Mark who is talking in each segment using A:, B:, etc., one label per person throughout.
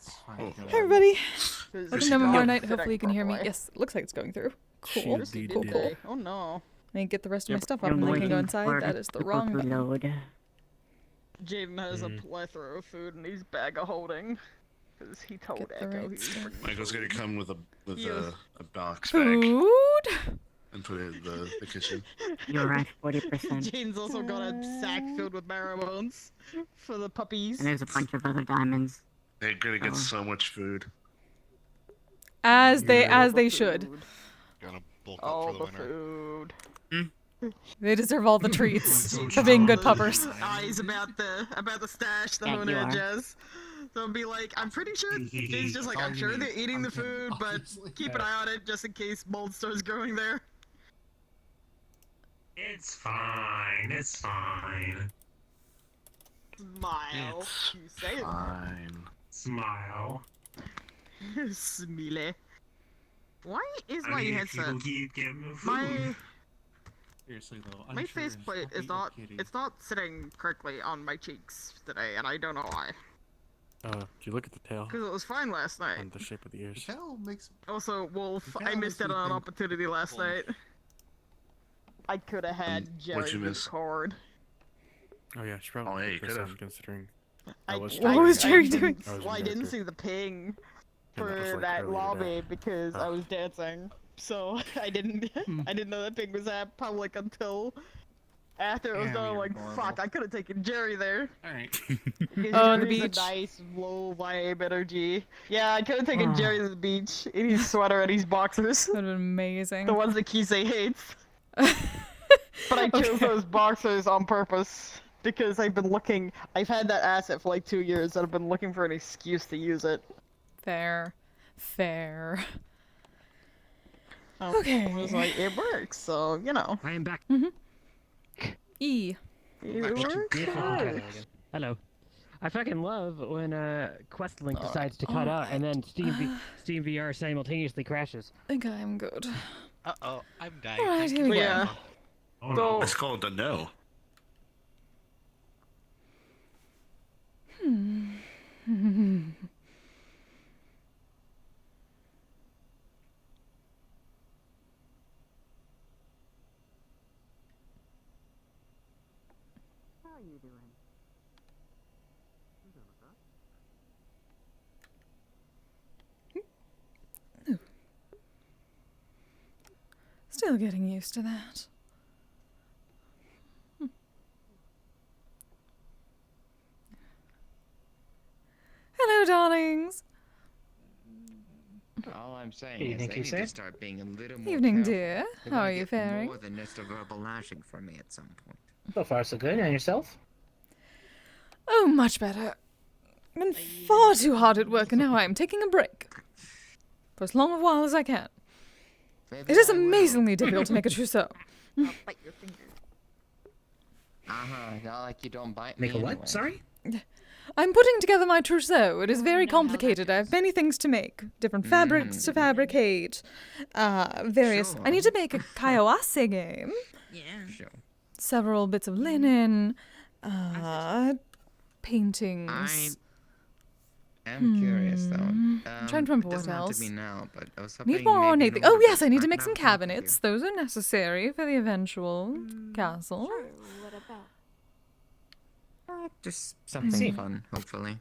A: It's fine.
B: Hi, everybody. Welcome to MMR night.
C: Sit
B: Hopefully you can hear me.
C: properly.
B: Yes, looks like it's going through. Cool.
A: She
B: Cool,
A: did
B: cool.
A: it.
C: Oh no.
B: I need to get the rest of my
A: Yep.
B: stuff up and then I can go inside. That is the wrong button.
D: Load.
C: Jaden has a plethora of food in his bag of holding. Because he told
B: Get the
C: Echo
B: right
C: he was
B: stuff.
C: bringing
E: Michael's gonna
C: food.
E: come with a
C: Yes.
E: box bag
B: Food?
E: and put it in the kitchen.
D: You're at 40%.
C: Jaden's also got a sack filled with marrow bones for the puppies.
D: And there's a bunch of other diamonds.
E: They're gonna get so much food.
B: As they
C: Food.
B: should.
E: Gonna bulk
C: All
E: up for
C: the
E: the winter.
C: food.
B: They deserve all the treats for being good puppers.
C: Eyes about the stash, the
D: Yeah,
C: whole
D: you are.
C: jazz. So I'll be like, I'm pretty sure Jaden's just like, I'm sure they're eating the food, but keep an eye on it just in case mold starts growing there.
F: It's fine. It's fine.
C: Smile. You say it.
E: Fine.
F: Smile.
C: Smile. Why is
F: I
C: my
F: mean,
C: headset?
F: people keep getting the food.
C: My
A: Seriously though,
C: my
A: unsure is
C: faceplate
A: don't
C: is
A: be a
C: not
A: kitty.
C: it's not sitting correctly on my cheeks today, and I don't know why.
A: If you look at the tail
C: Because it was fine last night.
A: and the shape of the ears.
G: Hell makes
C: Also, Wolf,
G: The
C: I
G: cow
C: missed
G: makes
C: out
G: me
C: on an
G: think-
C: opportunity last
G: Wolf.
C: night. I could have had Jerry
E: what'd you miss?
C: record.
A: Oh yeah, she probably
E: Oh, yeah, you
A: could've
E: could've.
A: considering.
C: I,
A: That was
B: What was Jerry
C: didn't-
B: doing?
A: That was
C: Well, I
A: in
C: didn't
A: character.
C: see the ping
A: Yeah, that was,
C: for
A: like,
C: that
A: earlier
C: lobby
A: today.
C: because I
A: Oh.
C: was dancing. So I didn't know that ping was at public until after it was
G: Yeah,
C: done. I'm
G: you're
C: like,
G: adorable.
C: fuck, I could have taken Jerry there.
A: Alright.
C: Because
B: Oh, on the
C: Jerry's
B: beach.
C: a nice, low vibe energy. Yeah, I could have taken
D: Ah.
C: Jerry to the beach in his sweater and his boxers.
B: That would have been amazing.
C: The ones that Kise hates. But I chose
B: Okay.
C: those boxers on purpose. Because I've had that asset for like 2 years and I've been looking for an excuse to use it.
B: Fair. Fair.
C: I was like, it works, so, you know.
D: I am back.
B: E.
C: It works.
D: Hello. I fucking love when Questlink decides to cut
B: alright.
D: out and then Steam VR simultaneously crashes.
B: I think I'm good.
G: Uh-oh, I'm dying.
B: Alright, here we go.
C: Yeah.
F: Oh,
C: So-
F: no.
E: It's called a no.
D: How are you doing?
B: Still getting used to that. Hello, darlings.
H: All I'm saying
D: Evening,
H: is they need
D: Kise.
H: to start being a little more
B: Evening,
H: careful.
B: dear.
H: They're
B: How
H: gonna
B: are you
H: get
B: faring?
H: More than just a verbal lashing from me at some point.
D: So far, so good. And yourself?
B: Oh, much better. I've been far too hard at work, and now I am taking a break. For as long a while as I can.
H: Maybe
B: It is
H: I will.
B: amazingly difficult to make a trousseau.
C: I'll bite your finger.
H: Not like you don't bite
D: Make a
H: me
D: what?
H: anyway.
D: Sorry?
B: I'm putting together my trousseau. It is very complicated. I have many things to make. Different fabrics to fabricate. Various... I need to make a kaiowase game.
H: Sure.
B: Several bits of linen. Paintings.
H: I am curious though.
B: I'm trying to remember
H: it
B: what
H: doesn't
B: else.
H: Have to be now, but I was hoping
B: Need more
H: maybe
B: ornate
H: in
B: things. Oh
H: order
B: yes, I need to
H: start
B: make some
H: now with you.
B: cabinets. Those are necessary for the eventual castle.
I: What about?
H: Just something fun, hopefully.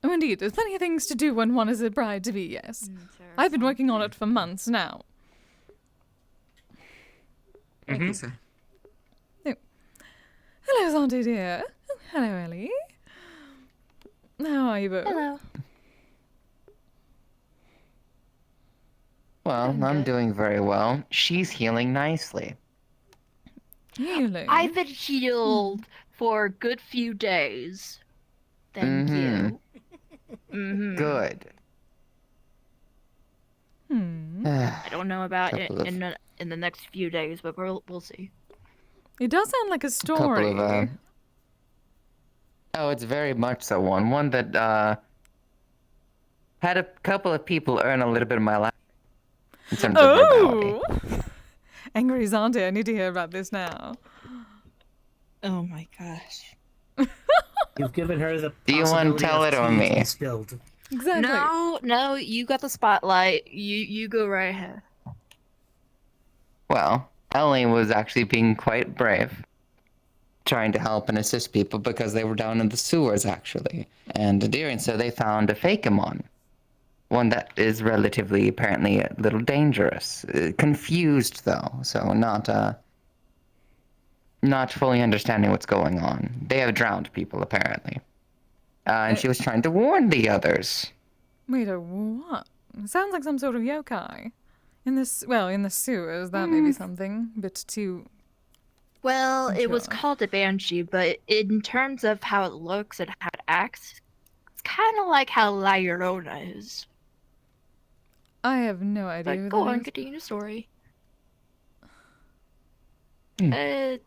B: Oh indeed, there's plenty of things to do when one is a bride-to-be, yes. I've been working on it for months now.
H: Thank you, sir.
B: Hello, Zante dear. Oh, hello, Ellie. How are you both?
I: Hello.
H: Well, I'm doing very well. She's healing nicely.
B: Healing.
I: I've been healed for a good few days. Thank you.
H: Good.
I: I don't know about it
H: Couple of-
I: in the next few days, but we'll see.
B: It does sound like a story.
H: Couple of, Oh, it's very much so one. One that had a couple of people earn a little bit of my life in terms of
B: Oh!
H: verbality.
B: Angry Zante, I need to hear about this now.
I: Oh my gosh.
J: You've given her the
H: Do you want to
J: possibility
H: tell
J: of
H: it or
J: tea to
H: me?
J: be spilled.
B: Exactly.
I: No, you got the spotlight. You go right ahead.
H: Well, Ellie was actually being quite brave, trying to help and assist people because they were down in the sewers, actually. And during so they found a Fakemon. One that is relatively, apparently, a little dangerous. Confused, though, so not fully understanding what's going on. They have drowned people, apparently. And she was trying to warn the others.
B: Wait, a what? It sounds like some sort of yokai. In the sewers, that may be something a bit too...
I: Well, it was
B: Sure.
I: called a banshee, but in terms of how it looks and how it acts, it's kind of like how La Llorona is.
B: I have no idea who
I: But go
B: that
I: on,
B: is.
I: continue the story.
H: Hmm.
I: It's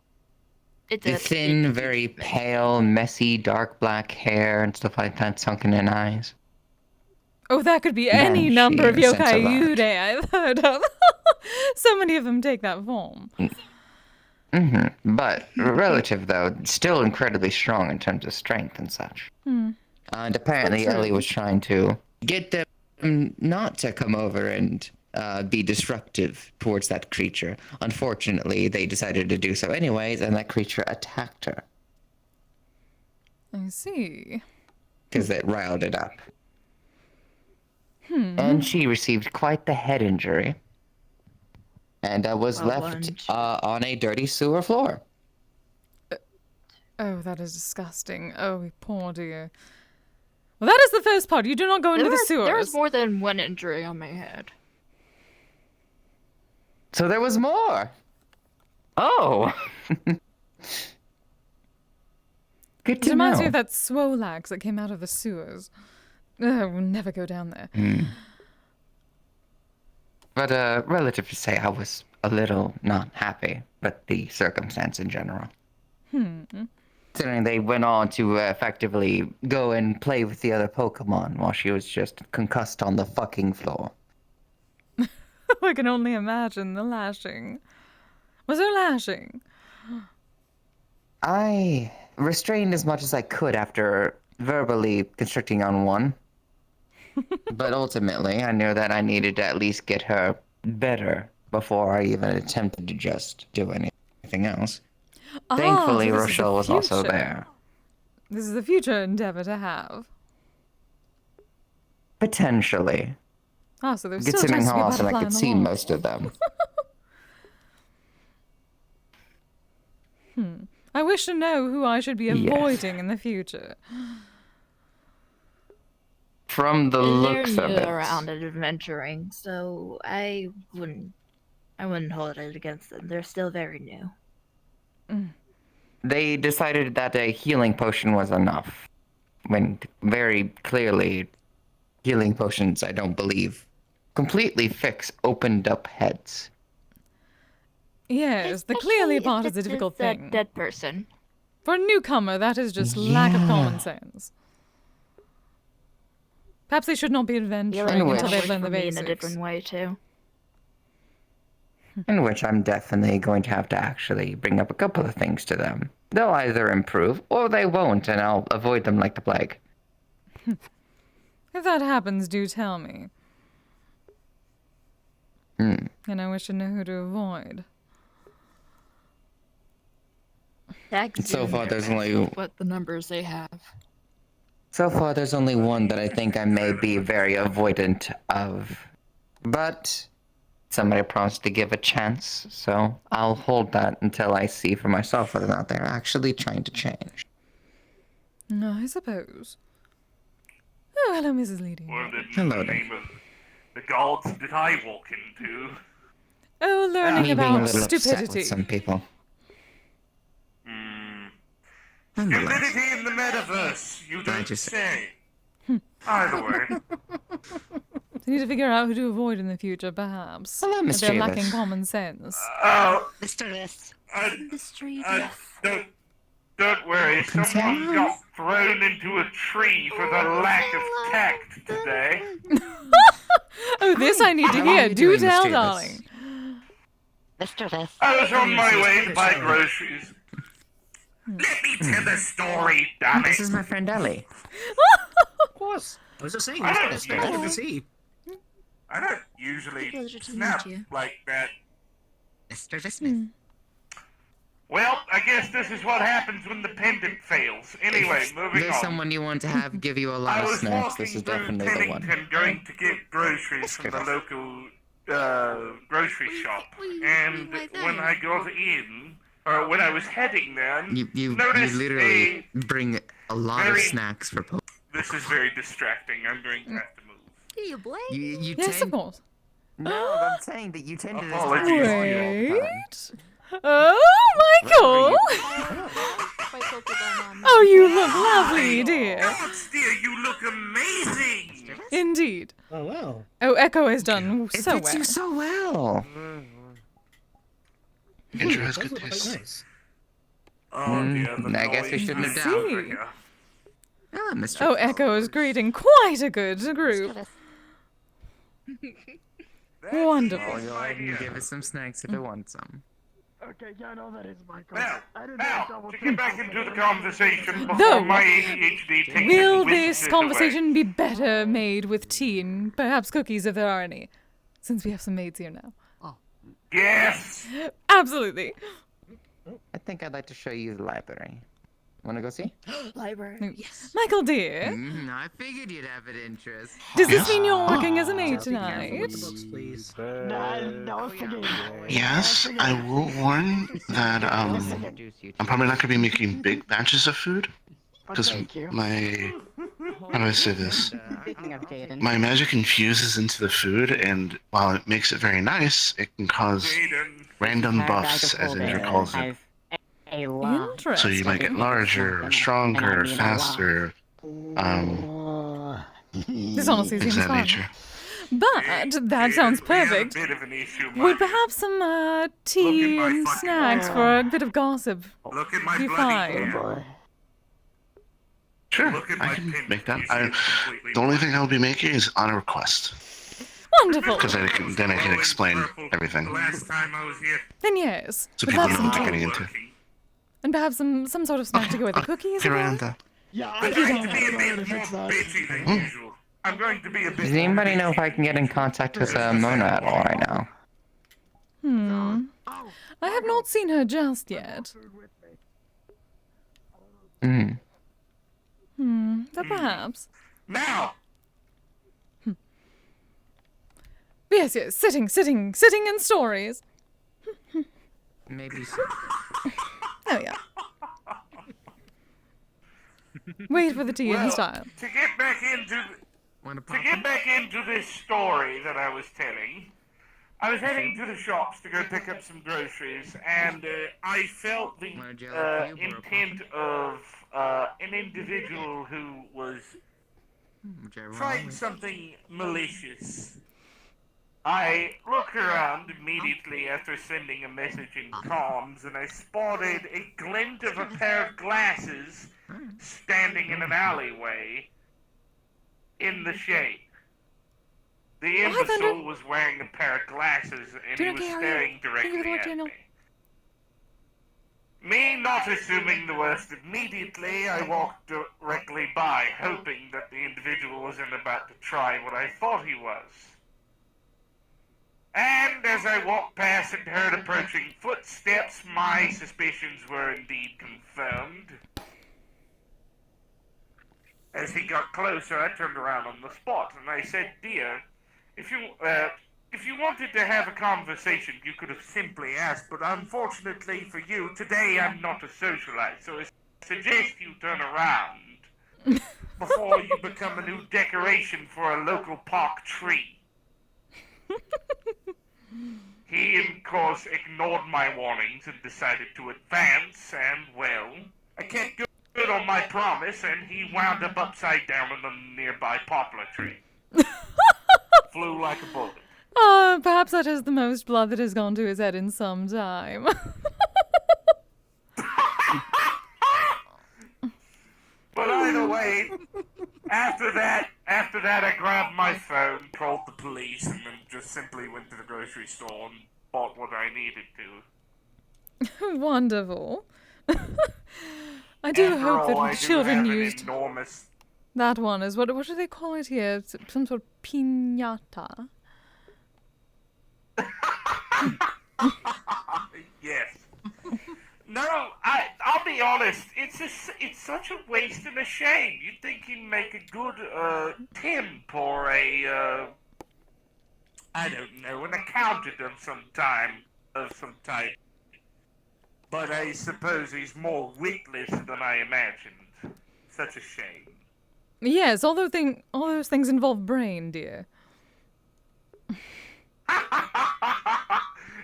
H: The thin, very pale, messy, dark black hair and stuff like that, sunken in eyes.
B: Oh, that could be any
H: Banshee
B: number of
H: in a sense
B: yokai
H: of that.
B: yude I've heard of. So many of them take that form.
H: But relative, though, still incredibly strong in terms of strength and such. And apparently
B: That's
H: Ellie
B: true.
H: was trying to get them not to come over and be disruptive towards that creature. Unfortunately, they decided to do so anyways, and that creature attacked her
B: I see.
H: because it riled it up. And she received quite the head injury. And was
I: Well,
H: left on a dirty sewer floor.
B: Oh, that is disgusting. Oh, poor dear. Well, that is the first part. You do not go into the sewers.
I: There was more than one injury on my head.
H: So there was more. Oh. Good
B: It
H: to
B: reminds me
H: know.
B: of that Swolax that came out of the sewers. Ugh, we'll never go down there.
H: But relative to say, I was a little not happy with the circumstance in general. Considering they went on to effectively go and play with the other Pokemon while she was just concussed on the fucking floor.
B: I can only imagine the lashing. Was there lashing?
H: I restrained as much as I could after verbally constricting on one. But ultimately, I knew that I needed to at least get her better before I even attempted to just do anything else. Thankfully,
B: so this is the
H: Rochelle was also
B: future.
H: there.
B: This is the future endeavor to have.
H: Potentially.
B: Ah, so there's still a
H: Considering
B: chance to
H: how
B: be a
H: often I
B: butterfly
H: could
B: in the
H: see
B: wall.
H: most of them.
B: I wish to know who I should be avoiding in the future.
H: From the looks
I: They're
H: of
I: new
H: it.
I: around and adventuring, so I wouldn't hold it against them. They're still very new.
H: They decided that a healing potion was enough. When very clearly, healing potions, I don't believe, completely fix opened up heads.
B: Yes, the clearly
I: Especially
B: part
I: if
B: is a
I: it
B: difficult
I: a
B: thing.
I: dead person.
B: For a newcomer, that is just lack of common sense. Perhaps they should not be adventuring
H: In
B: until
H: which-
B: they've learned the
I: for me
B: basics.
I: in a different way too.
H: In which I'm definitely going to have to actually bring up a couple of things to them. They'll either improve, or they won't, and I'll avoid them like the plague.
B: If that happens, do tell me. And I wish to know who to avoid.
H: So far, there's only
I: what the numbers they have.
H: So far, there's only one that I think I may be very avoidant of. But somebody promised to give a chance, so I'll hold that until I see for myself whether or not they're actually trying to change.
B: No, I suppose. Oh, hello, Mrs. Leading.
F: What the
H: Hello there.
F: name of the gods did I walk into?
B: Oh, learning
H: Me being a
B: about
H: little upset
B: stupidity.
H: with some people.
F: Stupidity in the metaverse, you don't
H: just-
F: say. Either way.
B: They need to figure out who to avoid in the future, perhaps.
H: Hello,
B: If
H: Miss
B: they're
H: Javis.
B: lacking common sense.
F: Oh,
C: Mischievous.
F: don't worry, someone
H: Concerns?
F: got thrown into a tree for the lack of tact today.
B: Oh, this I need to
H: How are
B: hear.
H: you
B: Do
H: doing,
B: tell,
H: Miss Javis?
B: darling.
C: Mischievous.
F: I was on my way to buy groceries. Let me tell the story, damn
H: This
F: it.
H: is my friend Ellie.
J: Of course. I was just saying,
F: I
J: he's
F: don't
J: got a story to
F: usually-
J: see.
F: I don't usually
I: Pleasure to
F: snap
I: meet you.
F: like that.
J: Mr. Smith.
F: Well, I guess this is what happens when the pendant fails. Anyway, moving
H: There's
F: on.
H: someone you want to have give you a lot
F: I
H: of
F: was
H: snacks.
F: walking
H: This is
F: through
H: definitely the one.
F: Pennington going to get groceries from the local grocery shop. And when I got in, or when I was heading there,
H: You
F: noticed
H: literally bring a lot of
F: very-
H: snacks for Pope.
F: This is very distracting. I'm going to have to move.
I: Do you blame?
H: You
B: Yes, of
H: tend...
B: course.
H: No, I'm saying that you tend to
F: Apologies.
B: Wait. Oh, Michael! Oh, you look lovely, dear.
F: Gods, dear, you look amazing!
B: Indeed.
J: Oh, wow.
B: Oh, Echo has done
H: It
B: so
H: fits
B: well.
H: you so well.
E: Andrew has
J: Those
E: good
J: look quite
E: taste.
J: nice.
F: Oh dear, the
H: I guess we
F: noise
H: shouldn't have
F: is
B: doubted.
F: over here.
H: Ah, Mr.
B: Oh, Echo is greeting quite a good group.
F: That
B: Wonderful.
F: is
H: Go
F: my
H: ahead and
F: dear.
H: give us some snacks if you want some.
D: Okay, yeah, no, that is Michael.
F: Now, to get back into the conversation before
B: Though,
F: my ADHD takes
B: Will
F: and whisked
B: this
F: it
B: conversation be better made with tea and perhaps cookies if there are any? Since we have some maids here now.
F: away? Yes!
B: Absolutely.
H: I think I'd like to show you the library. Wanna go see?
I: Library. Yes.
B: Michael, dear,
H: I figured you'd have an interest.
B: does this mean you're working as a maid
J: Be careful
B: tonight?
J: with the books, please.
E: Yes, I will warn that I'm probably not gonna be making big batches of food because my how do I say this? My magic infuses into the food, and while it makes it very nice, it can cause
F: Jaden,
E: random buffs, as Andrew calls it.
B: Interesting.
E: So you might get larger, or stronger, faster,
B: This honestly
E: things
B: seems
E: of that
B: fun.
E: nature.
B: But that sounds
F: Jaden, we have a
B: perfect.
F: bit of an issue, my
B: Would
F: dear.
B: perhaps some tea
F: my
B: and
F: fucking
B: snacks for a bit of gossip
F: Look at my
B: be
F: bloody
B: fine?
F: hair.
E: Sure,
F: Look at
E: I
F: my
E: can
F: pin.
E: make that.
F: You see it's completely
E: The only thing I'll be making is on a request,
B: Wonderful.
E: because then I can explain
F: purple
E: everything,
F: The last time I was here,
B: Then yes.
E: so
B: But
E: people
B: perhaps
E: know
B: some
E: what they're
B: tea.
E: getting into.
B: And perhaps some sort of snack to go with the cookies.
E: Get
B: or
E: right on
B: what?
E: that.
F: I'm going to be a bit more bitchy than usual. I'm going to be a bit
H: Does
F: more
H: anybody know
F: bitchy
H: if I can get in contact with Mona at all right now?
B: I have not seen her just yet. But perhaps.
F: Now,
B: Yes, sitting in stories.
H: Maybe.
B: Oh yeah. Wait for the tea and style.
F: to get back into
H: Wanna
F: to
H: pop
F: get
H: in?
F: back into this story that I was telling, I was heading to the shops to go pick up some groceries, and I felt the
H: Wanna gel up for you, or a
F: intent of an individual who was
H: Whichever one
F: trying
H: always.
F: something malicious. I looked around immediately after sending a message in comms, and I spotted a glint of a pair of glasses standing in an alleyway in the shade. The
B: Thunder.
F: imbecile was wearing a pair of glasses, and
B: Do
F: he
B: not
F: was
B: care,
F: staring
B: Thank you
F: directly
B: for the
F: at
B: channel.
F: me. Me not assuming the worst immediately, I walked directly by, hoping that the individual wasn't about to try what I thought he was. And as I walked past and heard approaching footsteps, my suspicions were indeed confirmed. As he got closer, I turned around on the spot, and I said, "Dear, if you wanted to have a conversation, you could have simply asked, but unfortunately for you, today I'm not a socialite, so I suggest you turn around before you become a new decoration for a local park tree." He, of course, ignored my warnings and decided to advance, and, well, I kept good on my promise, and he wound up upside down in a nearby poplar tree. Flew like a bullet.
B: Perhaps that is the most blood that has gone to his head in some time.
F: But either way, after that, I grabbed my phone, called the police, and then just simply went to the grocery store and bought what I needed to.
B: Wonderful. I do
F: After
B: hope that
F: all,
B: when
F: I do
B: children
F: have an
B: used
F: enormous...
B: that one is what do they call it here? It's some sort of piñata.
F: Yes. No, I'll be honest. It's such a waste and a shame. You'd think he'd make a good temp or a I don't know, an accountant of some type. But I suppose he's more witless than I imagined. Such a shame.
B: Yes, all those things involve brain, dear.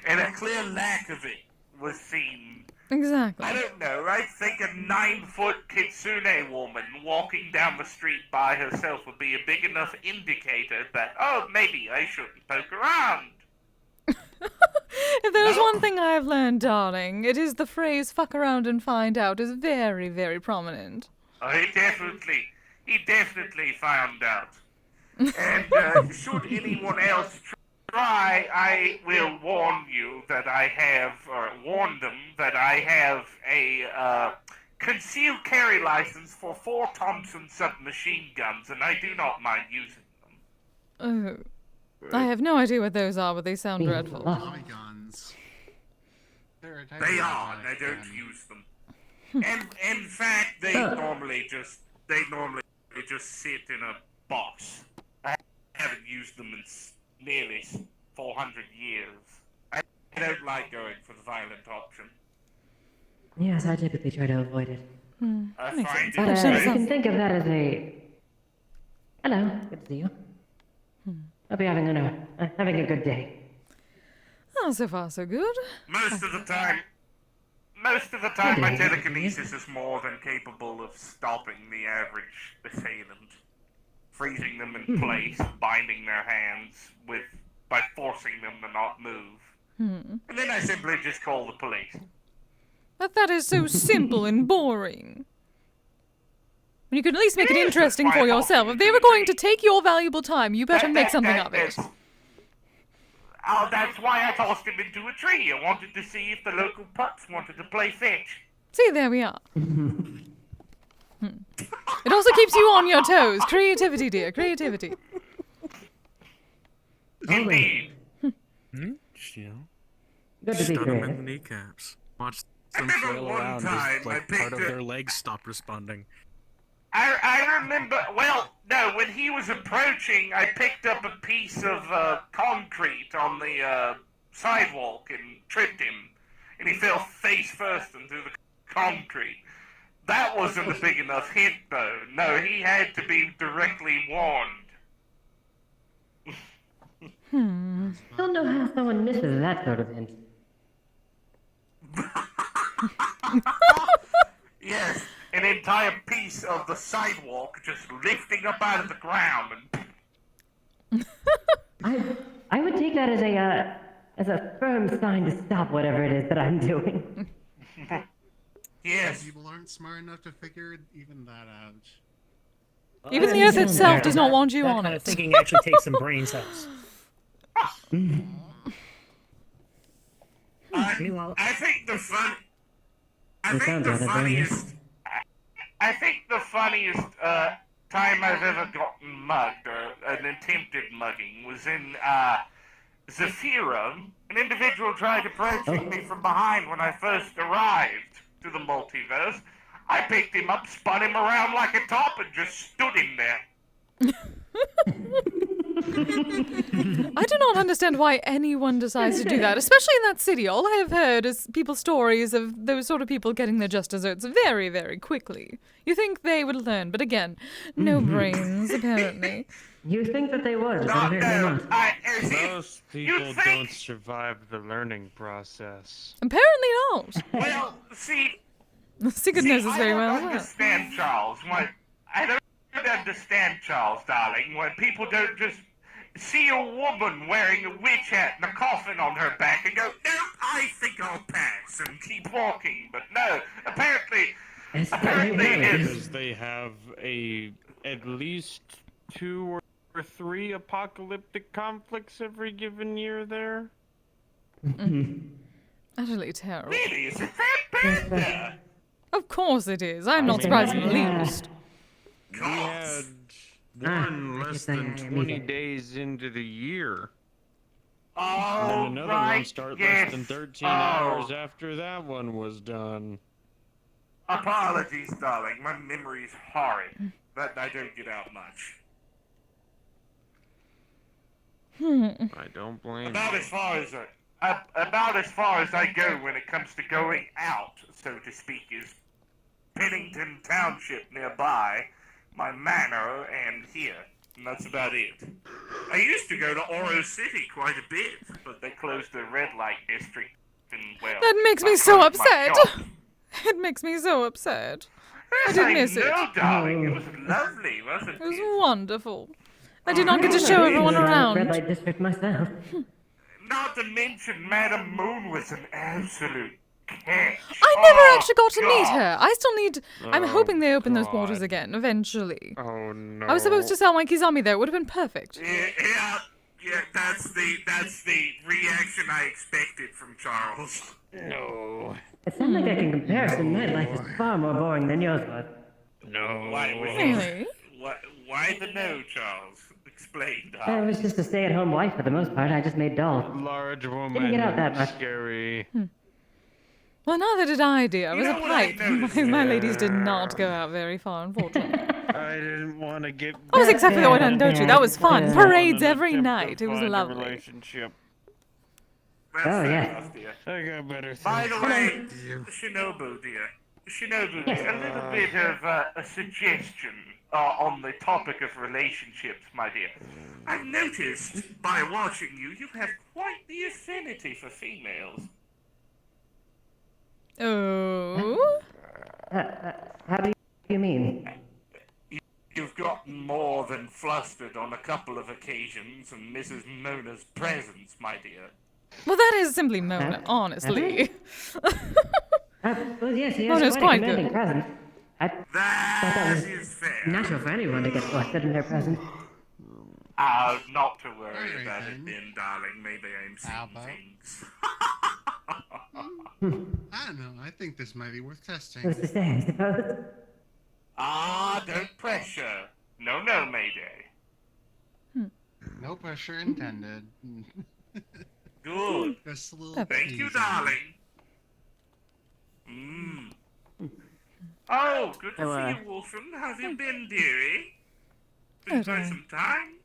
F: And a clear lack of it was seen.
B: Exactly.
F: I don't know, I think a 9-foot kitsune woman walking down the street by herself would be a big enough indicator that, oh, maybe I shouldn't poke around.
B: If there's one thing I have learned, darling, it is the phrase fuck around and find out is very, very prominent.
F: Oh, he definitely found out. And should anyone else try, I will warn them that I have a concealed carry license for 4 Thompson submachine guns, and I do not mind using them.
B: Oh, I have no idea what those are, but they sound dreadful.
K: My guns.
F: They are, and I don't use them. And in fact, they normally just sit in a box. I haven't used them in nearly 400 years. I don't like going for the violent option.
L: Yes, I typically try to avoid it.
F: I find
L: But
F: it
L: you can think of that as a... Hello, good to see you. Hope you're having a good day.
B: Oh, so far so good.
F: Most of the time, my telekinesis is more than capable of stopping the average assailant, freezing them in place, binding their hands by forcing them to not move. And then I simply just call the police.
B: But that is so simple and boring. You could at least make it interesting for yourself. If they were going to take your valuable time, you better make something of it.
F: Oh, that's why I tossed him into a tree. I wanted to see if the local pups wanted to play fetch.
B: See, there we are. It also keeps you on your toes. Creativity, dear, creativity.
F: Indeed.
A: Just, you know,
L: Good to be
A: stun them in
L: creative.
A: the kneecaps. Watch them flail around as like part of their legs stop responding.
F: I remember, well, no, when he was approaching, I picked up a piece of concrete on the sidewalk and tripped him. And he fell face first into the concrete. That wasn't a big enough hint, though. No, he had to be directly warned.
L: Don't know how someone misses that sort of hint.
F: Yes, an entire piece of the sidewalk just lifting up out of the ground and...
L: I would take that as a firm sign to stop whatever it is that I'm doing.
F: Yes.
K: People aren't smart enough to figure even that out.
B: Even the Earth itself does not want you
J: that
B: on
J: kind
B: it.
J: of thinking actually takes some brain cells. Meanwhile,
F: I think the funniest time I've ever gotten mugged, or an attempted mugging, was in Zafira. An individual tried approaching me from behind when I first arrived to the multiverse. I picked him up, spun him around like a top, and just stood him there.
B: I do not understand why anyone decides to do that, especially in that city. All I have heard is people's stories of those sort of people getting their just desserts very, very quickly. You think they would learn, but again, no brains, apparently.
L: You think that they would, but apparently not.
M: Most people don't survive the learning process.
B: Apparently not.
F: Well, see,
B: goodness is very well.
F: I don't understand, Charles. I don't understand, Charles, darling, when people don't just see a woman wearing a witch hat and a coffin on her back and go, no, I think I'll pass, and keep walking. But no, apparently
M: because they have at least 2 or 3 apocalyptic conflicts every given year there.
B: Utterly terrible.
F: Really, is it that bad?
B: Of course it is. I'm not surprised in the least.
M: We had one less than 20 days into the year. And then another one start less than 13 hours after that one was done.
F: Apologies, darling. My memory's horrid. That I don't get out much.
M: I don't blame
F: About
M: you.
F: as far as I go when it comes to going out, so to speak, is Pennington Township nearby, my manor, and here. And that's about it. I used to go to Oro City quite a bit, but they closed the red light district, and well,
B: That makes me so upset. It makes me so upset. I did miss it.
F: No, darling, it was lovely, wasn't it?
B: It was wonderful. I did not get to show everyone around.
L: Red light district myself.
F: Not to mention Madam Moon was an absolute catch.
B: I never actually got to meet her. I still need... I'm hoping they open those waters again, eventually.
M: Oh no.
B: I was supposed to sell my Kizami there. It would have been perfect.
F: Yeah, that's the reaction I expected from Charles.
M: No.
L: It sounds like in comparison, my life is far more boring than yours was.
M: No.
B: Really?
F: Why the no, Charles? Explain,
L: I
F: darling.
L: was just a stay-at-home wife for the most part. I just made dolls.
M: Large woman.
L: Didn't get out that much.
M: Scary.
B: Well, neither did I, dear. I was
F: You
B: a
F: know what I
B: pipe.
F: noticed?
B: My ladies did not go out very far, unfortunately.
M: I didn't want to get.
B: I was except for the one on Dochi. That was fun.
L: Yeah.
B: Parades every
M: Attempt to
B: night. It was
M: find a
B: lovely.
M: relationship.
L: Oh, yeah.
M: I got better things.
F: By the
M: to
F: way,
M: do.
F: Shinobu dear, a little bit of a suggestion on the topic of relationships, my dear. I've noticed by watching you, you have quite the affinity for females.
B: Oh?
L: How do you mean?
F: You've gotten more than flustered on a couple of occasions in Mrs. Mona's presence, my dear.
B: Well, that is simply Mona, honestly.
L: Well, yes, he
B: Mona's
L: has
B: quite
L: quite a commanding
B: good.
L: presence. I thought that
F: That
L: was
F: is fair.
L: natural for anyone to get flustered in their presence.
F: Not to worry
K: Alright,
F: about
K: then.
F: it then, darling. Maybe I'm
K: How
F: seeing
K: about-
F: things.
K: I don't know. I think this might be worth testing.
L: Who's to say, I suppose?
F: Don't pressure. No, Mayday.
K: No pressure intended.
F: Good.
K: Just a little
F: Thank you,
K: teasing.
F: darling. Oh, good to
L: Oh,
F: see you, Wolfram. How have you been, dearie? Been quite some time.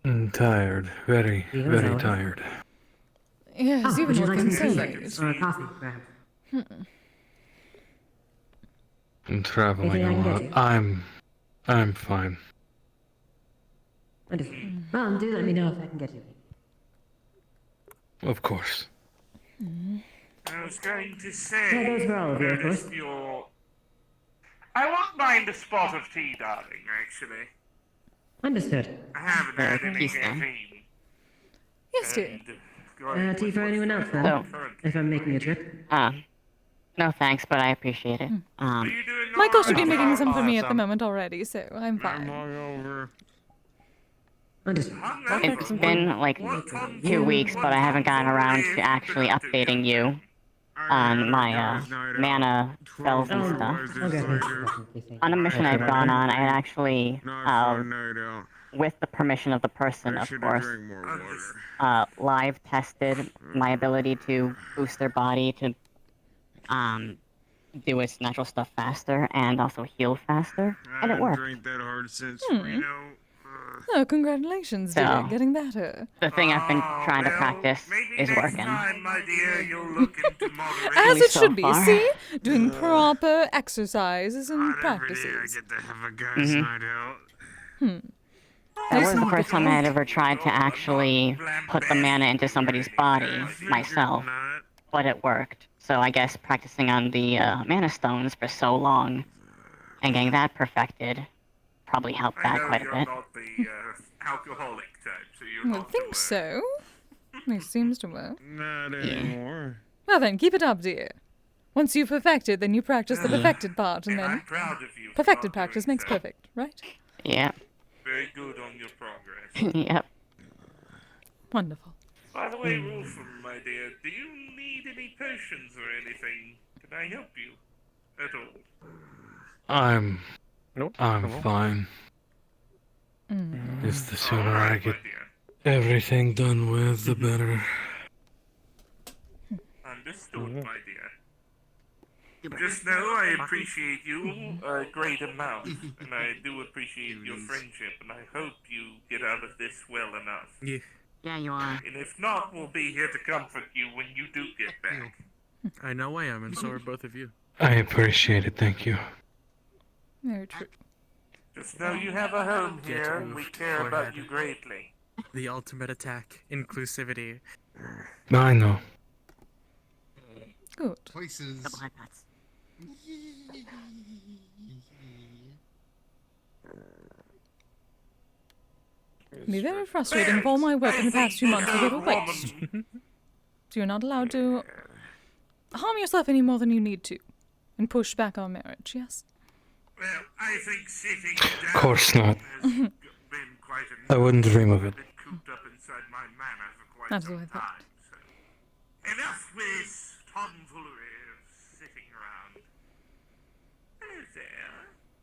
A: I'm tired. Very,
L: You
A: very
L: know.
A: tired.
B: Yes,
L: Oh,
B: you
L: would you
B: look
L: like some
B: concerned.
L: tea? Or coffee, perhaps?
A: I'm traveling
L: Anything I
A: a
L: can
A: lot.
L: get
A: I'm fine.
L: Understood. Well, do let me know if I can get you.
A: Of course.
F: I was going to say.
L: Yeah, those were all of you, of
F: noticed
L: course.
F: your- I won't mind a spot of tea, darling, actually.
L: Understood.
F: I haven't had any
I: Kise.
F: caffeine.
B: Yes, dear.
L: Tea for anyone else, then?
I: Oh.
L: If I'm making a trip.
I: No thanks, but I appreciate it.
F: Are you doing
B: Michael should be
F: alright?
B: making some for me at the
M: Awesome.
B: moment already, so I'm
M: I'm
B: fine.
M: hungover.
L: Understood.
I: It's been like 2 weeks, but I haven't gotten around to actually updating you on my mana spells and stuff.
L: Okay.
I: On a mission I've gone on, I had actually,
M: Not for a night out.
I: with the permission of the person,
M: I
I: of
M: should
I: course,
M: drink more water.
I: live tested my ability to boost their body to do its natural stuff faster and also heal faster, and it
M: I
I: worked.
M: drank that hard since
B: Oh, congratulations, dear.
I: So-
B: Getting better.
I: The thing I've been trying to practice
F: maybe
I: is
F: next
I: working.
F: time, my dear, you'll look into moderation.
B: As
I: least
B: it
I: so
B: should be,
I: far.
B: see? Doing proper exercises and
M: Not every day I
B: practices.
M: get to have a guy's night out.
I: That was the first time I had ever tried to actually put the mana into somebody's body myself,
M: Not.
I: but it worked. So I guess practicing on the mana stones for so long and getting that perfected probably helped
F: I
I: that
F: know
I: quite a
F: you're
I: bit.
F: not the alcoholic type, so you're
B: I
F: not to
B: think
F: worry.
B: so. It seems to work.
M: Not anymore.
B: Well then, keep it up, dear. Once you've perfected, then you practice the perfected part, and
F: And I'm
B: then
F: proud of you. for
B: perfected
F: not
B: practice
F: doing
B: makes
F: so.
B: perfect, right?
I: Yeah.
F: Very good on your progress.
I: Yep.
B: Wonderful.
F: By the way, Wolfram, my dear, do you need any potions or anything? Can I help you? at all?
A: I'm
M: Nope.
A: fine.
B: Mm.
A: Just the sooner I
F: Alright, my
A: get
F: dear.
A: everything done with, the better.
F: Understood, my dear. Just know I appreciate you a great amount, and I do appreciate your friendship, and I hope you get out of this well enough.
A: Yeah.
I: Yeah, you are.
F: And if not, we'll be here to comfort you when you do get back.
A: I know I am, and so are both of you. I appreciate it, thank you.
B: Very true.
F: Just know you have a home
A: Get
F: here, and we
A: oofed,
F: care about
A: forehead.
F: you greatly.
A: The ultimate attack, inclusivity. I know.
B: Good.
K: Choices.
I: Double high pots.
B: It'd be very frustrating if all my work in the past 2 months would go to waste. So you're not allowed to harm yourself any more than you need to. And push back our marriage, yes?
F: Well, I think sitting down
A: Of course not.
F: has been quite
A: I wouldn't dream of it.
F: I've been cooped up inside my manor for quite
B: That's
F: some
B: what I thought.
F: time, so enough with tomfoolery of sitting around. Hello there,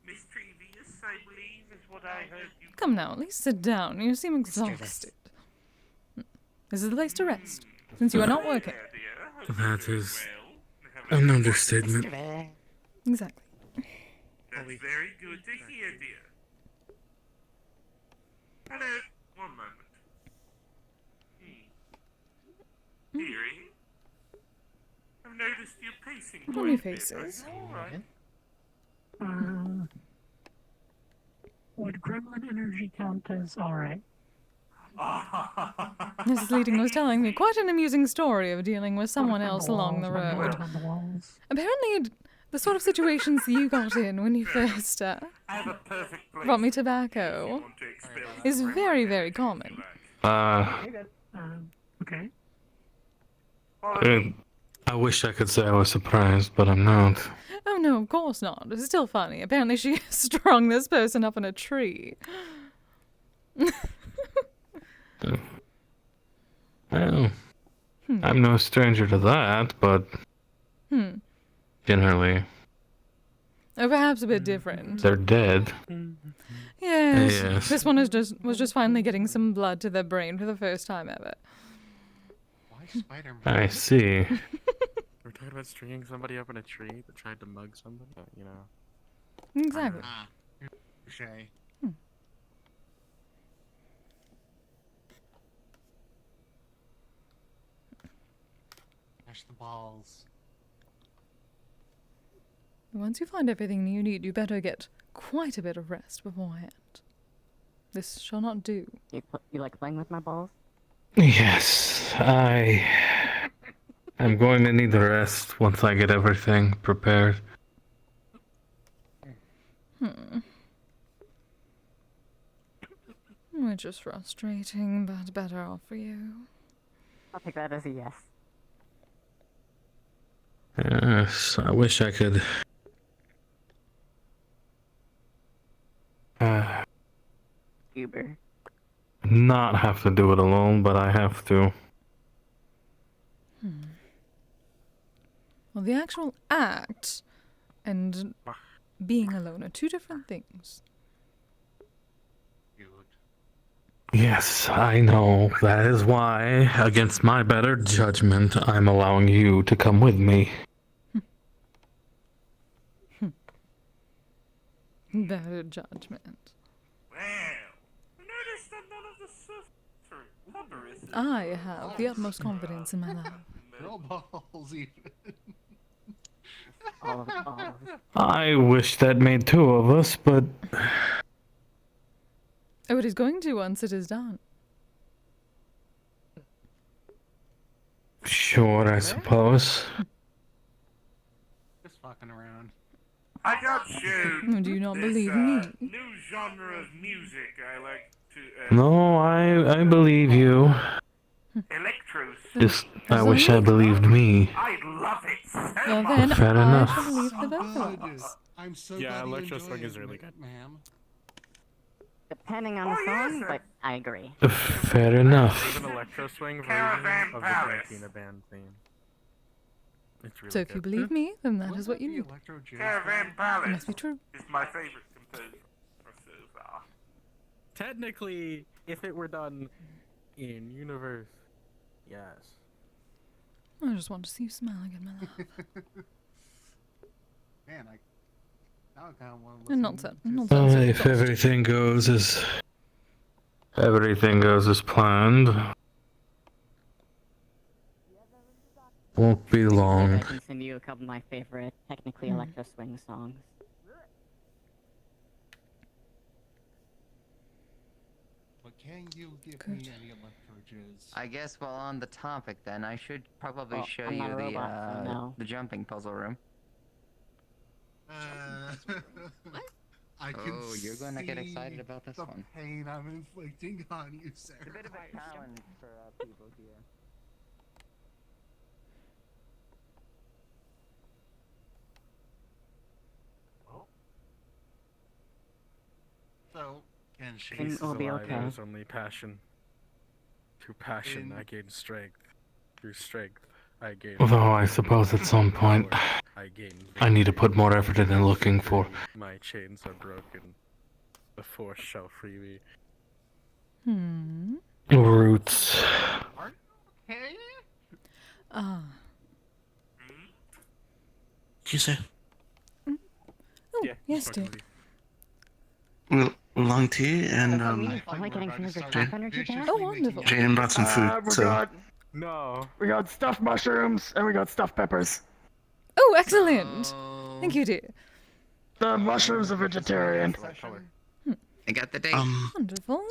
F: Miss Trevious, I believe, is what I heard you.
B: Come now, at least sit down. You seem exhausted. This is the place to rest, since you are not working.
A: That is an understatement.
B: Exactly.
F: That's very good to hear, dear. Hello, one moment. Dearie, I've noticed you pacing quite
B: Funny
F: a bit.
B: faces.
F: Are you alright?
L: Would gremlin energy count as alright?
B: Mrs. Leading was telling me quite an amusing story of dealing with someone else along the road. Apparently, the sort of situations you got in when you first
F: I have a perfect place
B: brought me
F: if you
B: tobacco
F: want to expel
B: is
F: the
B: very,
F: gremlin
B: very
F: energy,
B: common.
L: Okay.
A: I wish I could say I was surprised, but I'm not.
B: Oh no, of course not. It's still funny. Apparently she strung this person up in a tree.
A: Well, I'm no stranger to that, but generally
B: Oh, perhaps a bit different.
A: they're dead.
B: Yes.
A: Yes.
B: This one was just finally getting some blood to their brain for the first time ever.
K: Why Spider-Man?
A: I see. We're talking about stringing somebody up in a tree that tried to mug somebody, you know.
B: Exactly.
K: Ah, touche. Mash the balls.
B: Once you find everything you need, you better get quite a bit of rest beforehand. This shall not do.
I: You like playing with my balls?
A: Yes, I'm going to need the rest once I get everything prepared.
B: Which is frustrating, but better off for you.
I: I'll take that as a yes.
A: Yes, I wish I could.
I: Uber.
A: Not have to do it alone, but I have to.
B: Well, the actual act and being alone are two different things.
A: Yes, I know. That is why, against my better judgment, I'm allowing you to come with me.
B: Better judgment.
F: Well, I noticed that none of the suffering
B: I have the utmost confidence in my love.
K: Girl balls even.
I: All of the balls.
A: I wish that made two of us, but
B: Oh, it is going to once it is done.
A: sure, I suppose.
K: Just fucking around.
F: I got showed
B: Do you not
F: this,
B: believe me?
F: new genre of music I like to.
A: No, I believe you.
F: Electro.
A: Just, I wish I believed me.
F: I love it so
B: Well
F: much.
B: then,
A: Fair
B: I
A: enough.
B: shall believe the
K: So
B: both of
K: good.
B: us.
K: I'm so
A: Yeah,
K: glad you
A: electro
K: enjoy
A: swing
K: it,
A: is really good.
K: ma'am.
I: Depending on the song, but I agree.
A: Fair enough.
M: There's an electro swing version
F: Caravan
M: of the
F: Palace.
M: Cantina Band theme.
A: It's really
B: So if you believe me, then that is what you need.
F: Caravan
B: It
F: Palace
B: must be true.
F: is my favorite composer.
A: Technically, if it were done in universe, yes.
B: I just want to see you smile again, my love.
K: Man, now I kind of want to
B: And
K: listen
B: not
K: to
B: so- not so
A: If everything goes as planned, won't be long.
I: I can send you a couple of my favorite, technically electro swing songs.
K: But can you give me any electro jizz?
H: I guess while on the topic, then I should probably
I: Well,
H: show
I: I'm
H: you
I: not a robot, so no.
H: the jumping puzzle room.
K: I can
H: Oh, you're gonna get excited about this
K: the
H: one.
K: pain I'm inflicting on you, sir.
H: It's a bit of a challenge for people here.
K: So, can she?
I: It will be okay.
A: There is only passion. Through passion, I gain strength. Through strength, I gain. Although I suppose at some point, I need to put more effort into looking for. My chains are broken. The force shall free me. Roots.
K: Okay.
B: Ah.
E: Kise,
B: Oh, yes, dear.
E: long tea and
I: I like getting some of your top energy back.
B: Oh, wonderful.
E: Jaden brought some food. So
A: No.
D: We got stuffed mushrooms and we got stuffed peppers.
B: Oh, excellent. Thank you, dear.
D: The mushrooms are vegetarian.
H: I got the date.
B: Wonderful.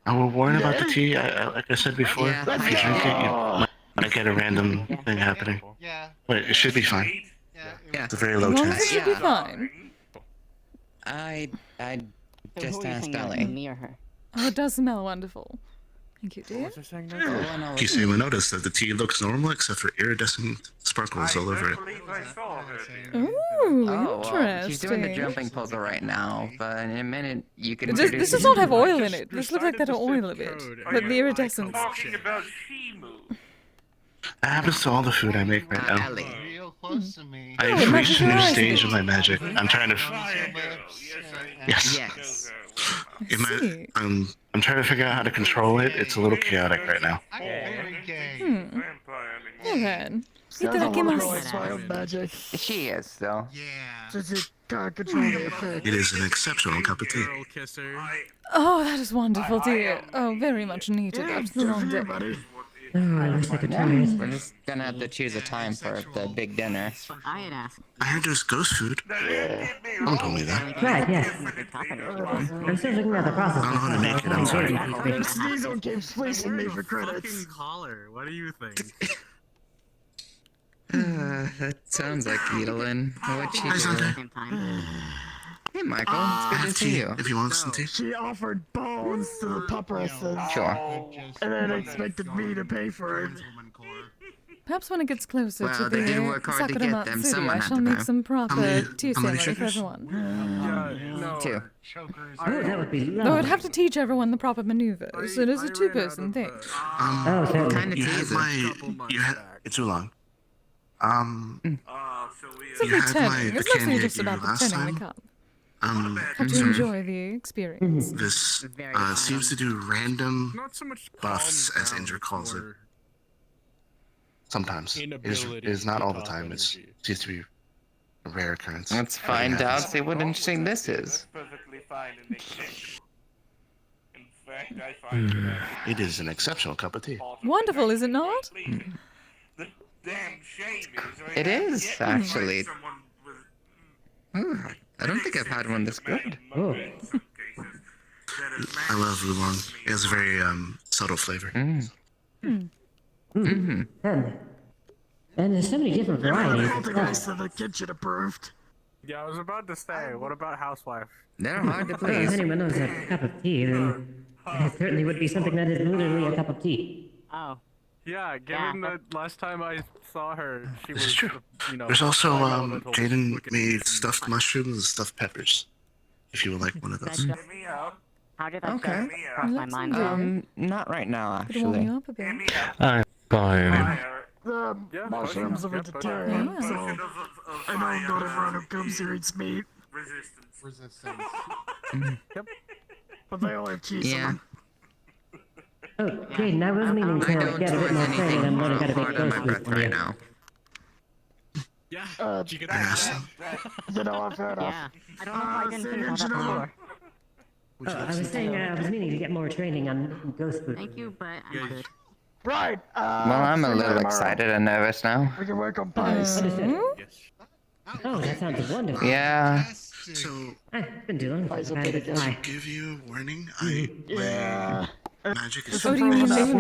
E: I will warn about the tea. Like I said before,
H: Yeah.
E: if you drink it, you might get a random thing happening.
K: Yeah.
E: But it should be fine.
H: Yeah.
E: It's a very low
B: As long as it
E: chance.
B: should be fine.
H: I
I: So
H: just
I: who are you
H: asked
I: thinking of,
H: Ellie.
I: me or her?
B: Oh, it does smell wonderful. Thank you, dear.
E: Kise will notice that the tea looks normal except for iridescent sparkles all over it.
B: Ooh,
H: Oh,
B: interesting.
H: well, she's doing the jumping puzzle right now, but in a minute you can.
B: This does not have oil in it. This looks like that oil of it. But the iridescence.
F: Talking about Shimu.
E: That happens to all the food I make right now.
H: Ellie.
K: Real close to me.
E: I've reached a new stage of my magic. I'm trying to. Yes.
H: Yes.
E: I'm trying to figure out how to control it. It's a little chaotic right now.
K: I'm very gay.
B: Well then.
D: Sounds a little
B: Itadakimasu.
D: like child magic.
H: She is, though.
K: Yeah.
D: Just you can't control the effect.
E: It is an exceptional cup of tea.
B: Oh, that is wonderful, dear. Oh, very much needed after the long day.
L: Oh, I wish I could tell you.
H: We're just gonna have to choose a time for the big dinner.
I: I had asked.
E: I heard there's ghost food. Don't tell me that.
L: Right, yes.
I: Top energy.
L: I'm still looking at the process.
E: I don't know how to make it. I'm sorry.
D: Sneasel keeps fleecing me for credits.
A: Caller, what do you think?
H: That sounds like Edelin. What'd she do?
I: Same time.
H: Hey, Michael. It's good to see you.
E: If you want some tea.
D: She offered bones to the puppresses.
H: Sure.
D: And then expected me to pay for it.
B: Perhaps when it gets closer
H: Well,
B: to
H: they
B: the
H: did work hard to
B: Sakura
H: get them.
B: Matsuri,
H: Someone
B: I
H: had
B: shall
H: to
B: make
H: pay.
B: some proper tea
E: how many
B: ceremony for
E: sugars?
B: everyone.
H: Two.
L: Oh, that would be
B: Though I'd
L: lovely.
B: have to teach everyone the proper maneuvers. It is a two-person thing.
L: Oh, so
H: Kind of
E: You had
H: teasing.
E: you had, it's too long.
B: It's a
E: You had
B: pretending.
E: my
B: It's mostly
E: candy
B: just
E: you
B: about
E: last
B: pretending the
E: time?
B: cup.
E: So
B: To enjoy the experience.
E: this seems to do random buffs, as Indra calls it. Sometimes. It is not all the time. It seems to be a rare occurrence.
H: Let's find out, see what interesting this is.
F: Perfectly fine and acceptable. In fact, I find
E: It is an exceptional cup of tea.
B: Wonderful, is it not?
F: the damn shame is
H: It is,
F: yet
H: actually.
F: someone with
H: Ooh, I don't think I've had one this good.
L: Oh.
E: I love oolong. It has a very subtle flavor.
H: Mm-hmm.
L: And there's so many different varieties.
D: The guys to the kitchen approved.
A: Yeah, I was about to say, what about housewife?
H: They're hard to
L: Well, if
H: please.
L: anyone knows a cup of tea, then it certainly would be something that is literally a cup of tea.
I: Oh.
A: Yeah, given the last time I saw her, she
E: This
A: was,
E: is true.
A: you know.
E: There's also
A: elemental
E: Jaden
A: looking
E: made
A: creature.
E: stuffed mushrooms and stuffed peppers. If you would like one of those.
F: me up.
I: How did that
H: Okay.
I: cross my mind?
H: Not right now,
B: Could warm
H: actually.
B: you up a bit.
A: I'm fine.
C: Mushrooms are vegetarian,
B: Yeah.
C: so I know not everyone who comes here eats meat,
K: Resistance.
C: but they all have cheese in them.
L: Oh, Jaden, I was meaning
H: I
L: to
H: don't
L: get a bit
H: do
L: more
H: anything
L: training on learning how to make
H: hard on my
L: ghost
H: breath
L: food for
H: right
L: you.
H: now.
K: Yeah. Did you get that?
C: Yes. You know, I've heard of.
I: Yeah. I don't know if I didn't think about that before.
L: Oh, I was saying I was meaning to get more training on making ghost food.
I: Thank you, but I'm good.
C: Right.
H: Well, I'm a little excited and nervous now.
C: We can work on pies.
L: Understood.
K: Yes.
L: Oh, that sounds wonderful.
H: Yeah.
E: So,
L: It's been too long since I've had a good
E: to
L: pie.
E: give you a warning,
C: Yeah.
E: my magic is
B: What do you mean
E: so
B: they-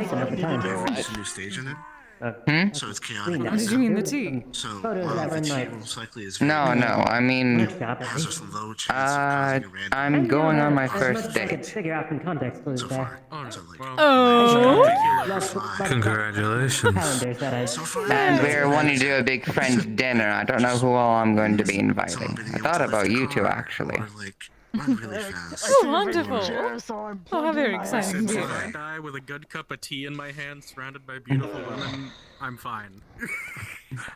E: there's a new stage in it, so it's chaotic.
B: What did you mean the tea?
E: So,
L: Photos that were
E: the tea
L: nice.
E: most likely is
H: No,
E: very
H: no, I mean,
L: Workshop, at
E: has
L: least.
E: a low chance of causing a random
H: I'm going on my
L: As
H: first
L: much as I could
H: date.
L: figure out from context clues
E: so
L: there.
E: far. So, like,
B: Oh.
A: Congratulations.
L: Calendars that I...
E: so far,
H: And we're wanting to do a big friends dinner. I don't know who all I'm going to be inviting. I thought about you two, actually.
E: or, like, run really fast.
B: Oh, wonderful. Oh, how very exciting to
A: If
B: hear.
A: I die with a good cup of tea in my hand, surrounded by beautiful women, I'm fine.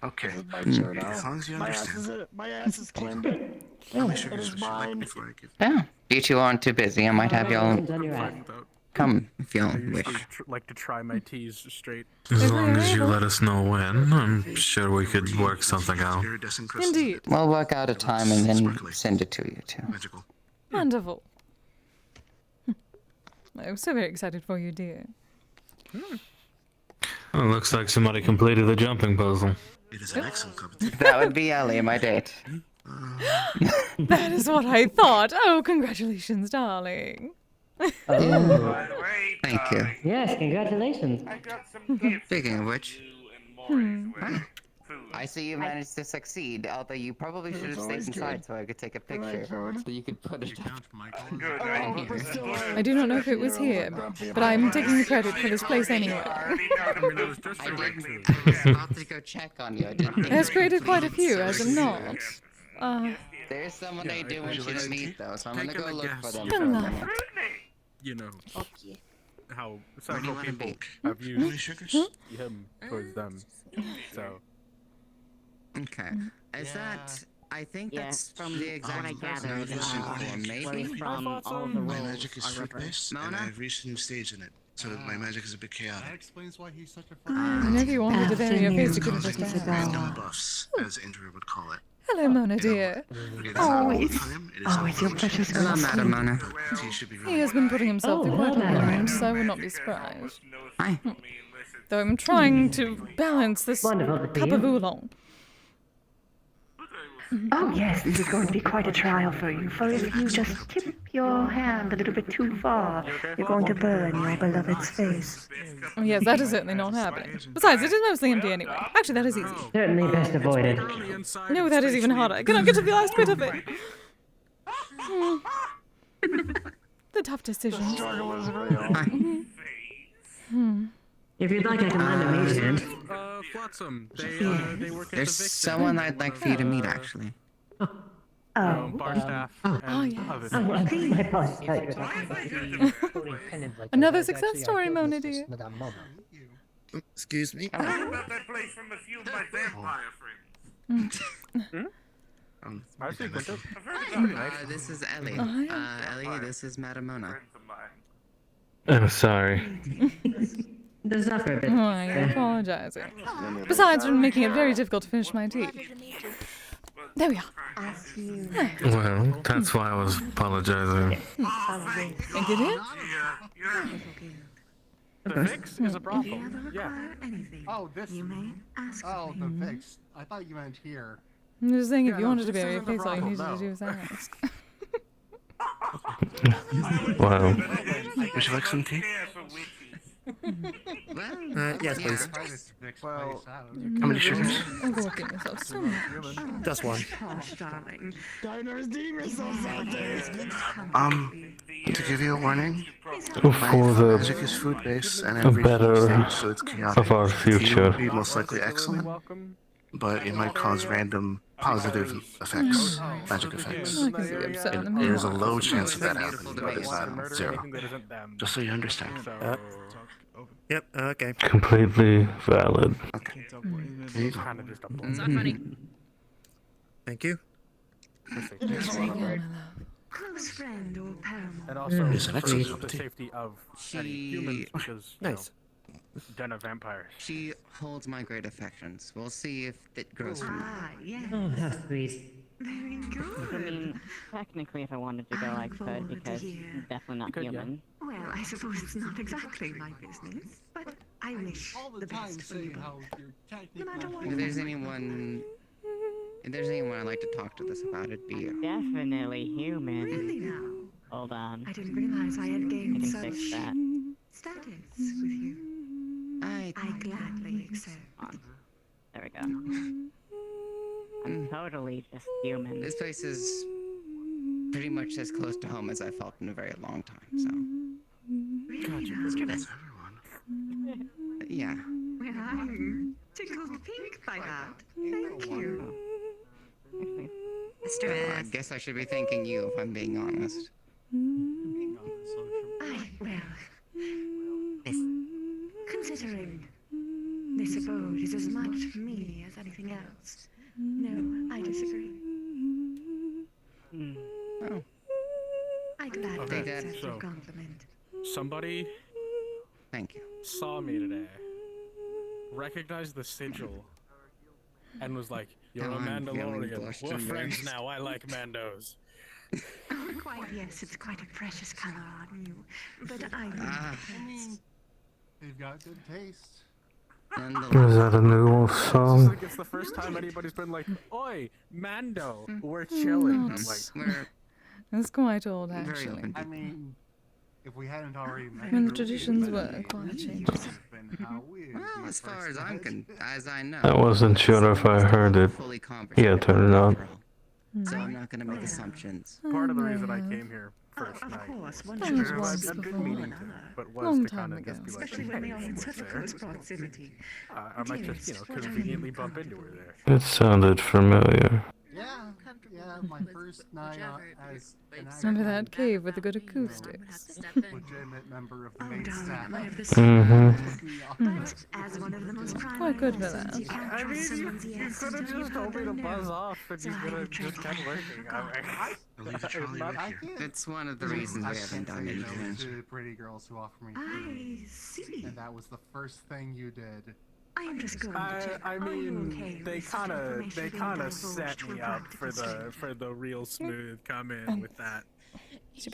E: Okay,
C: Sure now.
E: as long as you
C: My ass
E: understand.
C: is my ass is claimed it.
E: How many sugars
C: is
E: would you like
C: mine.
E: before I give?
H: Yeah. You two aren't too busy. I might have y'all
L: Congratulations on your ass.
A: Fine without.
H: come if y'all
A: I
H: wish.
A: usually like to try my teas straight. As long as you let us know when, I'm sure we could work something out.
E: Iridescent crystals.
B: Indeed.
H: We'll work out a time and then send it to you two.
E: Magical.
B: Wonderful. I'm so very excited for you, dear.
A: Well, looks like somebody completed the jumping puzzle.
E: It is an excellent cup of tea.
H: That would be Ellie, my date.
B: That is what I thought. Oh, congratulations, darling.
F: By the way,
H: Thank you.
L: Yes, congratulations.
F: I got some gifts
H: Speaking of
F: for
H: which,
F: you and Maurice with food.
H: I see you managed to succeed, although you probably should have stayed inside so I could take a picture. So you could put it up.
F: Good.
B: I do not know if it was here, but I'm taking the credit for this place anyway.
H: I didn't stop to go check on you. I didn't think
B: It has
H: you
B: created quite a
H: completed
B: few,
H: the
B: has it
H: service.
B: not?
H: There's someone I do want you to meet, though, so I'm gonna
A: Taking
H: go
A: a
H: look
A: guess.
H: for them.
B: Good
H: for a
B: luck.
H: minute.
A: You know how
E: What do
A: several
E: you want to
A: people
E: bake?
A: have
E: How many
A: used
E: sugars?
A: him towards them. So
H: Okay. Is that? I think
I: Yeah,
H: that's
I: from
H: the exact
I: what I
H: person
I: gathered,
H: I was looking for.
I: was
H: Maybe.
I: from all of the
E: My
I: roles
E: magic is
I: are
E: fruit
I: referenced.
E: based, and
H: Mona?
E: I've reached a new stage in it. So my magic is a bit
K: That
E: chaotic.
K: explains why he's such a
B: Whenever you wanted to vary your face, you could have
E: Causing
B: just asked.
E: random buffs, as Indra would call it.
B: Hello, Mona, dear.
E: It is not all the time. It is
I: Oh, it's your precious
H: Hello, Madam Mona.
E: Tea should be
B: He
E: really
B: has been putting himself
L: Oh,
B: through quite a
L: well done.
B: lot, so I would not be surprised.
H: Hi.
B: Though I'm trying to balance this
L: Wonderful to see
B: cup
L: you.
B: of oolong.
N: Oh yes, this is going to be quite a trial for you, for if you just tip your hand a little bit too far, you're going to burn your beloved's face.
B: Oh, yes, that is certainly not happening. Besides, it is mostly empty anyway. Actually, that is easy.
L: Certainly best avoided.
B: No, that is even harder. I cannot get to the last bit of it. The tough decisions.
L: If you'd like, I can lend a mage hand.
A: Flotsam. They work at
H: There's
A: the Vixen.
H: someone I'd like for you to meet, actually.
N: Oh,
A: Barstaff
B: oh,
A: and
B: yes.
A: other
L: Oh,
A: things.
L: my apologies.
B: Another success story, Mona, dear.
E: Excuse me.
F: How about that place from a few of my vampire friends?
A: I see Quintus.
F: I've heard about it.
H: This is Ellie.
B: Oh, yeah.
H: Ellie, this is Madam Mona.
F: Friends of mine.
A: I'm sorry.
L: The suffer a bit.
B: Oh, I am apologizing. Besides from making it very difficult to finish my tea. There we are.
A: Well, that's why I was apologizing.
B: Thank you, dear.
F: Yeah.
A: The Vix is a brothel. Yeah.
K: Oh, this. Oh, the fix. I thought you meant here.
B: I'm just saying, if
A: Yeah,
B: you
A: no,
B: wanted to
A: this
B: bury your
A: isn't a
B: face, all you
A: brothel,
B: needed to
A: no.
B: do was ask.
A: Wow.
E: Would you like some tea?
F: Yeah, for witches.
K: Yes,
H: Yeah.
K: please. Well,
E: How many sugars?
B: Overworking yourself so much.
K: just one.
C: Diners, deem yourselves out there.
E: To give you a warning,
A: For
E: my
A: the
E: magic is food based, and
A: a
E: I've reached a
A: better
E: new stage, so it's chaotic.
A: of our
E: Tea
A: future.
E: would be most likely excellent, but it might cause random positive effects, magic effects.
B: I can see you upset in the
E: There's a
B: middle.
E: low chance of that happening, but it's not zero. Just so you understand.
O: Yep. Okay.
A: Completely valid. He's kind of just a
I: It's not funny.
O: Thank you.
N: Close friend or paramour.
A: And also
E: It's an excellent
A: for the safety of any humans, because you know, den of vampires.
H: She holds my great affections. We'll see if it grows from there.
N: Ah, yes.
L: Oh, how sweet.
N: Very good.
I: I mean, technically, if I wanted to go, I could, because he's definitely not human.
N: Well, I suppose it's not exactly my business, but I wish the best for you both. No matter what.
H: If there's anyone I'd like to talk to this about, it'd be you.
I: Definitely human.
N: Really now?
I: Hold on.
N: I didn't realize I had
I: I
N: gained
I: can
N: such
I: fix that.
N: status with you. I gladly accept.
I: There we go. I'm totally just human.
H: This place is pretty much as close to home as I felt in a very long time, so.
N: Really now?
H: Yeah.
N: Well, I'm tickled pink by that. Thank you. Mr.
H: I guess I should be thanking you if I'm being honest.
N: Considering this abode is as much me as anything else. No, I disagree.
H: Oh.
N: I gladly
A: Okay,
N: accept your
A: so-
N: compliment.
A: Somebody
H: Thank you.
A: saw me today, recognized the sigil, and was like, "You're
H: Now
A: a
H: I'm feeling
A: Mandalorian.
H: blushed
A: We're
H: and
A: friends
H: embarrassed."
A: now. I like Mandos."
N: Oh, quite yes, it's quite a precious color on you. But I
K: mean, they've got good taste.
A: Is
E: that a new
A: It's
E: song?
A: like it's the first time anybody's been like, "Oi, Mando, we're chilling." I'm like,
B: That's quite old, actually.
K: I mean, if we hadn't already met,
B: When the traditions were quite changed.
H: Well, as far as as I know.
E: I wasn't sure if I heard it. Yeah, turn it on.
H: So I'm not gonna make assumptions.
A: part of the reason I came here first night.
B: That was once
A: I've been
B: before.
A: meaning to, but was
B: Long
A: to
B: time
A: kind of
B: ago.
A: just be like,
N: especially when they are in
A: "Hey,
N: such a
A: what's
N: close
A: there?"
N: proximity.
A: I might just, you know,
N: Dearest, what
A: conveniently
N: I'm
A: bump into her there.
E: It sounded familiar.
K: Yeah, my first night as an
B: Remember that cave with the good acoustics?
K: legitimate member of the main staff.
N: I have this
E: Mm-hmm.
N: but as one of the most
B: Quite good for
N: lessons,
B: that.
N: you can't
A: I
N: trust
A: mean,
N: someone's
A: you
N: yes
A: could have
N: until you've
A: just told me
N: heard
A: to
N: them
A: buzz
N: no.
A: off and
N: So
A: you
N: I
A: could have
N: have
A: just
N: tried
A: kept working. I'm like,
H: It's one of the reasons we haven't done anything.
K: To pretty girls who offer me
N: I
K: food,
N: see.
K: and that was the first thing you did.
N: I am just going to check.
A: I
N: Are you
A: mean,
N: okay
A: they
N: with such
A: kind of
N: information being divulged
A: set
N: to a
A: me up
N: practical
A: for
N: stranger?
A: the real smooth come in with that.
P: He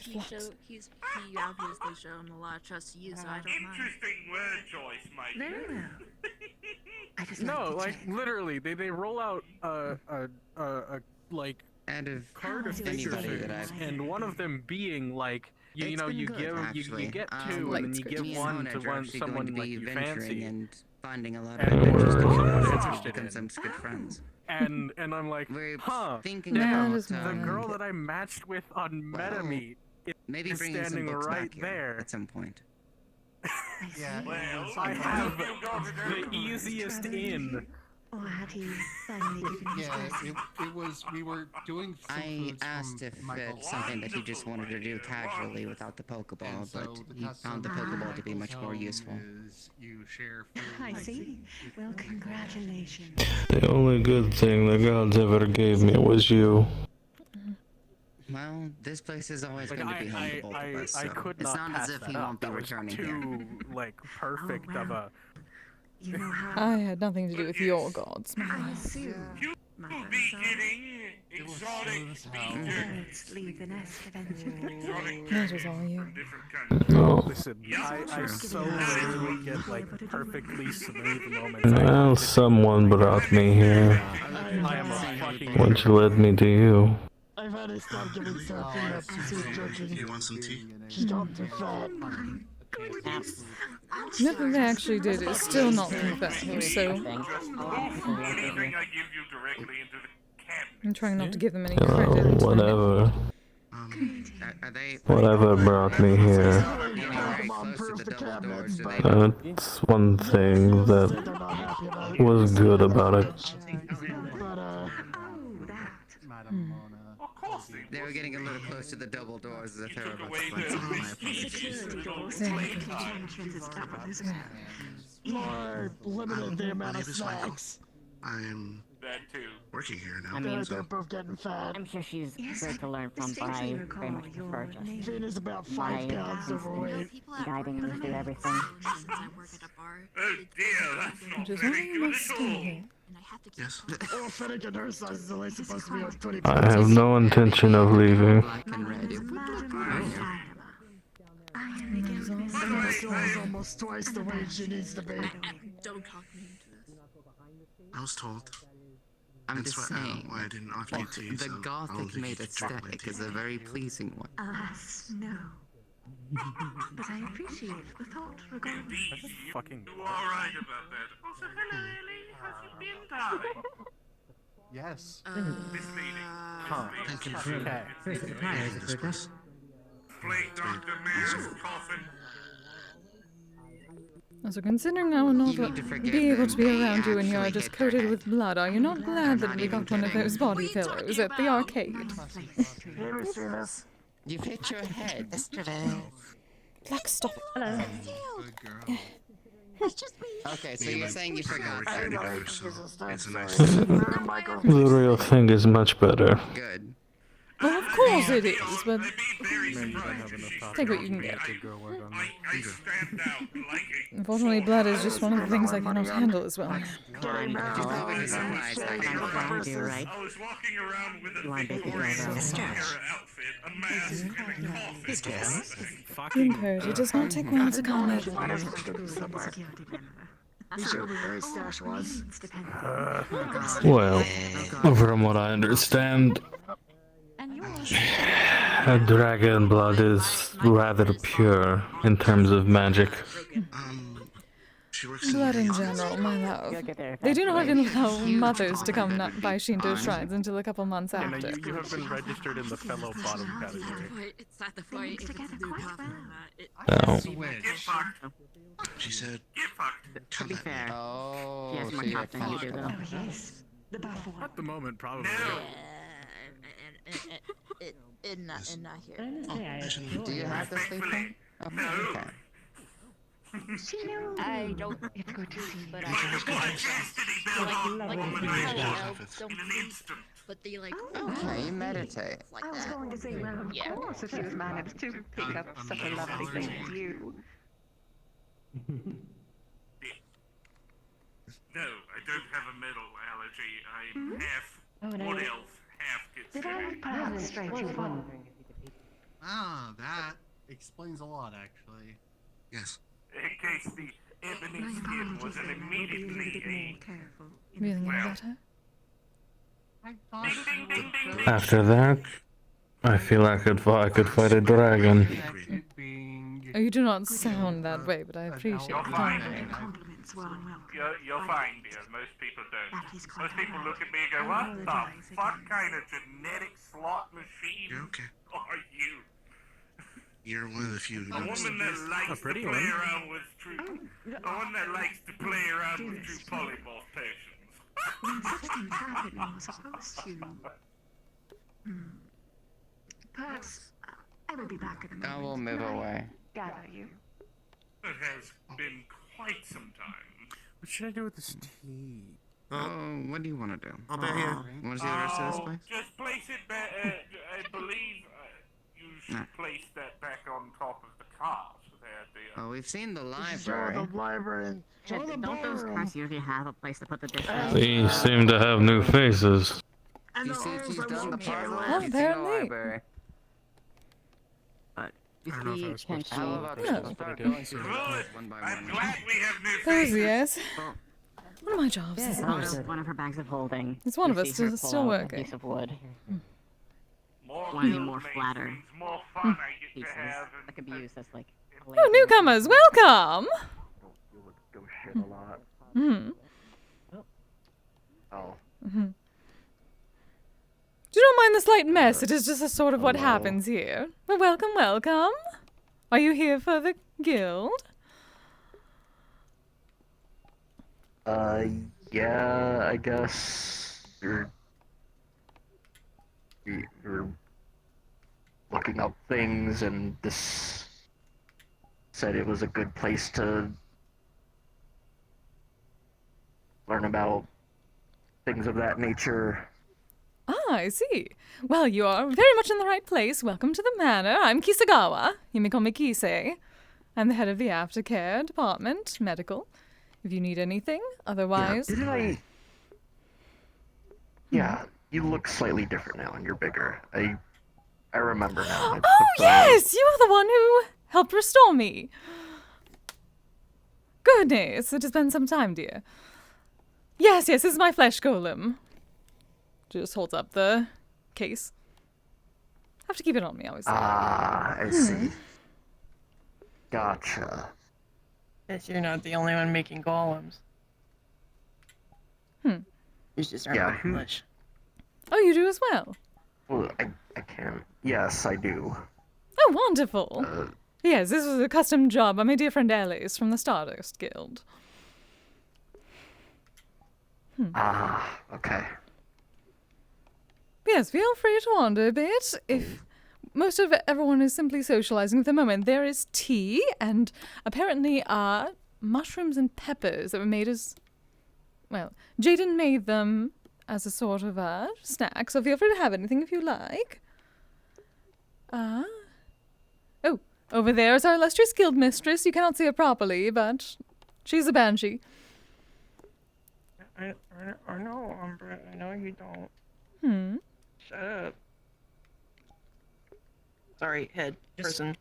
P: obviously shown a lot of trust to you, so I don't mind.
F: Interesting word choice, mate.
N: Very well. I just
A: No,
N: to
A: like
N: check.
A: literally, they roll out a like
H: Out of
A: card of figure
H: anybody that
A: things,
H: I've
A: and one of them being like you
H: It's
A: know
H: been
A: you
H: good,
A: give
H: actually.
A: you get two and then you give
H: me and
A: one
H: Honed
A: to
H: are
A: one
H: actually going
A: someone
H: to
A: like
H: be
A: you
H: venturing
A: fancy.
H: and finding a lot of
A: And
H: adventures
A: we're
H: together. So
A: interested
H: become
A: in.
H: some good friends.
A: And I'm like,
H: We're
A: huh?
H: thinking
A: Damn,
H: about,
A: the girl that I matched with on MetaMeet
H: maybe
A: is
H: bringing some
A: standing
H: books
A: right
H: back here
A: there.
H: at some point.
K: Yeah,
A: I have the easiest in.
N: Or had he finally given his
K: Yeah,
N: blessing?
K: it was. We were doing. Some
H: I
K: foods
H: asked
K: from
H: if
K: Michael's
H: it's something that he
K: home.
H: just wanted to do casually without the
K: And
H: Pokeball,
K: so
H: but
K: the
H: he
K: custom
H: found the
K: of
H: Pokeball to be
K: Michael's
H: much more
K: home
H: useful.
K: is you share food.
N: I see. Well, congratulations.
E: The only good thing the gods ever gave me was you.
H: Well, this place is always
A: Like,
H: going to be home to both of us,
A: I
H: so
A: could
H: it's
A: not
H: not as
A: pass
H: if
A: that
H: he
A: up.
H: won't be
A: That was
H: returning
A: too
H: here.
A: like perfect of a.
N: You know how
B: I had nothing to do with your gods, my
N: I
B: love.
N: assume my grandson. Birds leave the nest eventually.
B: That was all you.
E: No.
A: Listen, I so rarely get like perfectly smooth moments.
E: Well, someone brought me here.
A: I am a fucking.
E: Which led me to you.
Q: I've had to stop giving Seraphina a piece of jerky.
E: You want some tea?
Q: She's gone too fat.
B: Nothing they actually did is still not confirmed, so
F: Anything I give you directly into the
B: I'm trying not to give them any
E: Well,
B: credit.
E: whatever.
H: Are they
E: Whatever brought me here.
H: very close to the double doors? Do they
E: That's one thing that was good about it.
F: Of course
H: They were getting a little close to the double doors as if they were about to
F: away
H: punch
F: the-
H: me. My apologies.
Q: Lord, limited the amount of snacks.
E: I'm
F: That too.
E: working here now.
I: I mean,
Q: They're both getting fat.
I: I'm sure she's great to learn from, but I very much prefer just
Q: Finn is about 5
I: my
Q: pounds overweight.
I: guiding me through everything.
F: Oh dear, that's not
B: Just
F: very
B: wondering
F: good
B: what's
F: at
B: still
F: all.
B: here.
E: Yes.
Q: Oh, Finnegan, her size is only supposed to be on 20
A: I
Q: pounds.
A: have no intention of leaving.
H: Black and red. It would look
Q: This girl's almost twice the weight she needs to be.
P: Don't talk me into this.
E: I was told.
H: I'm
E: That's
H: just
E: why,
H: saying.
E: why I didn't offer you tea.
H: The
E: so I don't
H: gothic
E: think you
H: made
E: could drink my
H: aesthetic
E: tea.
H: is a very pleasing one.
N: Alas, no. But I appreciate the thought regardless.
A: Fucking.
F: You alright about that? Also, hello Ellie, how's it been, darling?
K: Yes.
F: Misleading.
A: Huh.
E: Thank you.
A: Okay.
L: First the tires are for us.
F: Plate Dr. Man's coffin.
B: So considering I will not
H: You need to forget
B: be able
H: them.
B: to be
H: They
B: around you and you are
H: actually
B: just
H: hit their
B: coated
H: head.
B: with blood, are you not glad that
H: not
B: we
H: even
B: got one of
H: kidding.
B: those body pillows at the arcade?
Q: You ever seen this?
H: You've hit your head.
Q: Yesterday.
B: Black, stop it.
L: Hello.
E: Good girl.
H: Okay, so
E: Me and
H: you're
E: my
H: saying you
E: boyfriend
H: forgot
E: are
H: that.
E: together, so it's a nice
A: The real thing is much better.
H: Good.
B: Well, of course it is, but
A: Maybe you don't have enough time.
B: take what you can get.
A: To go work on that.
F: I stand out like a
B: Unfortunately, blood is just one of the things I cannot handle as well.
I: I'm
H: Already surprised I can
I: trying to, right?
F: I was walking around with a
I: You want
F: thick
I: bacon
F: orange
I: dough,
F: superhero outfit, a mask, and a coffin.
A: Fucking.
B: It does not take one to calm it.
Q: He showed me where his stash was.
A: Well, from what I understand, dragon blood is rather pure in terms of magic.
E: She works
B: Blood in
E: the
B: general, my love.
I: You'll get there.
B: They do not even allow mothers to come by Shinto shrines until a couple months
A: You know,
B: after.
A: you have been registered in the fellow bottom category.
P: It's at the point if it's new coffin.
A: No.
E: She said,
I: To be fair,
H: Oh,
I: she has
H: so
I: more
H: you're
I: top than you do, though.
N: Yes. The baffle.
A: At the moment, probably.
P: Not here.
L: I must say, I adore
H: Do you have the sleeping? Okay.
N: She knows.
P: I don't.
N: It's good to see you.
P: But
L: like
P: elves don't sleep, but they like.
H: Okay, you meditate.
P: Like
N: I was
P: that.
N: going to say, well, of
P: Yeah.
N: course, if you've managed to pick up such a lovely thing as you.
F: No, I don't have a metal allergy. I'm half
L: Oh, and
F: wood
L: I-
F: elf, half
N: Did I perhaps strike you fall?
K: Ah, that explains a lot, actually.
E: yes.
F: in case the ebony
N: My
F: skin was
N: apologies,
F: an
N: then. I will be a little
F: immediately
N: bit more careful.
B: Feeling any better?
K: I thought it was
A: After that, I feel I could fight a dragon.
K: it being
B: Oh, you do not sound that way, but I appreciate
F: You're
B: the
F: fine.
B: compliment.
N: Compliments well and well.
F: You're fine, dear. Most people don't.
N: That is quite
F: Most people
N: all right.
F: look at me and go,
N: I
F: what the
N: apologize
F: fuck
N: again.
F: kind of genetic slot machine
E: You're okay.
F: are you?
E: You're one of the few who
F: A
E: knows.
F: woman that likes to
A: pretty
F: play
A: one.
F: around with true... A one that likes to play around with true polymorph potions.
N: When such things happen, you're supposed to. Perhaps I will be back in a
H: I
N: moment.
H: will move
N: when I
H: away.
N: Gather you.
F: It has been quite some time.
A: What should I do with this tea?
H: Oh, what do you want to do?
O: I'll bet here.
H: Want to see the rest of this place?
F: Just place it back. I believe you should place that back on top of the cart. There,
H: Oh, we've seen the
Q: Show
H: library.
Q: the library. Show the
I: Don't those
Q: ballroom.
I: cars usually have a place to put the dishes?
A: These seem to have new faces.
Q: And
H: You
Q: the
H: see if
Q: holes
H: you've
Q: that
H: done the
Q: won't kill.
H: puzzle.
B: Oh,
H: You've seen the
B: apparently.
H: library.
I: But you
A: I don't know if I
I: see,
A: was supposed to
I: can
H: How
A: do
H: about
A: it.
H: you
B: No.
H: start
A: Yeah.
H: going through the
F: Good.
H: doors one by
F: I'm
H: one?
F: glad we have new
B: Those,
F: faces.
B: yes.
I: Well,
B: One of my jobs is
I: out of one of her bags of holding.
B: It's one
I: you
B: of us
I: see her
B: still-
I: pull
B: still
I: out a
B: working.
I: piece of wood.
F: More
I: One of the
F: guild
I: more
F: mates
I: flatter
F: means more fun I get
I: pieces
F: to have.
I: that could be used as like.
B: Oh, newcomers, welcome! Hmm.
O: Oh.
B: Mhm. Do not mind the slight mess, it is just a sort of what happens here. Well, welcome, welcome. Are you here for the guild?
O: Yeah, I guess you're
E: we were looking up things, and this said it was a good place to learn about things of that nature.
B: Ah, I see. Well, you are very much in the right place. Welcome to the manor. I'm Kisagawa. You may call me Kise. I'm the head of the aftercare department, medical. If you need anything, otherwise...
E: Yeah, you look slightly different now, and you're bigger. I remember now.
B: Oh, yes! You are the one who helped restore me. Goodness, it has been some time, dear. Yes, this is my flesh golem. Just holds up the case. Have to keep it on me, obviously.
E: Ah, I see. Gotcha.
R: Guess you're not the only one making golems. You just aren't English.
B: Oh, you do as well?
E: Well, I can. Yes, I do.
B: Oh, wonderful. Yes, this was a custom job by my dear friend Alice from the Stardust Guild.
E: Ah, okay.
B: Yes, feel free to wander a bit. If most of everyone is simply socializing at the moment, there is tea and apparently mushrooms and peppers that were made as... Well, Jaden made them as a sort of a snack, so feel free to have anything if you like. Oh, over there is our illustrious guild mistress. You cannot see her properly, but she's a banshee.
R: I know, Umbra. I know you don't. Shut up. Sorry, head person.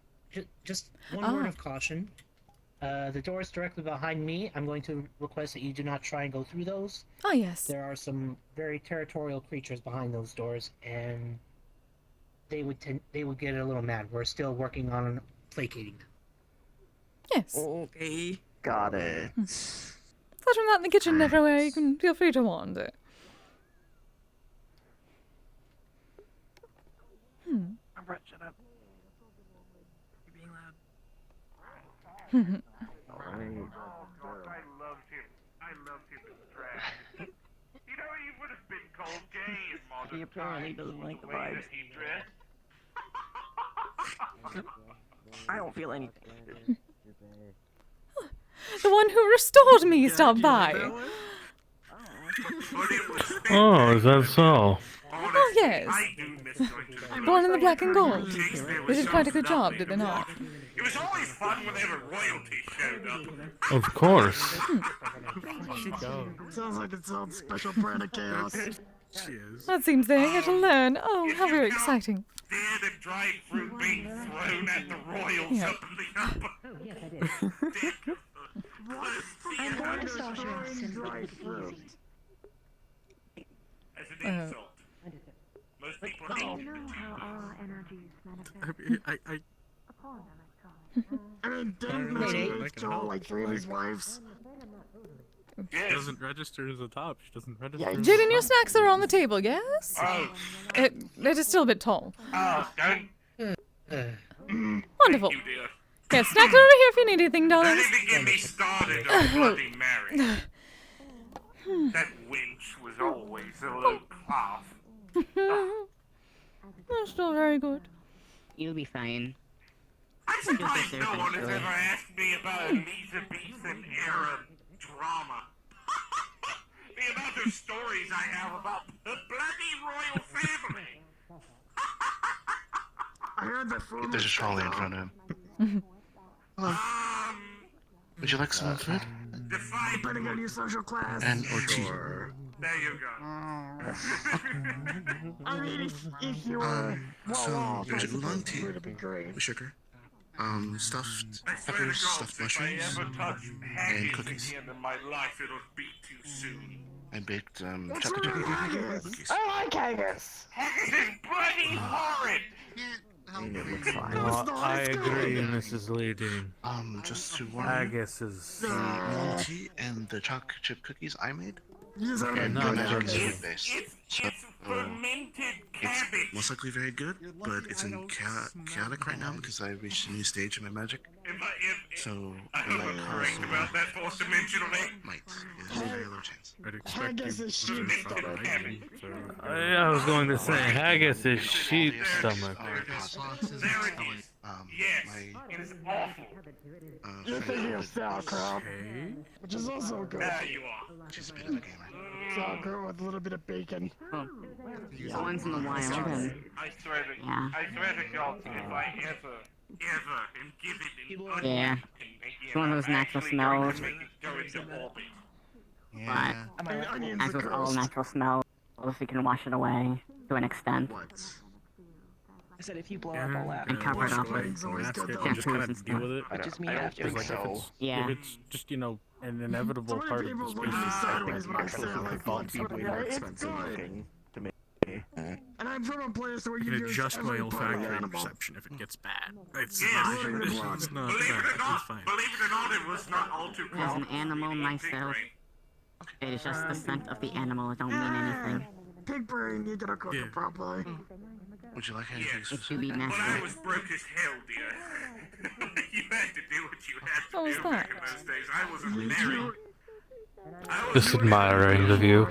J: Just one word of caution. The doors directly behind me, I'm going to request that you do not try and go through those.
B: Oh, yes.
J: There are some very territorial creatures behind those doors, and they would get a little mad. We're still working on placating them.
B: Yes.
R: Okay.
E: Got it.
B: Aside from that, in the kitchen and everywhere, you can feel free to wander.
R: Umbra, shut up. You're being loud.
F: I loved him in drag. You know, he would have been called gay in modern
R: He apparently doesn't like the vibes.
F: he dressed.
R: I don't feel anything.
B: The one who restored me stopped by.
A: Oh, is that so?
B: Oh, yes. Born in the black and gold. They did quite a good job, did they not?
F: It was always fun whenever royalty showed up.
A: Of course.
Q: Sounds like its own special brand of chaos.
B: That seems they're here to learn. Oh, how very exciting.
F: Dead and dried fruit being thrown at the royals up in the upper.
N: Oh, yes, I did. I'm going to start your assembly with easy.
F: As an insult. Most people
N: You know how our energies manifest.
Q: I mean, didn't Mr. Joel like 3 of his wives?
A: She doesn't register as a top. She doesn't register.
B: Yeah, Jaden, your snacks are on the table, yes?
F: Oh.
B: It is still a bit tall.
F: Oh, don't.
B: Wonderful.
F: Thank you, dear.
B: Yeah, snacks are over here if you need anything, darling.
F: Don't even get me started on Bloody Mary. That wench was always a low class.
B: That's still very good.
I: You'll be fine.
F: I'm surprised no one has ever asked me about Elizabethan era drama. The amount of stories I have about the bloody royal family.
Q: I heard that food.
E: There's a trolley in front of him. Would you like some food?
Q: Depending on your social class.
E: And or tea?
F: There you go.
Q: I mean, if you were
E: So there's a oolong tea
Q: would be great.
E: with sugar, stuffed peppers, stuffed mushrooms,
F: If I ever touch
E: and
F: haggis
E: cookies.
F: again in my life, it'll be too soon.
E: I baked
Q: What's
E: chocolate
Q: wrong with
E: chip
Q: haggis?
E: cookies.
Q: I like haggis.
F: Haggis is bloody horrid!
A: Well, I agree, Mrs. Lady.
E: Just to warn
A: I
E: you,
A: guess is.
E: the oolong tea and the chocolate chip cookies I made,
Q: Yes, I
E: and
Q: like
E: my
Q: good
E: magic is
Q: haggis.
E: food based. So it's most likely very good, but it's in chaotic right now because I reached a new stage in my magic. So,
F: I'm
E: like,
F: crying about that fourth dimensional thing.
E: might. There's a very low chance.
A: I'd expect
Q: Haggis
A: you
Q: is
A: to
Q: sheep
A: fucking
Q: stomach.
A: hygiene, so...
M: I was going to say, haggis is sheep stomach.
F: There it is. Yes, it is awful.
Q: You're thinking of sauerkraut, which is also good.
F: There you are.
E: She's a bit of a gamer.
Q: Sauerkraut with a little bit of bacon.
I: Once in a while, and
F: I swear to God, if I ever am given
I: yeah, it's one of those natural smells. But as with all natural smells, you can wash it away to an extent.
R: I said if you blow up all that.
I: And cover it up with
A: Just kind
I: shampoos
A: of
I: and
A: deal
I: stuff.
A: with it.
R: Which is me after.
A: Because, like,
I: Yeah.
A: if it's just, you know, an inevitable
Q: So
A: part
Q: many
A: of the
Q: people look at
A: species,
Q: me
A: I
Q: sideways
A: think
Q: when I say I like
A: default
Q: blood
A: people
Q: soda.
A: are
Q: It's
A: expensive
Q: good.
A: looking to me.
Q: And I'm from a place where
A: I
Q: you
A: can
Q: use
A: adjust my
Q: every part of the
A: olfactory
Q: animal.
A: perception if it gets bad. It's
F: Yes,
A: not,
Q: including the blood.
A: it's not
F: Believe it or
A: bad,
F: not,
A: it's fine.
F: believe it or not, it was not all too
I: As an animal myself, it is just the scent of the animal. It don't mean anything.
Q: Pig brain, you gotta cook it properly.
E: Would you like anything
I: It should be
F: But I
I: natural.
F: was broke as hell, dear. You had to do what you had to
B: What was
F: do
B: that?
F: back in those days. I wasn't married.
M: Just admiring the view.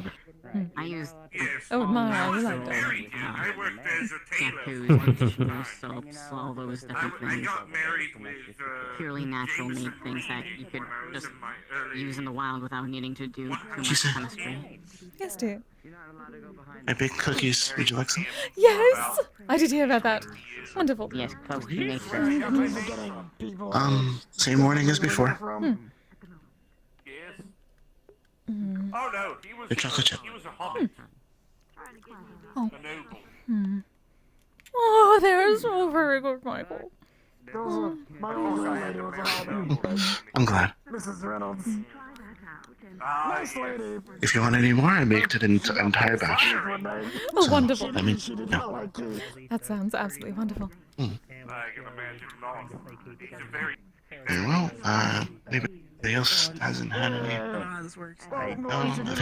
I: I used
B: Oh, admire, you like that.
F: I worked as a tailor.
I: shampoos, conditioners, soaps, all those different
F: I
I: things.
F: got married with
I: Purely natural made
F: Jameson
I: things that you could
F: when I was
I: just
F: in my early
I: use in the wild without needing to do too much
E: Kise.
I: chemistry.
B: Yes, dear.
E: I baked cookies. Would you like some?
B: Yes! I did hear about that. Wonderful.
I: Yes, close to nature.
E: Same morning as before.
F: Yes. Oh no, he was
E: The chocolate chip.
F: he was a hobbit.
B: Oh.
F: A noble.
B: Oh, they're so very good, Michael.
Q: My old lady was a hobbit.
E: I'm glad.
Q: Mrs. Reynolds. Nice lady.
E: If you want any more, I baked it into an entire batch.
B: Oh, wonderful.
E: I mean,
Q: She did
E: no.
Q: not like you.
B: That sounds absolutely wonderful.
F: I can imagine not. He's a very
E: Very well. Anybody else hasn't had any?
R: This works.
E: I think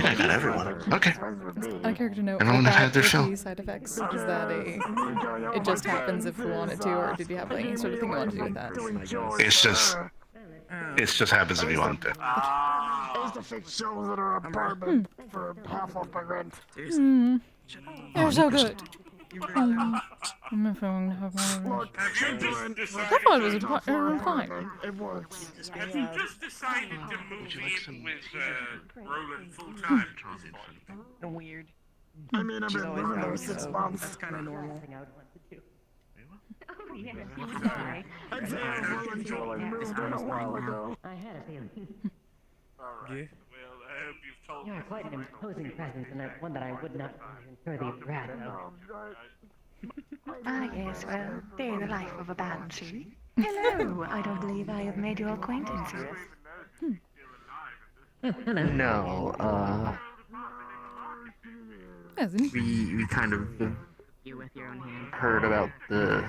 E: I got everyone. Okay.
B: I care to know
E: Everyone had
B: about
E: their
B: the
E: fill.
B: side effects. Is that it just happens if we want it to, or did you have any sort of thing you want to do with that?
E: It's just happens if you want it.
Q: I used to fix shows at her apartment for half off my rent.
B: They're so good.
Q: Look,
F: I
B: thought it was fine.
Q: It works.
F: Have you just decided to move in with Roland full time?
R: Weird.
Q: I mean, I've been living there 6
R: That's
Q: months.
R: kind of normal.
N: Oh, yes, I'm sorry.
Q: I'd say Roland Jordan moved in a while ago.
L: I had a feeling.
F: Alright. Well, I hope you've told
L: You're
F: me.
L: quite an imposing presence, and one that I would not enjoy the wrath of.
N: Ah, yes, well, they're the life of a banshee. Hello, I don't believe I have made your acquaintance yet.
L: Hello.
H: No, we kind of
I: You with your own hand.
H: heard about the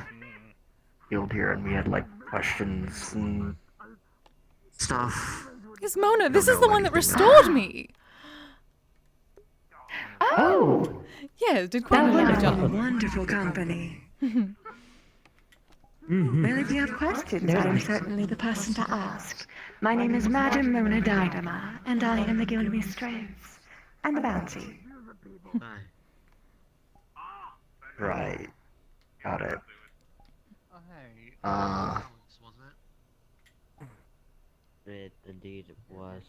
H: guild here, and we had like questions and stuff.
B: Yes, Mona, this is the one that restored me.
N: Oh!
B: Yes, did quite a
N: That
B: lovely
N: was
B: job.
N: wonderful company. Well, if you have questions, I am certainly the person to ask. My name is Madame Mona Dynama, and I am the guild mistress. And the bounty.
H: Right. Got it.
S: It indeed was.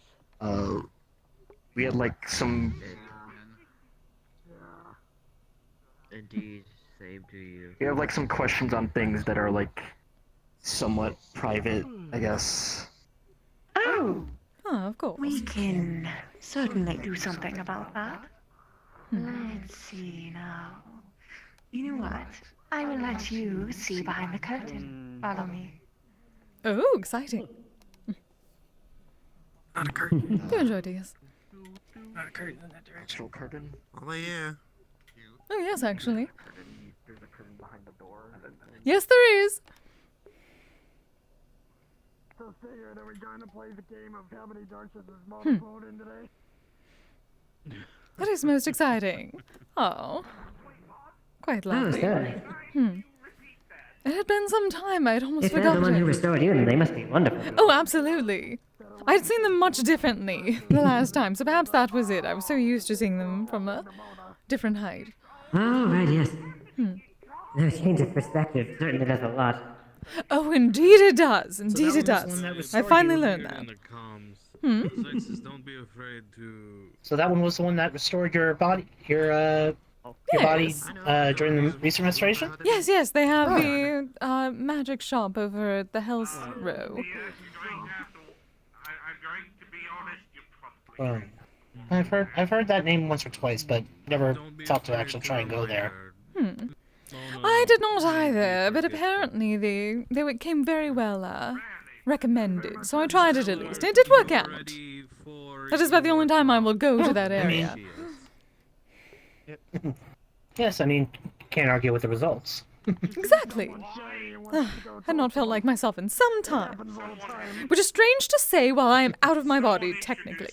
H: We had like some.
S: Indeed, same to you.
H: We have like some questions on things that are like somewhat private, I guess.
N: Oh!
B: Oh, of course.
N: We can certainly do something about that. Let's see now. You know what? I will let you see behind the curtain. Follow me.
B: Oh, exciting.
K: Not a curtain.
B: Do enjoy this.
K: Not a curtain in that direction.
H: Actual curtain.
O: Oh yeah.
B: Oh, yes, actually.
H: There's a curtain behind the door.
B: Yes, there is.
Q: So figured that we're going to play the game of how many darts is this mom phone in today?
B: That is most exciting. Oh. Quite lovely.
L: certainly.
B: It had been some time. I'd almost
L: If they're the
B: forgotten.
L: one who restored you, then they must be wonderful.
B: Oh, absolutely. I'd seen them much differently the last time, so perhaps that was it. I was so used to seeing them from a different height.
L: Oh, right, yes. The change of perspective certainly does a lot.
B: Oh, indeed it does. Indeed
A: So
B: it
A: that was
B: does.
A: the one that
B: I
A: restored
B: finally
A: you
B: learned
A: here
B: that.
A: in the comms. Zexus, don't be afraid to...
J: So that one was the one that restored your body, your body during the recent restoration?
B: Yes, yes, they have the magic shop over at the Health Row.
J: I've heard that name once or twice, but never thought to actually try and go there.
B: I did not either, but apparently they came very well recommended, so I tried it at least. It did work out. That is about the only time I will go to that area.
J: Yes, I mean, can't argue with the results.
B: Exactly. Had not felt like myself in some time. Which is strange to say while I am out of my body, technically.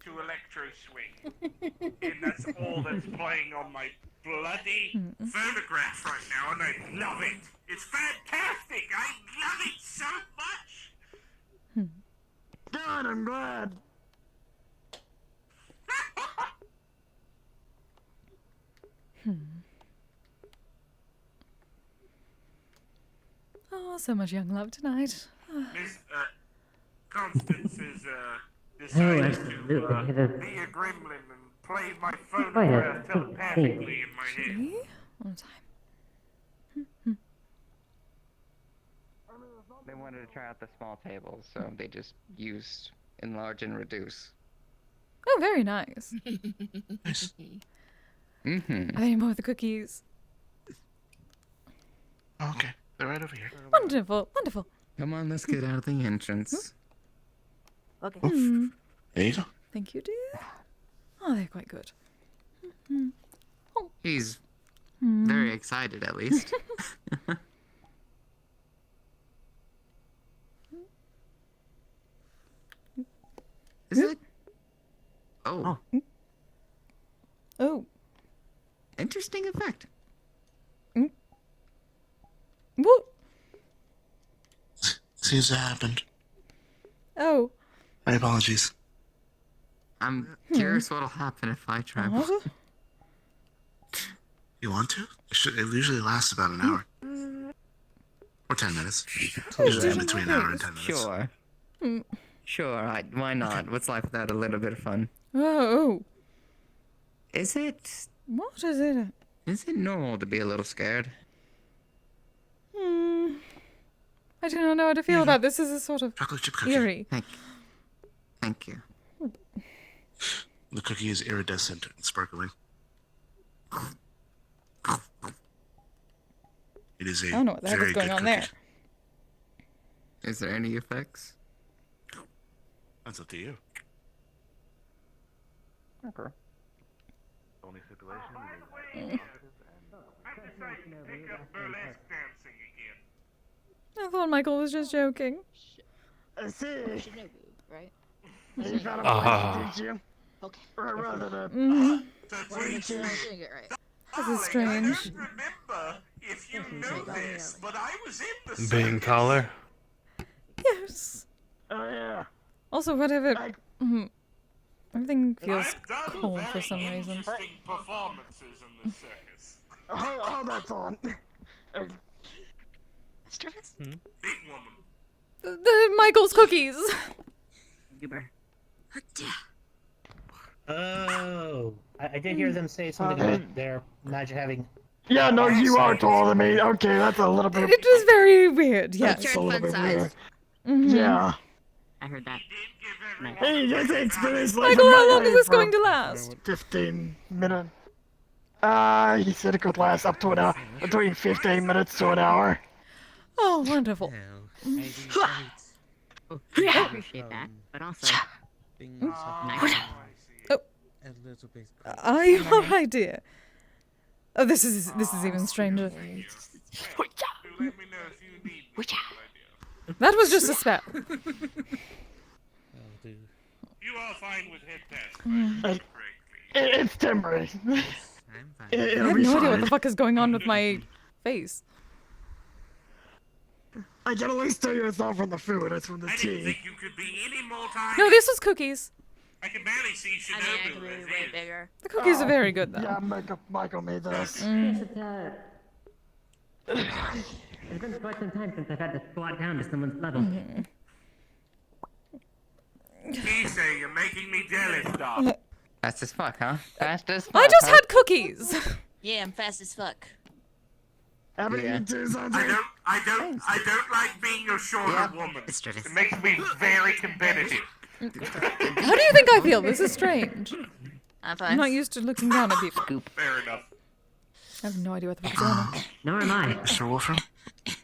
F: To electro swing. And that's all that's playing on my bloody phonograph right now, and I love it. It's fantastic. I love it so much.
Q: God, I'm glad.
B: Oh, so much young love tonight.
F: Miss Constance is decided to
L: absolutely.
F: be a gremlin and play my phonograph telepathically in my head.
B: See? One time.
H: They wanted to try out the small tables, so they just used enlarge and reduce.
B: Oh, very nice.
H: Mm-hmm.
B: Are there any more of the cookies?
E: Okay, they're right over here.
B: Wonderful, wonderful.
H: Come on, let's get out of the entrance.
P: Okay.
E: There you go.
B: Thank you, dear. Oh, they're quite good.
H: He's very excited, at least. Is it? Oh.
B: Oh.
H: Interesting effect.
B: What?
E: Seems to have happened.
B: Oh.
E: My apologies.
H: I'm curious what'll happen if I try.
E: You want to? It usually lasts about an hour. Or 10 minutes. Usually in between an hour and 10 minutes.
H: Sure. Sure, why not? What's life without a little bit of fun?
B: Oh.
H: Is it...
B: What is it?
H: Is it normal to be a little scared?
B: I do not know how to feel about this. This is sort of
E: chocolate chip cookie.
B: eerie.
H: Thank you.
E: The cookie is iridescent and sparkling. It is a
B: I don't know what the heck
E: very
B: is going
E: good
B: on
E: cookie.
B: there.
H: Is there any effects?
E: That's up to you.
H: Okay.
E: Only stipulation
F: I decided to pick up burlesque dancing again.
B: I thought Michael was just joking.
Q: I see.
P: Right?
Q: You found a place to teach you?
P: Okay.
Q: Or rather than...
P: Doing it right.
B: This is strange.
F: Remember, if you know this, but I was in the
A: Being taller?
B: Yes.
Q: Oh, yeah.
B: Also, whatever. Everything feels cold for some reason.
F: Interesting performances in the circus.
Q: Oh, that's on.
F: Big woman.
B: The Michael's cookies.
J: Oh, I did hear them say something about their imagine having.
Q: Yeah, no, you are taller than me. Okay, that's a little bit.
B: It was very weird. Yes.
Q: That's a little bit weird.
B: Mhm.
Q: Yeah.
I: I heard that.
Q: Hey, just experience
B: Michael, how long is this going to last?
Q: 15 minutes. He said it could last up to an hour, between 15 minutes to an hour.
B: Oh, wonderful.
I: I appreciate that, but also. Nice.
B: Oh. Are you alright, dear? Oh, this is even stranger. That was just a spell.
F: You are fine with head pass.
Q: It's temporary.
B: I have no idea what the fuck is going on with my face.
Q: I can at least tell you it's not from the food, it's from the
F: I didn't
Q: tea.
F: think you could be any more tiny.
B: No, this was cookies.
F: I can barely see
P: I mean, I
F: Shinobu
P: could be
F: as
P: way
F: is.
P: bigger.
B: The cookies are very good, though.
Q: Yeah, Michael made this.
L: It's been quite some time since I've had to squat down to someone's level.
F: Kise, you're making me jealous, dog.
H: Fast as fuck, huh? Fast as fuck.
B: I just
H: huh?
B: had cookies.
P: Yeah, I'm fast as fuck.
H: Yeah.
F: I don't like being a shorter woman. It makes me very competitive.
B: How do you think I feel? This is strange.
P: I'm fine.
B: I'm not used to looking down at people.
F: Fair enough.
B: I have no idea what the fuck's going on.
L: Nor am I.
E: Mr. Wolfram,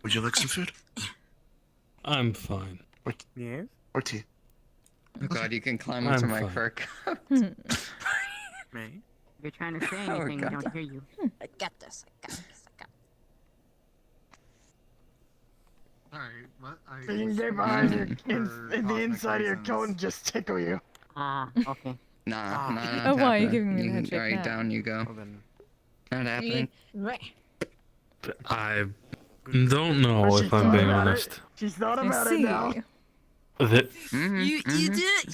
E: would you like some food?
A: I'm fine.
E: Yes? Or tea?
H: Oh god, you can climb
A: I'm
H: into my
A: fine.
H: fur coat.
I: If you're trying to say
H: Oh,
I: anything, we
H: God.
I: don't hear you.
P: I got this. I got this. I got
K: Sorry, what?
Q: They can get behind you in the inside of your coat and just tickle you.
I: Ah, okay.
H: Nah, nah,
B: Oh,
H: not
B: why are you
H: happening.
B: giving me the
H: You-
B: head shake
H: Alright,
B: now?
H: down you go. Not happening.
A: I don't know if I'm being honest.
Q: She's thought
B: I
Q: about it now.
B: see.
P: You did.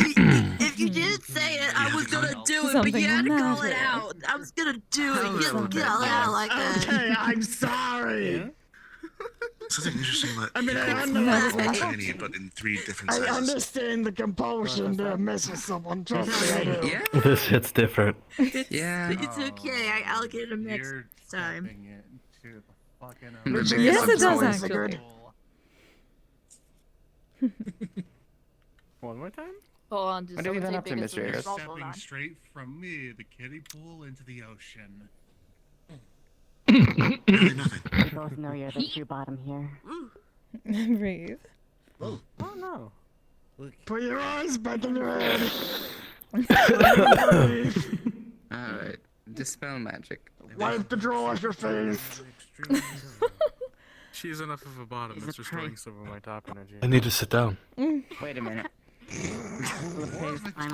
P: If you didn't say it, I was gonna do it, but you had to call it out. I was gonna do it. You had to call it out like that.
Q: Okay, I'm sorry.
E: Something interesting that
Q: I mean, I
E: people
Q: understand.
E: tiny, but in 3 different
Q: I
E: sizes.
Q: understand the compulsion to mess with someone. Trust me, I do.
H: Yeah.
A: This hits different.
H: Yeah.
P: It's okay. I'll get it next time.
B: Yes, it does actually.
A: One more time?
P: Hold on, just
H: What have you been up to,
P: something
H: Mr. Harris?
P: hold
K: Stepping
P: on.
K: straight from me, the kiddie pool into the ocean.
I: We both know you're the true bottom here.
B: Breathe.
A: Oh no.
Q: Put your eyes back in your head.
H: Alright. Dispel magic.
Q: Wipe the drool off your face.
A: She's enough of a bottom. It's restoring some of my top energy.
H: I
A: need to sit down.
H: Wait a minute.
I: I'm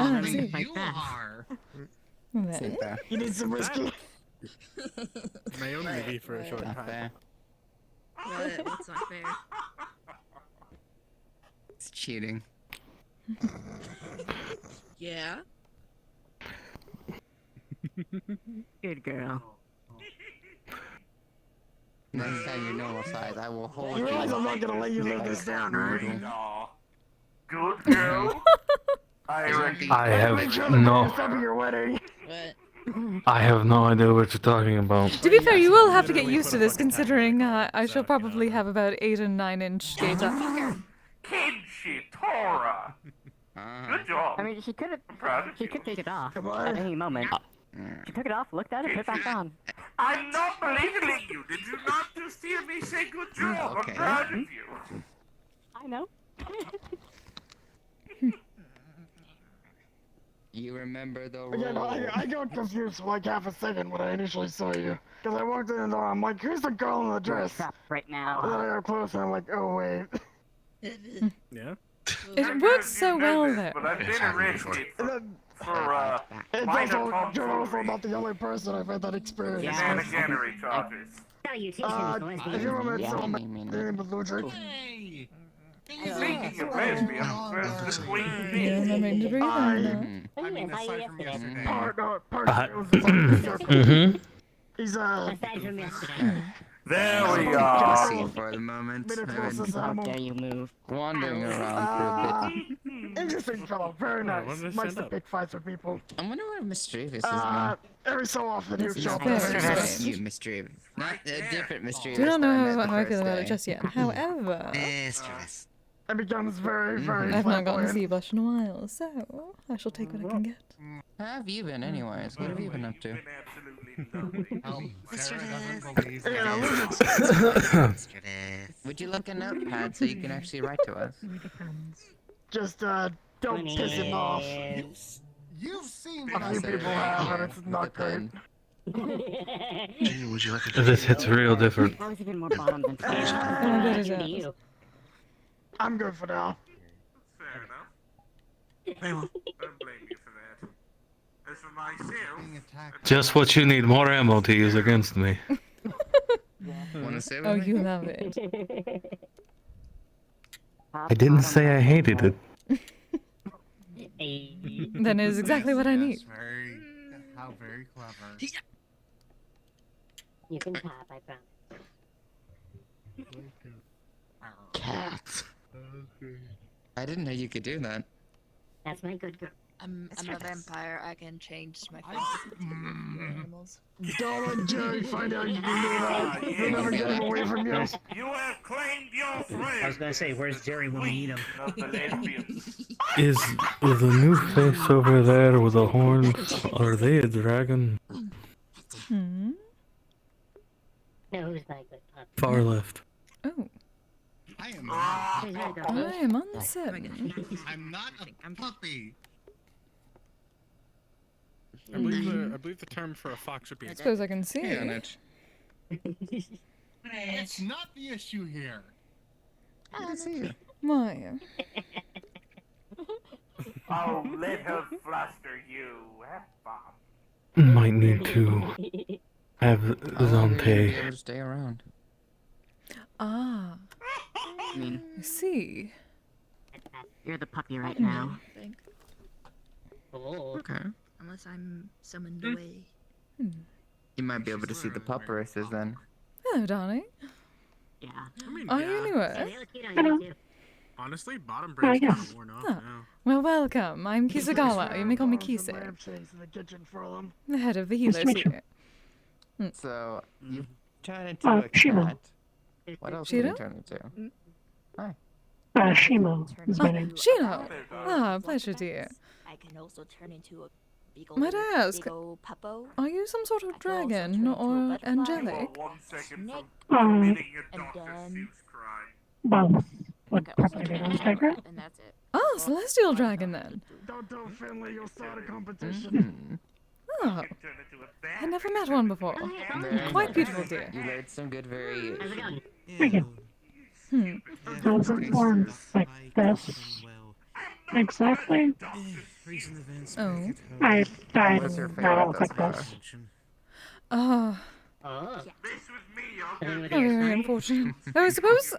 B: Oh, I
I: already
B: see.
I: like that.
H: Sit there.
Q: You need some whiskey?
A: May only be for a short
H: Not
A: time.
H: fair.
P: What? What's not fair?
H: It's cheating.
P: Yeah.
I: Good girl.
H: Next time you're normal size, I will hold
Q: You
H: you.
Q: realize I'm not gonna let you live this down, right?
F: Good girl. I reckon.
A: I
Q: Make sure
A: have
Q: the
A: no.
Q: first step of your wedding.
P: What?
A: I have no idea what you're talking about.
B: To be fair, you will have to get used to this, considering I shall probably have about 8 and 9 inch data.
F: Kid shit, Tora. Good job.
I: I mean, she could
F: proud of
I: have. She could take it off
Q: Come on.
I: at any moment. She took it off, looked at it, put it back on.
F: I'm not belittling you. Did you not just hear me say good job?
H: Okay.
F: I'm proud of you.
I: I know.
H: You remember the
Q: Again,
H: rule.
Q: I got confused for like half a second when I initially saw you. Because I walked in the door, I'm like, who's the girl in the dress?
I: Trapped right
Q: And then
I: now.
Q: I got close and I'm like, oh wait.
A: Yeah?
B: It works so well, though.
F: But I've been arrested
Q: And then,
F: for
Q: it's
F: minor
Q: also, you're also
F: tomfoolery
Q: not the only person I've had that experience with.
F: shenaniganery charges.
Q: If you ever met
H: Yeah,
Q: someone
H: I mean-
Q: by the name of Ludwig,
K: Hey!
F: Speaking of lesbians, where's the queen
B: Yeah,
F: bee?
B: I'm having to breathe in now.
H: Mhm.
K: I mean, aside from yesterday.
A: Mm-hmm.
Q: He's
I: Aside from yesterday.
F: There we
H: Just
F: are.
H: see for the moment.
Q: Been a
H: I've
Q: closest
H: been
Q: animal.
I: Dare you move?
H: wandering around for a bit.
Q: Interesting fellow, very
A: why
Q: nice.
A: did it
Q: Likes
A: stand
Q: to
A: up?
Q: pick fights with people.
H: I wonder where Mischievous is now.
Q: Every so often he would show up.
B: very
Q: at the same
B: strange.
Q: time.
H: You, Mischievous. Not a different Mischievous.
B: Do not
H: that I
B: know
H: met the
B: how I feel
H: first
B: about it
H: day.
B: just yet. However,
E: Mischievous.
Q: It becomes very, very
B: I've not gotten to
Q: flamboyant.
B: see you blush in a while, so I shall take what I can get.
H: How have you been, anyways? What have you been up to?
F: Been absolutely lovely.
K: Sarah doesn't believe
Q: Yeah,
K: that.
H: Would you like a notepad so you can actually write to us?
Q: Just, don't piss him off.
K: You've seen
Q: A
K: what
Q: few
K: I
Q: people have, and it's not great.
E: Jane, would you like a
A: This hits real different.
I: I was even more bottom than fish.
B: Oh, that is
I: To
B: it.
I: you.
Q: I'm good for now.
F: Fair enough.
E: Very well.
F: Don't blame you for that. As for myself,
K: being attacked?
A: Just what you need, more ammo to use against me.
H: Wanna say with
B: Oh,
H: me?
B: you love it.
A: I didn't say I hated it.
B: Then it is exactly what I need.
K: How very clever.
L: You can tap, I promise.
H: Cats. I didn't know you could do that.
L: That's my good girl.
P: I'm a vampire. I can change my face to animals.
Q: Don't let Jerry find out you can do that. You'll never get him away from you.
F: You have claimed your friend.
J: I was gonna say, where's Jerry when we need him?
A: Is the new face over there with the horns, are they a dragon?
B: Hmm.
L: No, who's that good pup?
A: Far left.
B: Oh.
K: I am
B: I am uncertain.
K: I'm not a puppy.
A: I believe the term for a fox would be.
B: I suppose I can see.
K: It's not the issue here.
H: Good to see you.
B: Why?
F: Oh, let her fluster you. Have fun.
A: Might need to have Zante.
H: Able to stay around.
B: Ah. I see.
I: You're the puppy right now.
L: Oh.
H: Okay.
P: Unless I'm summoned away.
H: You might be able to see the pup races then.
B: Hello, darling.
I: Yeah.
B: Are you anywhere?
L: Hello.
A: Honestly, bottom
L: brain's
A: kind
L: yes.
A: of worn off
B: Ah.
A: now.
B: Well, welcome. I'm Kisagawa. You may call me Kise. The head of the
L: Nice to
B: healers
L: meet you.
B: here.
H: So, you turn into a
L: Shimo.
H: cat. What else do you
B: Shiro?
H: turn into? Hi.
L: Shimo is my name.
B: Shino. Ah, pleasure, dear.
P: I can also turn into a big
B: Might I ask,
P: big old puppo.
B: are you some sort of
P: I can also turn
B: dragon
P: into a
B: or
P: butterfly,
B: angelic?
P: a snake,
L: Um,
P: and then
L: both
P: I
L: would
P: can also
L: probably
P: turn
L: be
P: into
L: most accurate.
P: and that's it.
B: Ah, celestial dragon then.
Q: Don't tell Finley you'll start a competition.
B: Oh, I never met one before.
H: Very
B: Quite
H: nice.
B: beautiful, dear.
H: You laid some good variation.
L: Thank you. I was informed like this. Exactly.
B: Oh.
L: I died
H: What's your
L: in battle
H: favorite
L: like
H: thus
L: this.
B: Ah.
L: Oh.
B: Very unfortunate. Though I suppose,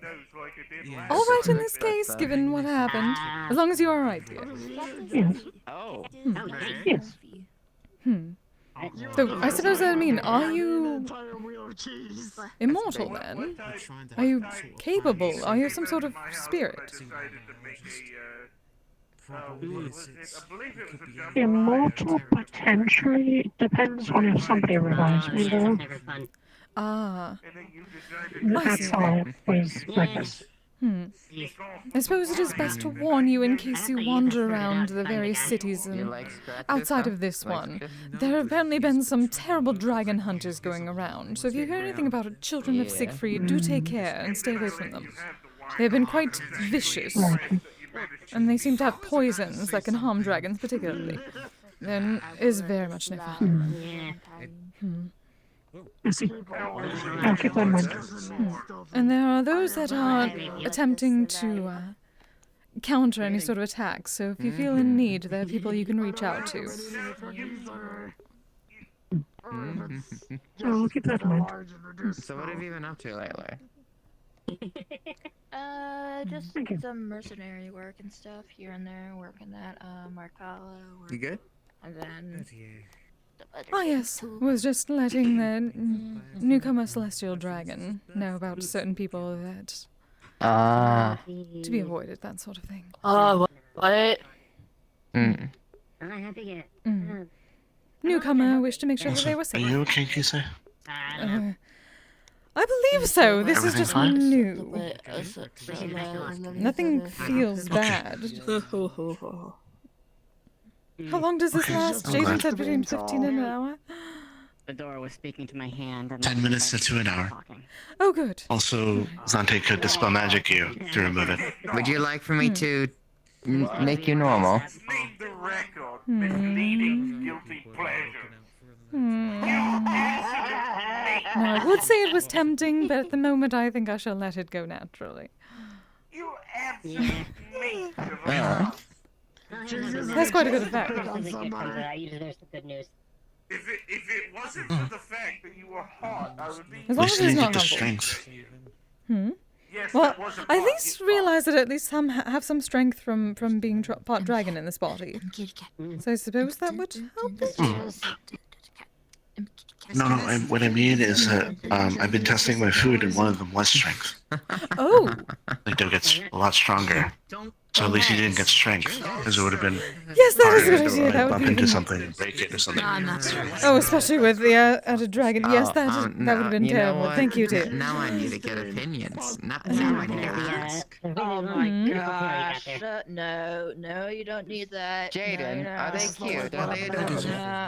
B: all right in this case, given what happened. As long as you're alright, dear.
L: Yes.
H: Oh.
L: Yes.
B: So, I suppose I mean, are you immortal then? Are you capable? Are you some sort of spirit?
L: Immortal potentially depends on if somebody revives me though.
B: Ah. I
L: That's
B: see.
L: how I was like this.
B: I suppose it is best to warn you in case you wander around the various cities
H: You like scratches,
B: outside
H: huh?
B: of this
H: Like
B: one.
H: scratches?
B: There have apparently been some terrible dragon hunters going around, so if you hear anything about children of
H: Yeah.
B: Siegfried, do take care and stay away from them. They have been quite vicious, and they seem to have poisons that can harm dragons particularly. Then is very much no fun.
L: I see. I'll keep that in mind.
B: And there are those that are attempting to counter any sort of attacks, so if you feel in need, there are people you can reach out to.
L: I'll keep that in mind.
H: So what have you been up to lately?
P: Just some mercenary work and stuff here and there, working that Markala work.
H: You good?
P: And then
B: Ah yes, was just letting the newcomer Celestial Dragon know about certain people that to be avoided, that sort of thing.
P: What?
H: Mm.
B: Newcomer wished to make sure that they were
E: Are
B: safe.
E: you okay, Kise?
B: I believe so. This is
E: Everything
B: just
E: fine?
B: new. Nothing feels bad. How long does this last?
E: I'm
B: Jason
E: glad.
B: said between 15 and an hour.
I: The door was speaking to my hand. And
E: 10 minutes to an hour.
B: Oh, good.
E: Also, Zante could dispel magic you to remove it.
H: Would you like for me to make you normal?
F: Leave the record. Misleading guilty pleasure.
B: Now, I would say it was tempting, but at the moment I think I shall let it go naturally.
F: You answered me.
B: That's quite a good effect.
L: I usually there's some good news.
F: If it wasn't for the fact that you were hot, I would be.
B: As long as it's not
E: the
B: harmful.
E: strength.
F: Yeah, yes,
B: Well,
F: that was a
B: I at least realize that at least some have some strength from being part dragon in this body. So I suppose that would help it.
E: No, what I mean is that I've been testing my food, and one of them was strength.
B: Oh.
E: Like, they'll get a lot stronger. So at least he didn't get strength, because it would have been
B: Yes, that is a
E: harder
B: good
E: to
B: idea. That would
E: bump
B: be
E: into
B: even...
E: something and break it or something.
P: No, I'm not sure.
B: Oh, especially with the added dragon. Yes, that would have been
H: you know
B: terrible.
H: what?
B: Thank you, dear.
H: Now I need to get opinions. Now I need to ask.
P: Oh my gosh. No, you don't need that.
H: Jaden, are they cute? Are they adorable?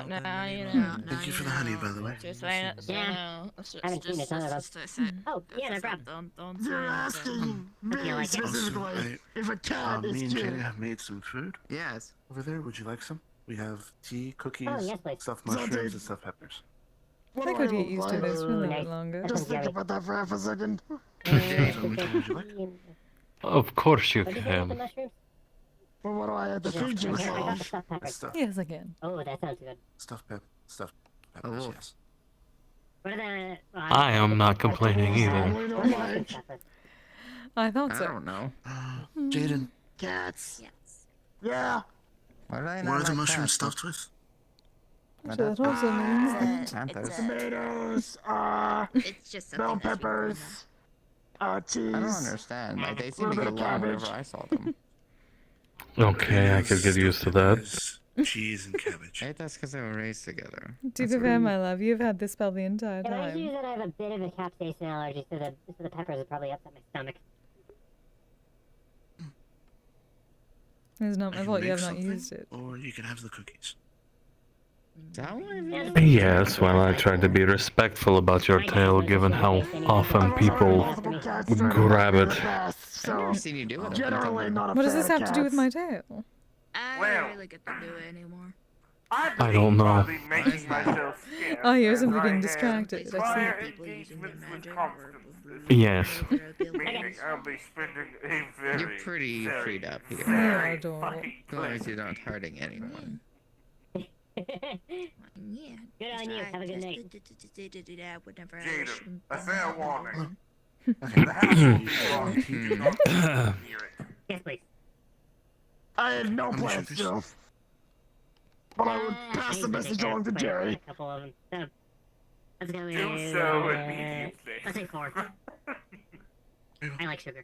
P: No, you know.
E: Thank you for the honey, by the way.
P: Just say it.
L: Yeah. I haven't seen a ton of them. Oh, yeah, no problem.
P: Don't
C: You're asking me
L: I like it.
C: specifically if a cat
E: Me
C: is
E: and
C: cute.
E: Jenny have made some food.
H: Yes.
E: Over there, would you like some? We have tea, cookies,
L: Oh, yes, please.
E: stuffed mushrooms, and stuffed peppers.
B: I could get used to this for a little bit longer.
C: Just think about that for half a second.
E: Would you like?
A: Of course you
L: What did you say with the
A: can.
L: mushrooms?
C: Well, what do I have to feed you?
L: I have the stuffed peppers.
E: Stuff.
B: Yes, again.
L: Oh, that sounds good.
E: Stuffed peppers, yes.
L: What are the...
A: I am not complaining either.
C: We don't like
B: I thought
H: I
B: so.
H: don't know.
E: Jaden,
C: cats.
P: Yes.
C: Yeah.
H: What do I
E: what
H: not
E: are the
H: like
E: mushrooms
H: cats?
E: stuffed with?
B: So that also means that...
H: Santos.
C: Tomatoes,
P: It's just
C: bell
P: something that's
C: peppers, cheese.
H: I don't understand. Like, they seem to
C: Little
H: get
C: bit of
H: along whenever
C: cabbage.
H: I saw them.
A: Okay, I could get used to that.
E: Cheese and cabbage.
H: Hey, that's because they were raised together.
B: To be fair, my love, you've had this spell the entire
L: Yeah, but I
B: time.
L: use that I have a bit of a capsaicin allergy, so the peppers would probably upset my stomach.
B: It's not
E: I
B: my
E: can
B: fault you
E: make
B: have not
E: something,
B: used it.
E: Or you can have the cookies.
A: Yes, well, I tried to be respectful about your tale, given how often people grab it.
H: I've never seen you do it.
C: Generally not a
B: What does
C: fan
B: this
C: of
B: have to do with
C: cats.
B: my tail?
P: I
F: Well.
P: don't really get to do it anymore.
A: I don't know.
F: Probably making myself scarce,
B: Oh, you were
F: as
B: simply
F: I
B: being
F: have
B: distracted. I
F: prior
P: People using their
F: engagements with
P: magic
F: Constance,
A: Yes.
F: meaning I'll be spending a very,
H: You're pretty
F: very,
H: freed up here.
F: very
B: adorable.
F: fucking
H: As long as
F: pleasant.
H: you're not hurting anyone.
P: Yeah.
L: Good on you. Have a good night.
P: Whenever
F: Jaden, a fair warning.
E: Okay.
F: The house will be locked. Do not near it.
L: Yes, please.
C: I had no
E: How many
C: plans
E: sugars?
C: to. But I would
L: I
C: pass
L: need
C: the
L: to
C: message
L: take care
C: along
L: of
C: to
L: quite
C: Jerry.
L: a couple of them. So, let's go
F: Do
L: with,
F: so immediately.
L: let's say 4. I like sugar.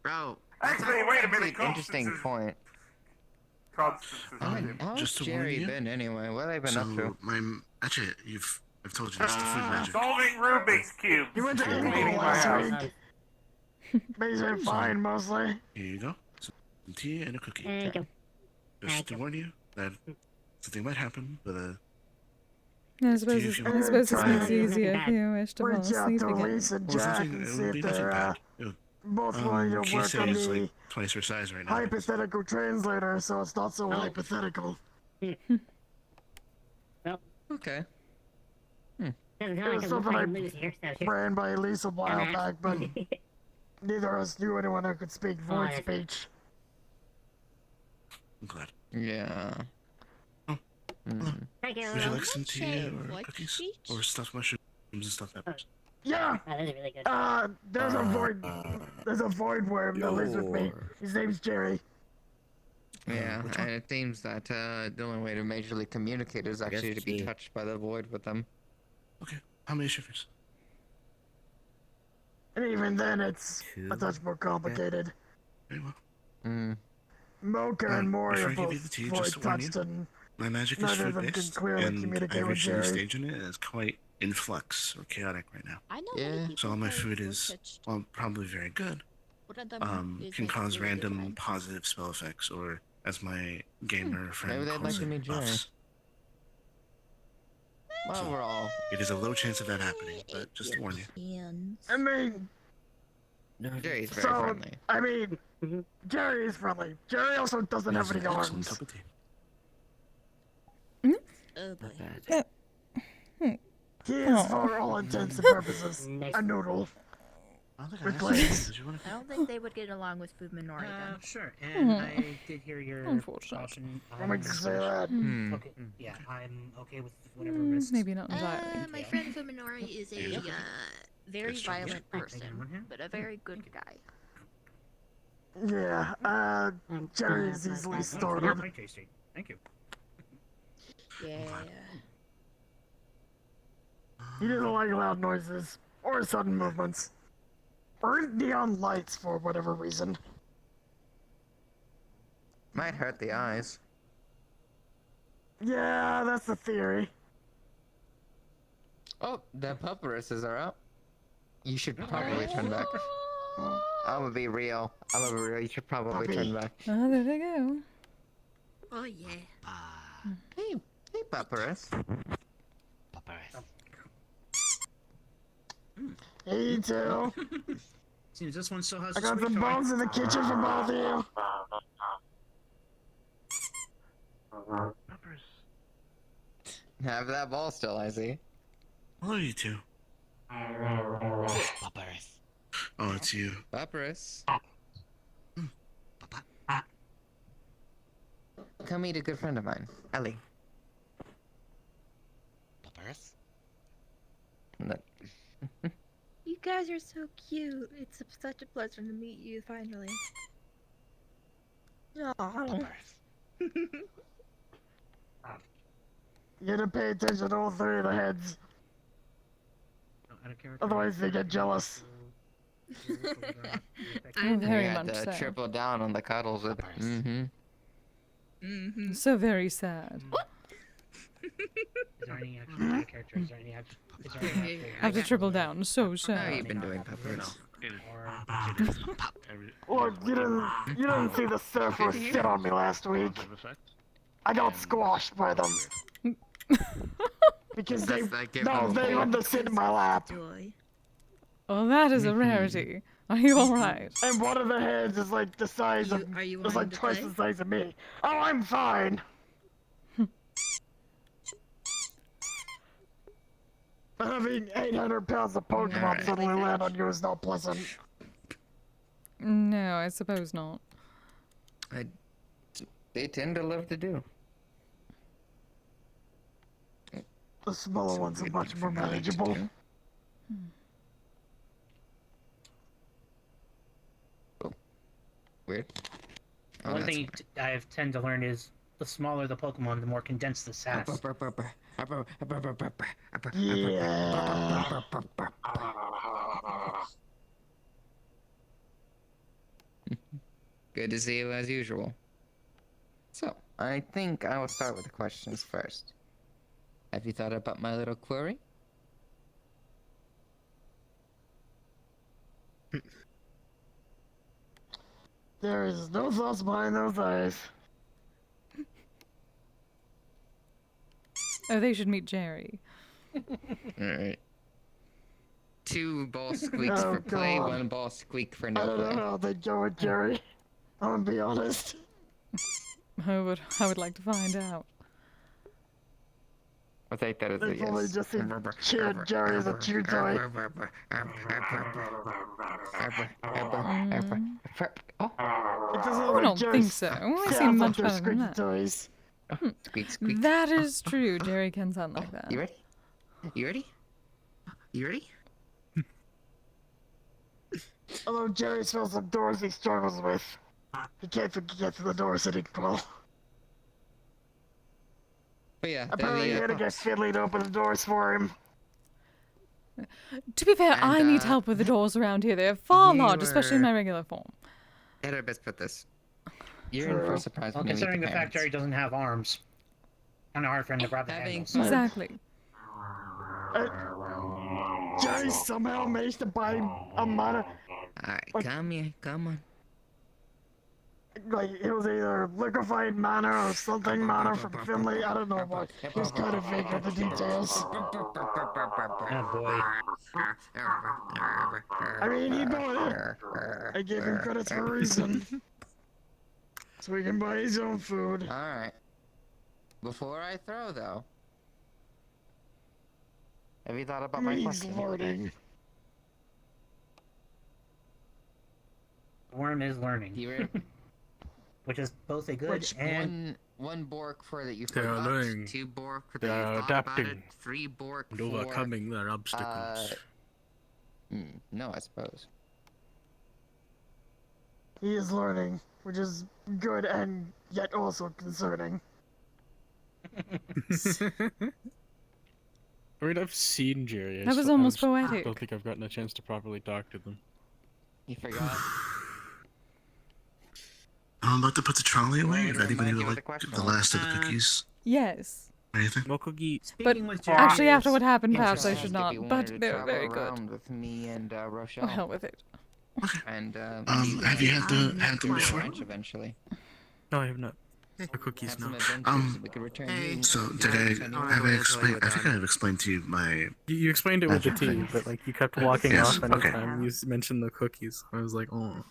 H: Bro,
F: Actually, wait a minute.
H: that's an interesting
F: Constance is-
H: point.
F: Constance is
H: I
F: on
H: mean,
F: him.
H: how's
E: Just to warn
H: Jerry
E: you.
H: been anyway? What have they been up to?
E: Actually, I've told you this, the food magic.
F: Solving Rubik's Cube.
C: You went to
E: Yeah.
C: Google
F: Cleaning my
C: last
F: house.
C: week. But he's been fine mostly.
E: Here you go. Some tea and a cookie.
L: There you go.
E: Just to warn you that something might happen, but
B: I suppose,
E: if you
B: I
E: want.
B: suppose this
C: Try
B: makes it
C: it.
B: easier if you wish to fall
C: Reach out
B: asleep
C: to
B: again.
C: Elise and
E: Well,
C: Jack
E: something,
C: and
E: it
C: see
E: would
C: if
E: be nothing
C: they're
E: bad. It
C: both willing to work
E: Kise
C: on
E: is
C: the
E: like twice her size right now.
C: hypothetical translator, so it's not so hypothetical.
H: Okay.
L: Doesn't
C: It
L: sound
C: was
L: like
C: something I
L: I'm lose here, so sure.
C: ran by Elise a while
L: Dumbass.
C: back, but neither of us knew anyone who could speak
L: Oh,
C: voice
L: that's
C: speech.
E: I'm glad.
H: Yeah. Mm.
L: Thank you.
E: Would you like some tea
P: Say
E: or
P: what
E: cookies?
P: speech?
E: Or stuffed mushrooms and stuffed peppers?
C: Yeah!
L: Oh, those are really good.
C: There's a void worm that lives with me. His name's Jerry.
H: Yeah, and it seems that the only way to majorly communicate is actually to be touched by the void with them.
E: Okay. How many sugars?
C: And even then, it's a touch more complicated.
E: Very well.
H: Mm.
C: Mocha and Mori
E: before
C: are
E: I give you
C: both
E: the tea,
C: void
E: just to warn you,
C: touched, and
E: my magic is
C: neither of them can
E: food-based,
C: clearly
E: and
C: communicate
E: I
C: with
E: originally
C: Jerry.
E: staged it as quite in flux or chaotic right now.
P: I know
H: Yeah.
P: many people
E: So all my
P: who
E: food
P: were
E: is,
P: touched.
E: well, probably very good.
P: One of them is
E: Can
P: like
E: cause
P: really
E: random
P: different.
E: positive spell effects, or as my gamer friend
H: Maybe they'd
E: calls
H: like to
E: it,
H: meet Jerry.
E: buffs.
H: Well, we're all.
E: It is a low chance of that happening, but just to warn you.
C: I mean,
H: Jerry's very
C: so,
H: friendly.
C: I mean, Jerry is friendly. Jerry also doesn't have
E: It's
C: any
E: an excellent
C: arms.
E: cup of tea.
P: Oh boy.
C: He is, for all intents and purposes, a noodle. With legs.
T: I don't think they would get along with food minority then.
J: Sure, and
B: Hmm.
J: I did hear your
B: Unfortunate.
J: caution.
C: What makes you say that?
J: Okay, yeah, I'm okay with whatever risks.
B: Maybe not entirely.
T: My friend Fuminori is a very violent person, but a very good guy.
C: Yeah, Jerry is easily started.
J: Quite tasty. Thank you.
T: Yeah.
C: He didn't like loud noises, or sudden movements, or neon lights for whatever reason.
H: Might hurt the eyes.
C: Yeah, that's the theory.
H: Oh, the papyruses are up. You should probably turn back. I'm gonna be real. You should probably turn back.
B: Oh, there they go.
T: Oh yeah.
H: Hey, papyrus.
C: Hey, too.
J: Seems this one still has
C: I
J: a
C: got
J: sweet
C: some
J: toy.
C: bones in the kitchen for both of you.
H: Have that ball still, I see.
E: Hello, you two.
G: Papyrus.
E: Oh, it's you.
H: Papyrus. Come meet a good friend of mine, Ellie.
G: Papyrus.
T: You guys are so cute. It's such a pleasure to meet you finally. Oh.
C: You gotta pay attention to all three of the heads. Otherwise they get jealous.
B: Very
H: You
B: much
H: had to
B: so.
H: triple down on the cuddles with
B: So very sad.
J: Is there any actual character? Is there any actual?
B: I have to triple down. So
H: How
B: sad.
H: you been doing, Papyrus?
C: Look, you didn't see the surfer sit on me last week. I got squashed by them. Because they wanted to sit in my lap.
B: Oh, that is a rarity. Are you alright?
C: And one of the heads is like the size of, is like twice the size of me. Oh, I'm fine. Having 800 pounds of Pokemon suddenly land on you is not pleasant.
B: No, I suppose not.
H: They tend to love to do.
C: The smaller ones are much more manageable.
H: Weird.
J: One thing I tend to learn is the smaller the Pokemon, the more condensed the sass.
H: Good to see you as usual. So, I think I will start with the questions first. Have you thought about my little query?
C: There is no thoughts behind those eyes.
B: Oh, they should meet Jerry.
H: Alright. 2 ball squeaks for play,
C: God.
H: 1 ball squeak for
C: I
H: no
C: don't know
H: play.
C: how they go with Jerry. I'm gonna be honest.
B: I would like to find out.
H: I'll take that as
C: They
H: a
C: probably
H: yes.
C: just cheered Jerry as a chew toy.
H: Oh.
C: It doesn't
B: I
C: look
B: don't
C: Jerry
B: think so. I
C: sounds
B: seem
C: like
B: much
C: they're
B: better than
C: squeaky
B: that.
C: toys.
H: Squeak, squeak.
B: That is true. Jerry can sound like that.
H: You ready? You ready? You ready?
C: Although Jerry's found some doors he struggles with. He can't get to the doors that he crawl.
H: But yeah,
C: Apparently he had to get Finley to open the doors for him.
B: To be fair, I need help with the doors around here. They're far large, especially in my regular form.
H: Had our best put this. You're in for a surprise
J: Well,
H: when you meet
J: considering the fact
H: parents.
J: Jerry doesn't have arms, kind of hard for him to grab the handles.
B: Exactly.
C: Jerry somehow managed to buy a mana.
H: Alright, come here, come on.
C: Like, it was either liquefied mana or something mana from Finley. I don't know what. He was kind of vague with the details.
J: Oh boy.
C: I mean, he bought it. I gave him credits for a reason. So he can buy his own food.
H: Alright. Before I throw, though, have you thought about my
C: He's
H: question?
C: learning.
J: worm is learning.
H: Here.
J: Which is both a good and...
H: One bork for that you
A: They are
H: forgot,
A: learning.
H: 2 bork that
A: They
H: you
A: are
H: thought about
A: adapting
H: it, 3 bork
A: and
H: for...
A: overcoming their obstacles.
H: No, I suppose.
C: He is learning, which is good and yet also concerning.
A: I mean, I've seen Jerry.
B: That was almost
A: I
B: poetic.
A: don't think I've gotten a chance to properly talk to them.
H: You forgot?
E: I'm about to put the trolley away.
H: Well,
E: If anybody
H: remind
E: would
H: you of
E: like
H: the question.
E: the last of the cookies
B: Yes.
E: or anything.
A: More cookie.
B: But actually, after what happened, perhaps I should
H: If
B: not.
H: you
B: But
H: wanted to
B: they're
H: travel
B: very good.
H: around with me and Rochelle.
B: Oh, hell with it.
H: And
E: Have you had them before?
H: Ranch eventually.
A: No, I have not. The cookies,
H: Have
A: no.
H: some adventures. We could return you.
E: So have I explained? I think I've explained to you my.
A: You explained it with the tea, but like you kept walking
E: Yes,
A: off
E: okay.
A: anytime you mentioned the cookies. I was like, oh.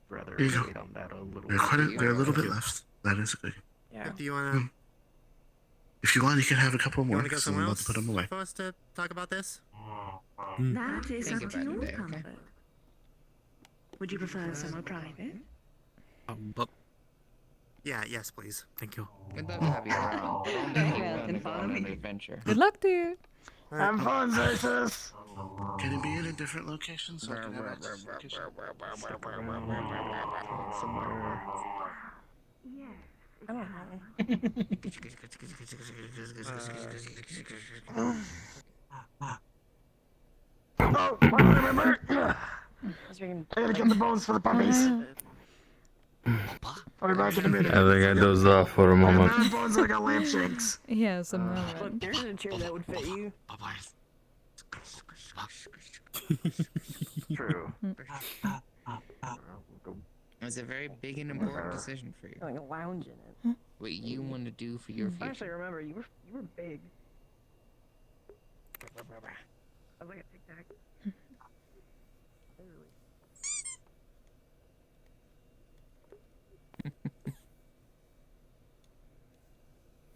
K: Brother,
E: Here you go.
K: wait on that a little.
E: There are a little bit left. That is a cookie.
K: Yeah.
O: Do you wanna?
E: If you want, you can have a couple
O: You
E: more.
O: wanna go
E: So I'm
O: somewhere
E: about
O: else
E: to put them away.
O: for us to talk about this?
N: That is
H: Think
N: up to
H: about
N: your
H: it, okay?
N: comfort. Would you prefer somewhere private?
A: But
O: Yeah. Yes, please.
A: thank you.
H: We'd love to have you around. But only if you want to go on an adventure.
B: Good luck to you.
C: Have fun, Zeus!
E: Can it be in a different location so I can have access to the location?
R: I don't know.
C: Oh, I remember! I gotta get the bones for the puppies. I'll be back in a minute.
A: I think I dozed off for a moment.
C: The bones like a lamp shanks.
B: Yes, a
R: Look,
B: moment.
R: there's a chair that would fit you.
K: True.
H: It was a very big and important decision for you.
R: Like a lounge in it.
H: What you want to do for your
R: I actually
H: future.
R: remember you were big. I was like a tic tac.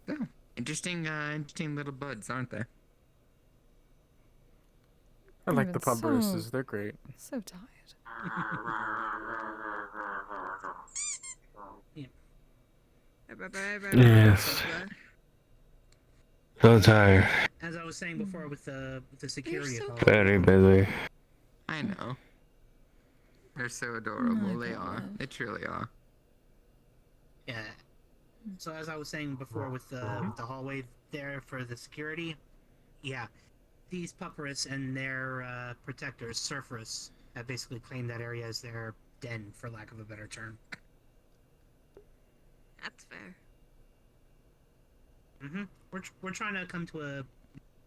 H: Oh, interesting little buds, aren't they?
A: I like the
B: It's
A: pub
B: so-
A: roosters. They're great.
B: So tired.
A: Yes. So tired.
J: As I was saying before with the security
T: so
J: authority.
A: Very busy.
H: I know. They're so adorable. They are. They truly are.
J: Yeah. So as I was saying before with the hallway there for the security, yeah, these pupperists and their protectors, Surferists, have basically claimed that area as their den, for lack of a better term.
T: That's fair.
J: Mm-hmm. We're trying to come to a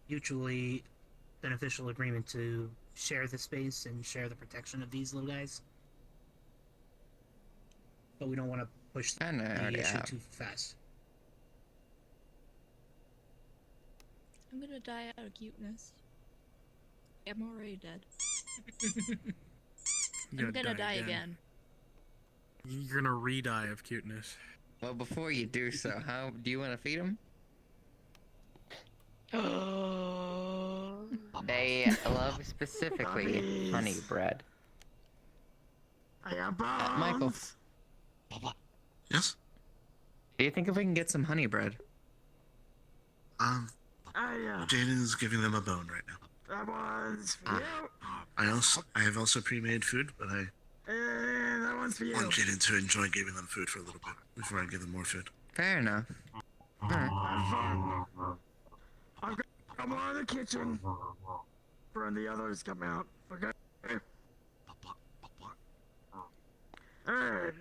J: mutually beneficial agreement to share the space and share the protection of these little guys. But we don't want to push the issue too fast.
T: I'm gonna die out of cuteness. I'm already dead. I'm gonna die again.
A: You're gonna re-die of cuteness.
H: Well, before you do so, how do you want to feed them? They love specifically honey bread.
C: I got bones.
H: Michael.
E: Yes?
H: Do you think if we can get some honey bread?
E: Jaden's giving them a bone right now.
C: That one's for you.
E: I have also pre-made food, but I
C: And that one's for you.
E: want Jaden to enjoy giving them food for a little bit before I give them more food.
H: Fair enough. Alright.
C: I've got more in the kitchen. For when the others come out. Okay? Alright.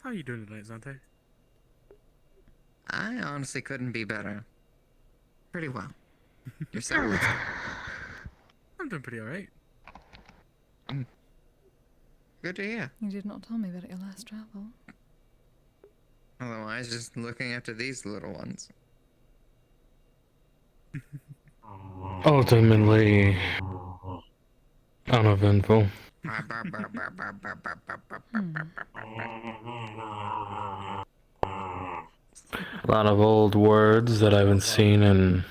A: How are you doing tonight, Zante?
H: I honestly couldn't be better. Pretty well. Yourself?
A: I'm doing pretty alright.
H: Good to hear.
B: You did not tell me that at your last travel.
H: Otherwise, just looking after these little ones.
A: Ultimately uneventful. A lot of old words that I haven't seen in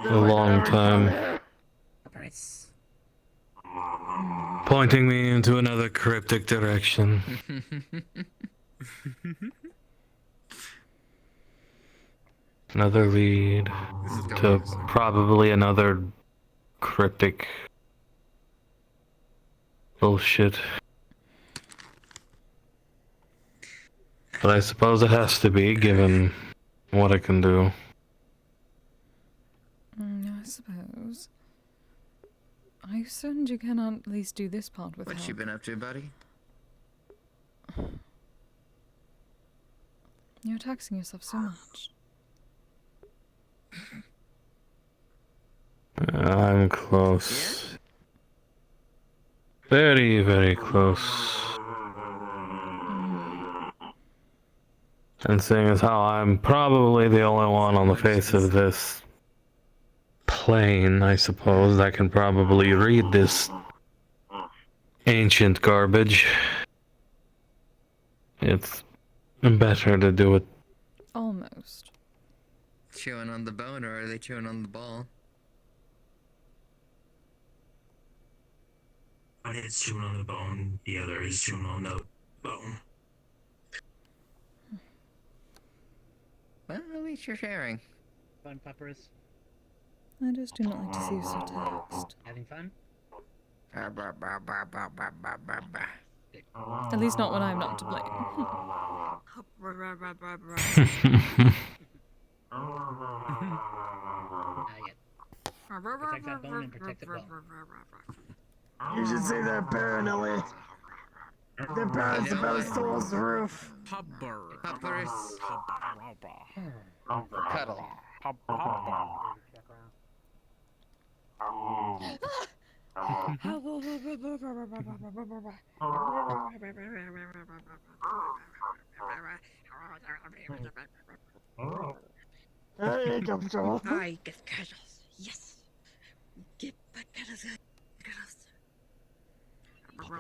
A: a long time. Pointing me into another cryptic direction. Another lead to probably another cryptic bullshit. But I suppose it has to be, given what I can do.
B: I suppose. Are you certain you cannot at least do this part with
H: What
B: help?
H: you been up to, buddy?
B: You're taxing yourself so much.
A: I'm close. Very, very close. And seeing as how I'm probably the only one on the face of this plane, I suppose, that can probably read this ancient garbage. It's better to do it.
B: Almost.
H: Chewing on the bone, or are they chewing on the ball?
J: One is chewing on the bone, the other is chewing on the bone.
H: Well, at least you're sharing.
J: Fun, puppers?
B: I just do not like to see you so taxed.
J: Having fun?
B: At least not when I'm not to blame.
J: Protect that bone and protect the bone.
C: You should see their parent, Ellie. Their parents about as tall as the roof.
H: Puppers. Cuddle.
C: Here comes trouble.
P: I get cuddles. Yes. Get my cuddles.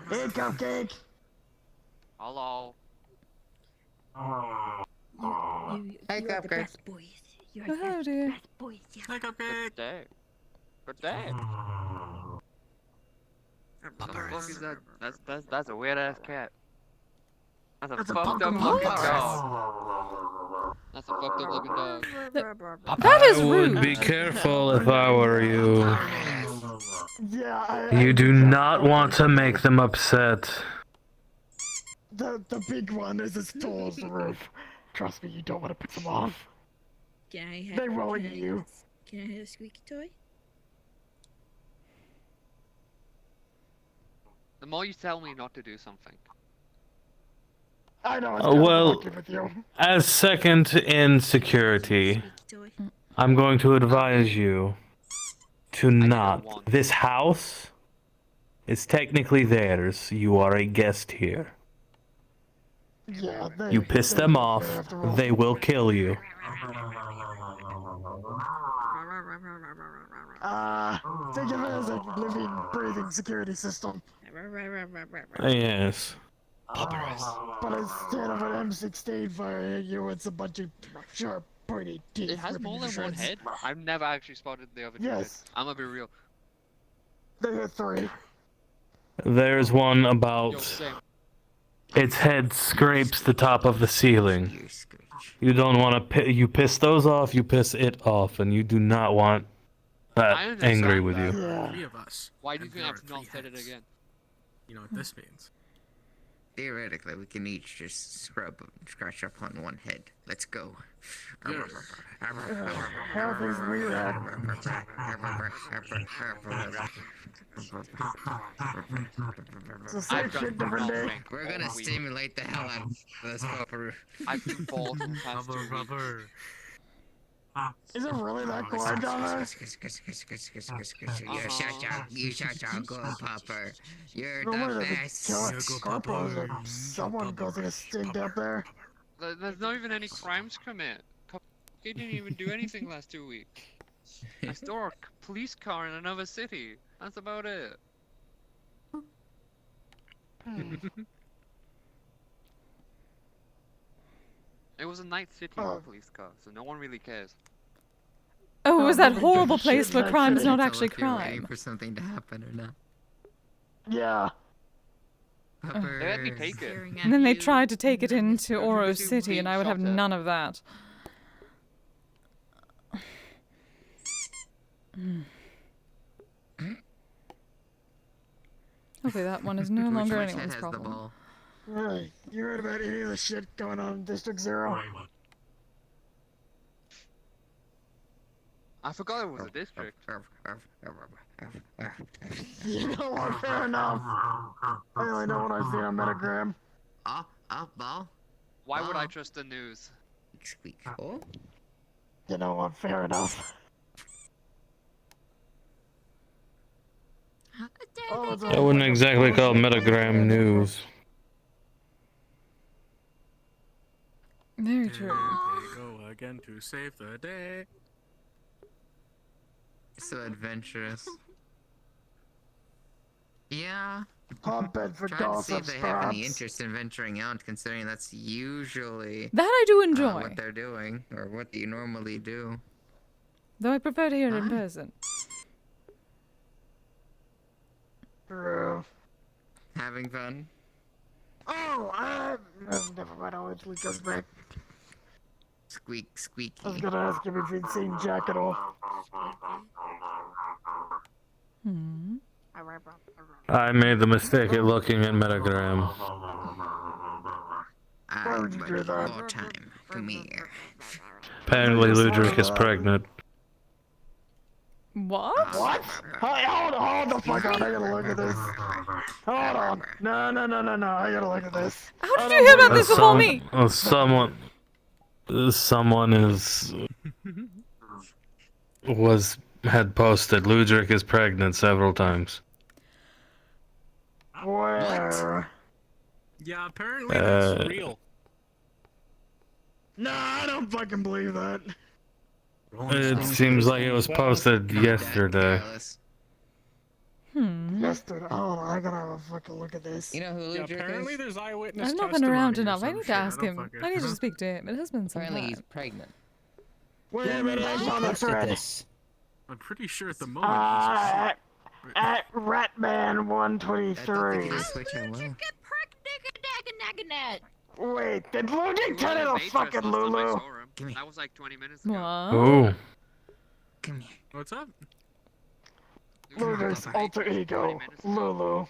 C: Hey, Cupcake.
G: Hello.
H: Hey,
P: You're the
H: Cupcake.
P: best boys. You're
B: Hello,
P: the
B: dear.
P: best boys. Yeah.
H: Hey, Cupcake.
G: Good day. Good day. What the fuck is that? That's a weird ass cat. That's a fucked up looking dog. That's a fucked up looking dog.
B: That is
A: I would
B: rude.
A: be careful if I were you.
C: Yeah,
A: You do not want to make them upset.
C: The big one is as tall as the roof. Trust me, you don't want to piss them off.
P: Can I have?
C: They won't eat you.
P: Can I have a squeaky toy?
G: The more you tell me not to do something.
C: I know it's kind of
A: Well,
C: lucky with you.
A: as second in security, I'm going to advise you to not. This house is technically theirs. You are a guest here.
C: Yeah,
A: You piss them off, they will kill you.
C: Think of it as a living, breathing security system.
A: Yes.
C: But instead of an M16 firing you, it's a bunch of sharp, pointy teeth.
G: It has
C: ripping
G: more
C: your
G: than one
C: shreds.
G: head. I've never actually spotted the other two
C: Yes.
G: heads. I'm gonna be real.
C: They hit 3.
A: There's one
G: Yo,
A: about
G: same.
A: its head scrapes the top of the ceiling. You don't want to you piss those off, you piss it off, and you do not want
G: I
A: that
G: understand
A: angry with you.
C: Yeah.
A: 3
G: of us. Why do you think I've not said it again?
A: You know what this means?
H: Theoretically, we can each just scratch up on one head. Let's go.
C: How things weird. It's a same shit, different day.
H: We're gonna stimulate the hell out of this pupper.
G: I've been balls in the past 2 weeks.
C: Is it really that quiet down there?
H: You shut your good pupper. You're
C: No wonder
H: the
C: the
H: best.
C: Scorpios or someone causing a stink up there.
G: There's not even any crimes commit. He didn't even do anything last 2 weeks. I stole a police car in another city. That's about it. It was a night city police car, so no one really cares.
B: Oh, it was that horrible place where crime is not actually
H: If you're waiting
B: crime.
H: for something to happen or not.
C: Yeah.
G: They let me take it.
B: And then they tried to take it into Oro City, and I would have none of that. Hopefully that one is no longer anyone's problem.
C: Hey, you heard about any of the shit going on in District Zero?
G: I forgot it was a district.
C: You know what? Fair enough. I only know what I've seen on Metagram.
O: Ball.
G: Why would I trust the news?
O: Squeak. Oh.
C: You know what? Fair enough.
A: I wouldn't exactly call Metagram news.
B: Very true.
A: They go again to save the day.
H: So adventurous. Yeah.
C: Hotbed for
H: Trying to see if
C: gossips,
H: they have any
C: perhaps.
H: interest in venturing out, considering that's usually
B: That I do enjoy.
H: what they're doing, or what you normally do.
B: Though I prefer to hear it in person.
C: True.
H: Having fun?
C: Oh, never mind. I'll actually goes back.
H: Squeak, squeaky.
C: I was gonna ask him if he'd seen Jack at all.
A: I made the mistake of looking at Metagram.
C: Why would you do that?
H: More time. Come here.
A: Apparently Ludwig is pregnant.
B: What?
C: What? Hold the fuck on, I gotta look at this. Hold on. No, I gotta look at this.
B: How did you hear about this before me?
A: Someone had posted Ludwig is pregnant several times.
C: Where?
U: Yeah, apparently that's real.
C: No, I don't fucking believe that.
A: It seems like it was posted yesterday.
C: Yesterday. Hold on, I gotta have a fucking look at this.
H: You know who Ludwig
U: apparently
H: is?
U: there's eyewitness
B: I've not been
U: testimony
B: around
U: or
B: enough. I
U: some
B: need to
U: shit,
B: ask
U: I don't
B: him.
U: fucking
B: I need to
U: know.
B: speak to him. It has been some
H: Apparently he's
B: time.
H: pregnant.
C: Wait a minute, I found the thread.
U: I'm pretty sure at the moment he's
C: At Ratman123. Wait, did Ludwig turn into a fucking Lulu?
G: That was like 20 minutes ago.
A: Ooh.
H: Come here.
U: What's up?
C: Ludwig's alter ego, Lulu.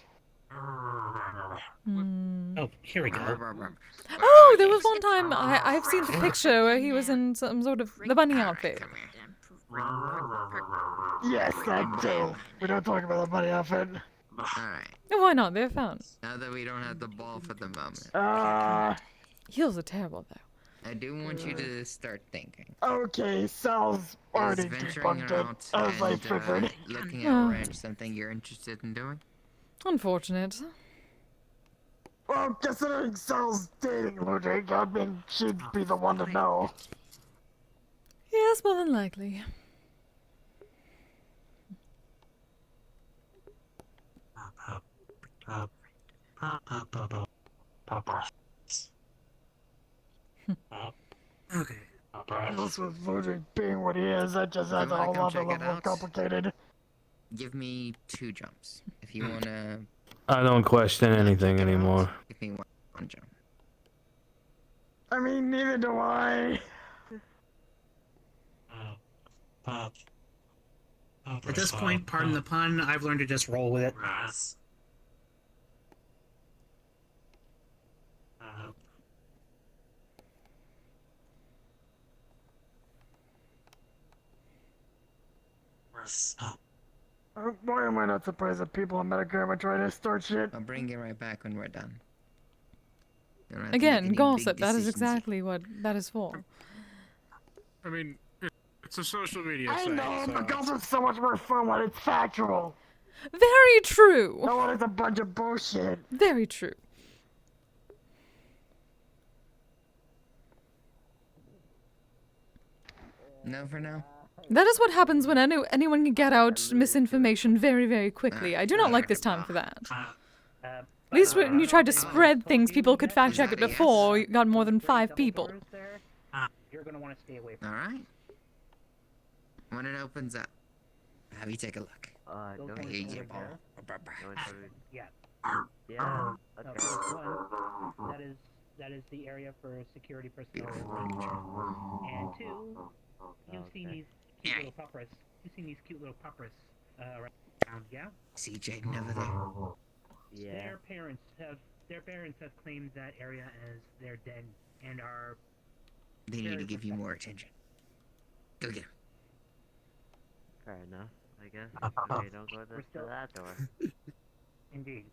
J: Oh, here we go.
B: Oh, there was one time I've seen the picture where he was in some sort of the bunny outfit.
C: Yes, that too. We don't talk about the bunny outfit.
H: Alright.
B: Why not? They're found.
H: Now that we don't have the ball for the moment.
B: Heels are terrible though.
H: I do want you to start thinking.
C: Okay, Sal's already
H: Is venturing
C: debunked it,
H: out
C: as I
H: and
C: figured.
H: looking at ranch something you're interested in doing?
B: Unfortunate.
C: Well, considering Sal's dating Ludwig, I mean, she'd be the one to know.
B: Yes, more than likely.
J: Okay.
C: Plus with Ludwig being what he is, that just adds a whole other level of complicated.
H: Give me 2 jumps. If you wanna
A: I don't question anything anymore.
H: give me one jump.
C: I mean, neither do I.
J: At this point, pardon the pun, I've learned to just roll with it.
C: Why am I not surprised that people on Metagram are trying to start shit?
H: I'll bring you right back when we're done. You don't have to make
B: Again,
H: any
B: gossip.
H: big
B: That is
H: decisions.
B: exactly what that is for.
U: I mean, it's a social media
C: I
U: site.
C: know,
U: so.
C: but gossip's so much more fun when it's factual.
B: Very true.
C: No, when it's a bunch of bullshit.
B: Very true.
H: No for now?
B: That is what happens when anyone can get out misinformation very, very quickly. I do not like this time for that. At least when you tried to spread things, people could fact check it before you got more than 5 people.
J: You're gonna want to stay away from
H: Alright. When it opens up, have you take a look.
S: No,
O: I hate you, Ball.
S: Yeah.
J: Yeah.
S: Yeah.
J: No,
S: Okay.
J: phase one, that is the area for security personnel only. And two, you've seen these cute little puppers. You've seen these cute little puppers around, yeah?
O: See Jaden over there?
S: Yeah.
J: Their parents have claimed that area as their den and are.
O: They need to give you more attention. Go get him.
S: Fair enough, I guess. We don't go to that door.
J: Indeed.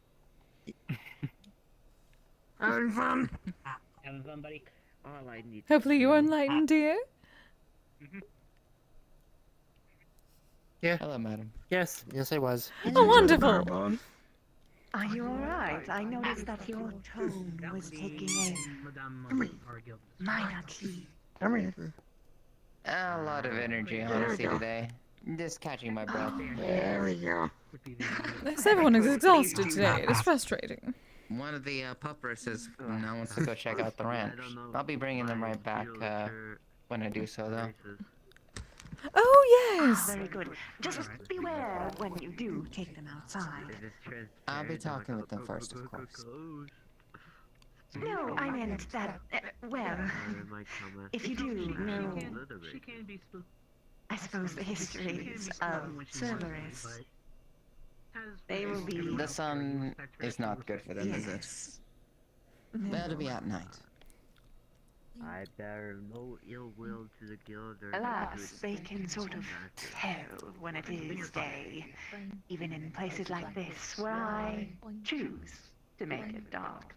C: Having fun?
J: Having fun, buddy?
S: All I need.
B: Hopefully you're enlightened, dear.
H: Yeah. Hello, madam. Yes, I was.
B: Oh, wonderful.
N: Are you alright? I noticed that your tone was taking a minor key.
C: Come here.
H: A lot of energy, honestly, today. Just catching my breath.
C: There we go.
B: Yes, everyone is exhausted today. It is frustrating.
O: One of the puppers says
H: No wants to go check out the ranch. I'll be bringing them right back when I do so, though.
B: Oh, yes!
N: Very good. Just beware when you do take them outside.
H: I'll be talking with them first, of course.
N: No, I meant that, well, if you do know,
J: She can be spooked.
N: I suppose the histories of Cerberus, they will be...
H: The sun is not good for them, is it? That'll be at night.
S: I bear no ill will to the guild or
N: Alas, they can sort of tell when it is day, even in places like this, where I choose to make it dark.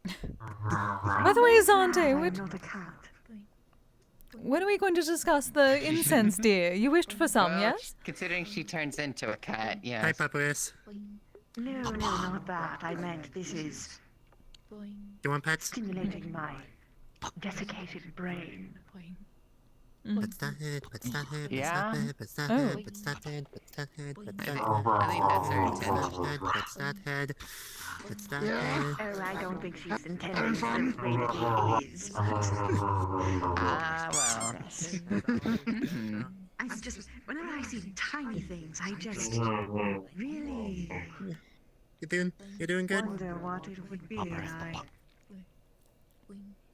B: By the way, Zante, when are we going to discuss the incense, dear? You wished for some,
H: Well,
B: yes?
H: Considering she turns into a cat, yes.
O: Hi, Papyrus.
N: No, not that. I meant this is
O: You want pets?
N: stimulating my desiccated brain.
O: What's that head? What's that head?
H: Yeah?
O: What's that
B: Oh.
O: head? What's that head? What's that head? What's that head?
H: I think that's her
O: What's that head? What's that head? What's that head?
N: Oh, I don't think she's intending to say that it is.
H: well.
N: I just, whenever I see tiny things, I just really
O: You doing good?
N: wonder what it would be like.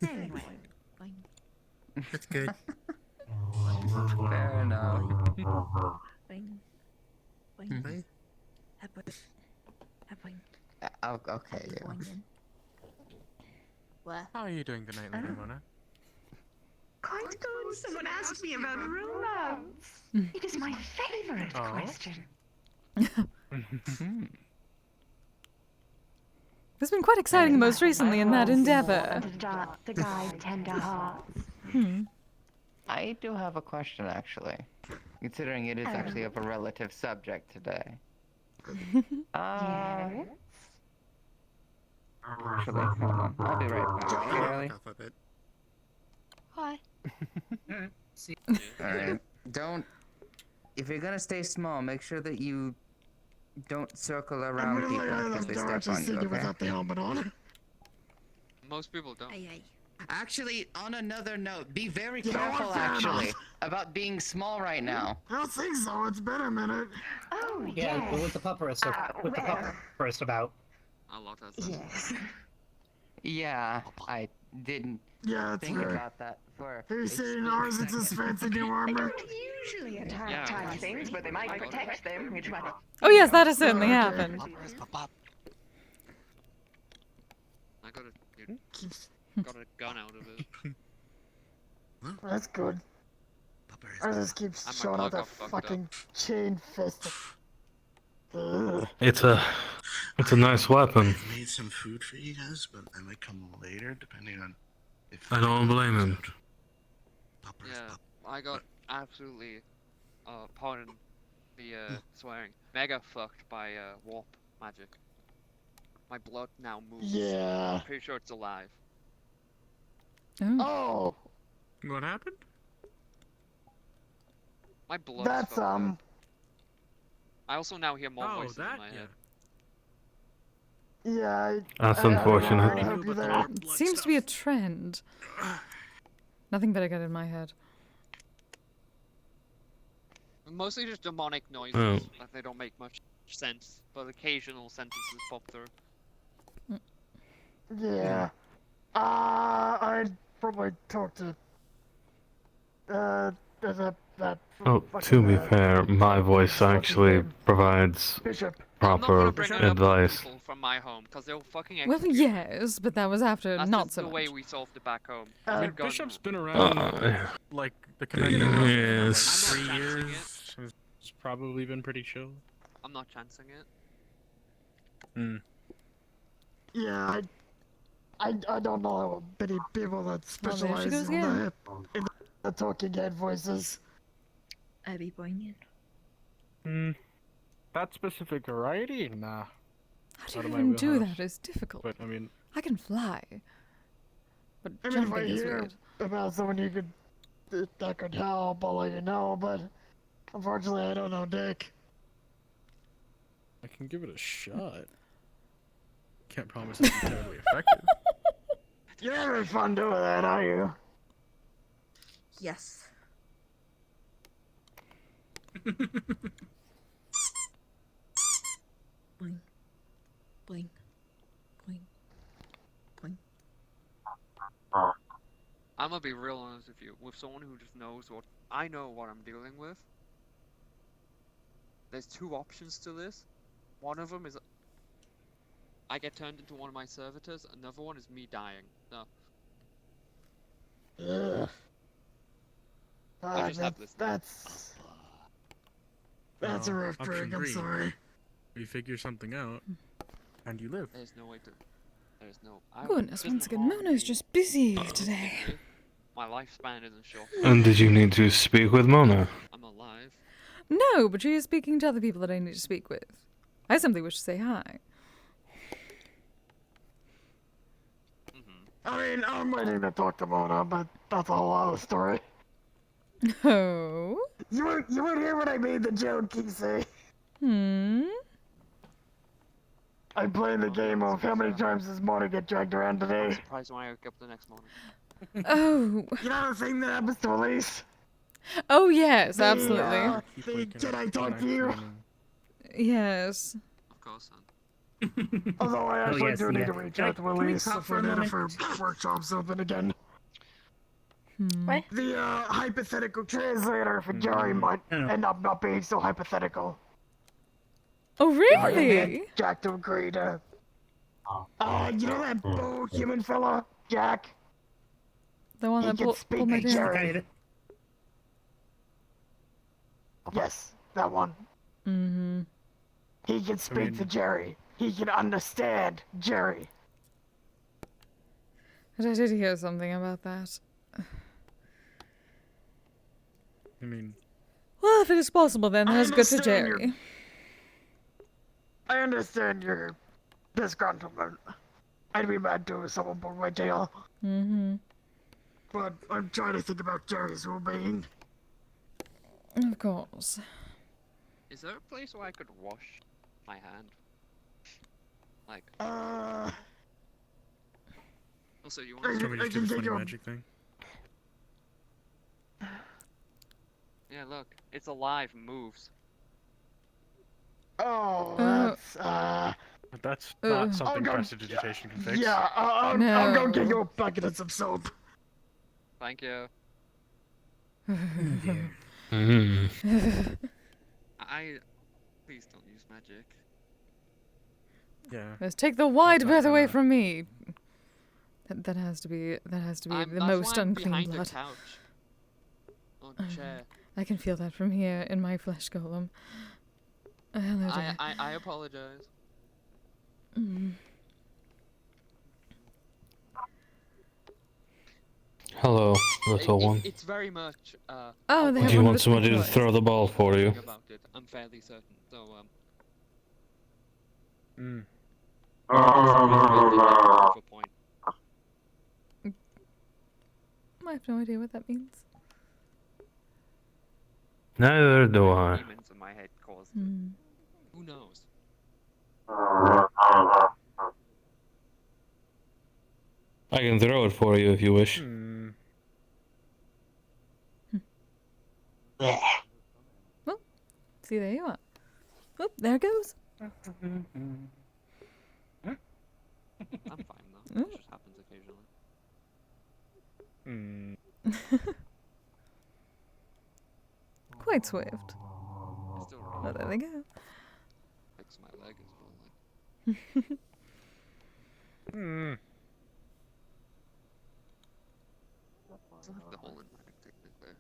N: Anyway.
O: That's good.
H: Fair enough. Okay, yeah.
T: What?
A: How are you doing tonight, Lady Mona?
N: Quite good. Someone asked me about romance. It is my favorite question.
B: It's been quite exciting most recently in that endeavor.
N: To guide tender hearts.
H: I do have a question, actually. Considering it is actually of a relative subject today.
N: Yes?
H: Actually, hold on. I'll be right back. Shirley?
T: Hi.
H: Alright. Don't... If you're gonna stay small, make sure that you don't circle around people because they step on you,
C: without the
H: okay?
C: helmet on.
G: Most people don't.
H: Actually, on another note, be very
C: You know what,
H: careful,
C: fair
H: actually,
C: enough.
H: about being small right now.
C: I don't think so. It's been a minute.
N: Oh,
J: Yeah,
N: yes.
J: but with the pupperist about.
G: A lot of
N: Yes.
H: Yeah, I didn't
C: Yeah, it's
H: think
C: fair.
H: about that for...
C: Have you
H: a
C: seen
H: split
C: ours? It's his
H: second.
C: fancy new
N: They
C: armor.
N: don't usually attack
G: Yeah.
N: tiny things, but they might protect them, which might...
B: Oh, yes, that has certainly happened.
G: I got a gun out of it.
C: That's good. Ours just keeps
G: And my
C: showing out
G: plug
C: that
G: got fucked
C: fucking chain fist. Ugh.
A: It's a nice weapon.
E: I made some food for you guys, but I might come later, depending on if...
A: I don't blame him.
G: Yeah, I got absolutely, pardon the swearing, mega fucked by warp magic. My blood now moves.
C: Yeah.
G: I'm pretty sure it's alive.
C: Oh,
U: What happened?
G: My blood.
C: that's
G: I also now hear more
U: Oh,
G: voices
U: that,
G: in my
U: yeah.
G: head.
C: Yeah,
A: That's
C: I
A: unfortunate.
C: hope you're there.
B: It seems to be a trend. Nothing better get in my head.
G: Mostly just demonic noises.
A: Oh.
G: Like they don't make much sense, but occasional sentences pop through.
C: Yeah. I'd probably talk to that
A: Oh,
C: fucking,
A: to be fair, my voice actually provides
C: Bishop.
A: proper advice.
G: People from my home, because they'll fucking
B: Well,
G: execute.
B: yes, but that was after
G: That's
B: not
G: just
B: so
G: the
B: much.
G: way we solved it back home.
U: I mean,
G: We've gone-
U: Bishop's been around, like, the connecting for
A: Yes.
U: like 3
G: I'm not chancing
U: years. It's probably been pretty chill.
G: I'm not chancing it.
U: Hmm.
C: Yeah, I don't know many people that
B: Well, there she
C: specialize
B: goes
C: in the talking head voices.
N: Abby poignant.
U: That specific variety? Nah.
B: How do
U: Out
B: you
U: of my
B: even do
U: wheelhouse.
B: that? It's difficult.
U: But, I mean...
B: I can fly. But
C: I mean, if I
B: jumping is
C: hear
B: weird.
C: about someone that could help, I'll let you know, but unfortunately I don't know Dick.
U: I can give it a shot. Can't promise it'll be terribly effective.
C: You're having fun doing that, are you?
N: Yes. Boing. Boing. Boing. Boing.
G: I'm gonna be real honest with you. With someone who just knows what I know what I'm dealing with. There's two options to this. One of them is I get turned into one of my servitors. Another one is me dying. No.
C: Ugh.
G: I just have this.
C: That's a rough
U: Option
C: drink, I'm
U: three.
C: sorry.
U: We figure something out, and you live.
G: There's no way to. There's no.
B: Goodness, once again, Mona's just busy today.
G: My lifespan isn't short.
A: And did you need to speak with Mona?
G: I'm alive.
B: No, but she is speaking to other people that I need to speak with. I simply wish to say hi.
C: I mean, I'm waiting to talk to Mona, but that's a whole other story.
B: Oh?
C: You weren't here when I made the joke, Kise. I'm playing the game of how many times does Mona get dragged around today.
G: I'm surprised when I wake up the next morning.
B: Oh.
C: You know the thing that happens to Elise?
B: Oh, yes, absolutely.
C: Can I talk to you?
B: Yes.
G: Of course, son.
C: Although I actually
J: yes,
C: do need
J: yeah.
C: to reach
J: Can
C: out to
J: we
C: Elise
J: talk
C: if
J: for a
C: we need
J: moment?
C: for workshops open again.
N: What?
C: The hypothetical translator for Jerry might end up not being so hypothetical.
B: Oh,
C: If I can
B: really?
C: get Jack to agree to. You know that bull human fella, Jack?
B: The one
C: He
B: that
C: can speak
B: pulled my
C: to
B: down.
C: Jerry. Yes, that one.
B: Mm-hmm.
C: He can speak to Jerry. He can understand Jerry.
B: But I did hear something about that.
U: I mean...
B: Well, if it is possible, then
C: I
B: that's good for
C: understand
B: Jerry.
C: I understand your disgruntlement. I'd be mad too if someone pulled my tail.
B: Mm-hmm.
C: But I'm trying to think about Jerry's well-being.
B: Of course.
G: Is there a place where I could wash my hand? Like. Also, you want
U: Tell me
G: to
U: just do the funny magic thing.
G: Yeah, look, it's alive, moves.
C: Oh,
U: But that's not something prestidigitation can fix.
C: Yeah, I'll go get you a bucket of some soap.
G: Thank you. Please don't use magic.
U: Yeah.
B: Let's take the wide breath away from me. That has to be the most unclean blood.
G: Couch. On the chair.
B: I can feel that from here in my flesh golem. Hello there.
G: I apologize.
A: Hello, little one.
G: It's very much.
B: Oh, they have
A: Do you
B: one of
A: want
B: the
A: somebody to
B: toys.
A: throw the ball for you?
G: About it, I'm fairly certain. So
B: I have no idea what that means.
A: Neither do I.
G: Demons in my head caused
B: Hmm.
G: Who knows?
A: I can throw it for you if you wish.
B: Oh, see, there you are. Oh, there it goes.
G: I'm fine though. It just happens occasionally.
B: Quite swift. Oh, there they go.
G: Fix my leg as well. Still have the hole in my neck, technically.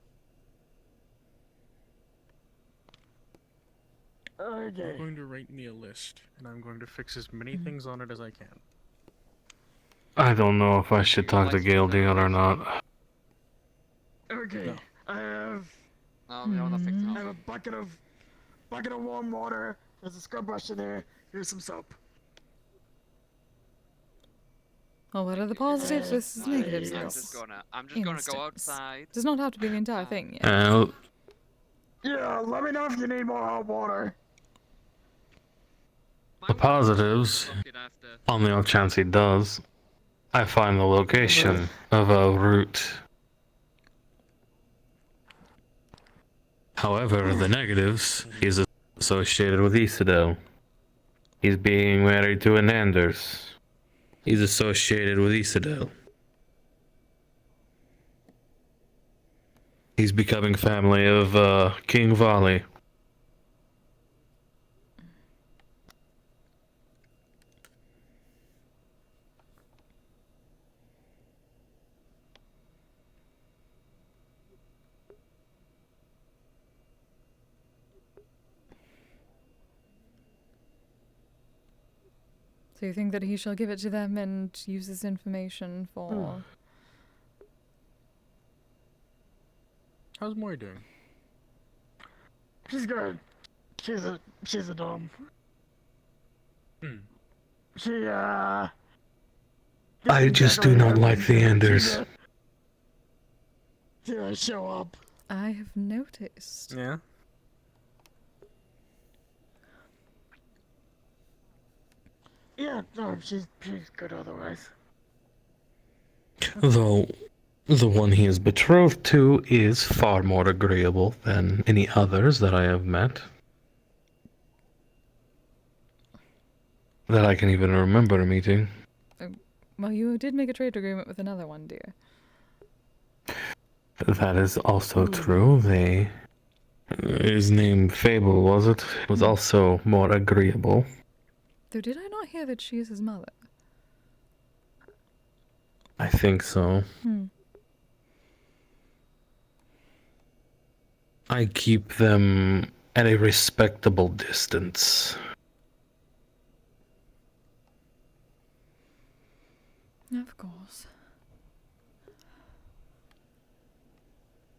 A: I'm going to write me a list, and I'm going to fix as many things on it as I can. I don't know if I should talk to Gail Deal or not.
C: Okay,
A: No.
C: I have.
G: No, we don't fix it.
C: I have a bucket of warm water. There's a scrub brush in there. Here's some soap.
B: Well, what are the positives versus negatives?
G: I'm just gonna go outside.
B: Does not have to be the entire thing. Yeah.
C: Yeah, let me know if you need more hot water.
A: The positives, on the off chance he does, I find the location of a route. However, the negatives, he's associated with Isidel. He's being married to an Anders. He's associated with Isidel. He's becoming family of King Vali.
B: So you think that he shall give it to them and use this information for...
A: How's Mori doing?
C: She's good. She's a dom. She
A: I just do not like the Anders.
C: She show up.
B: I have noticed.
A: Yeah?
C: Yeah, no, she's good otherwise.
A: Though, the one he is betrothed to is far more agreeable than any others that I have met. That I can even remember meeting.
B: Well, you did make a trade agreement with another one, dear.
A: That is also true. His name Fable, was it? Was also more agreeable.
B: Though did I not hear that she is his mother?
A: I think so. I keep them at a respectable distance.
B: Of course.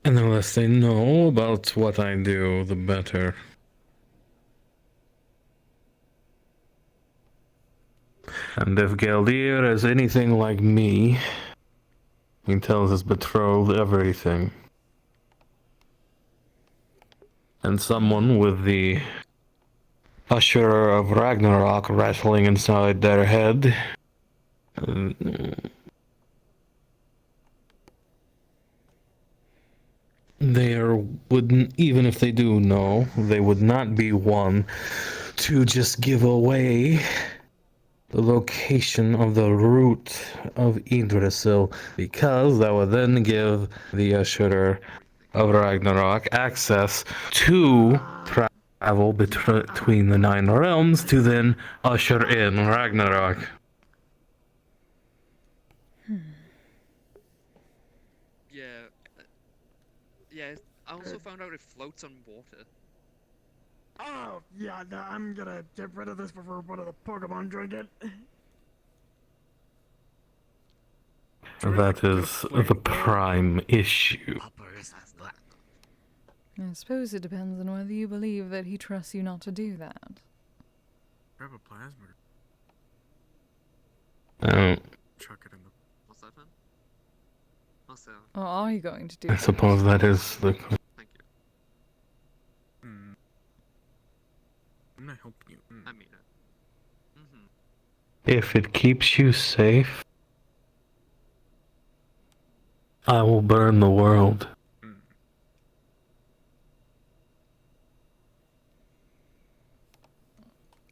A: And the less they know about what I do, the better. And if Galdir is anything like me, he tells his betrothed everything. And someone with the Usher of Ragnarok rattling inside their head. Wouldn't, even if they do know, they would not be one to just give away the location of the root of Yggdrasil, because that would then give the Usher of Ragnarok access to travel between the Nine Realms to then usher in Ragnarok.
G: Yeah, I also found out it floats on water.
C: Oh, yeah, no, I'm gonna get rid of this before one of the Pokemon drink it.
A: That is the prime issue.
B: I suppose it depends on whether you believe that he trusts you not to do that.
A: Grab a plasma. Chuck it in the...
G: What's that, man? Also...
B: Or are you going to do
A: I
B: that?
A: suppose that is the...
G: Thank you.
A: I'm not helping you.
G: I mean it.
A: If it keeps you safe, I will burn the world.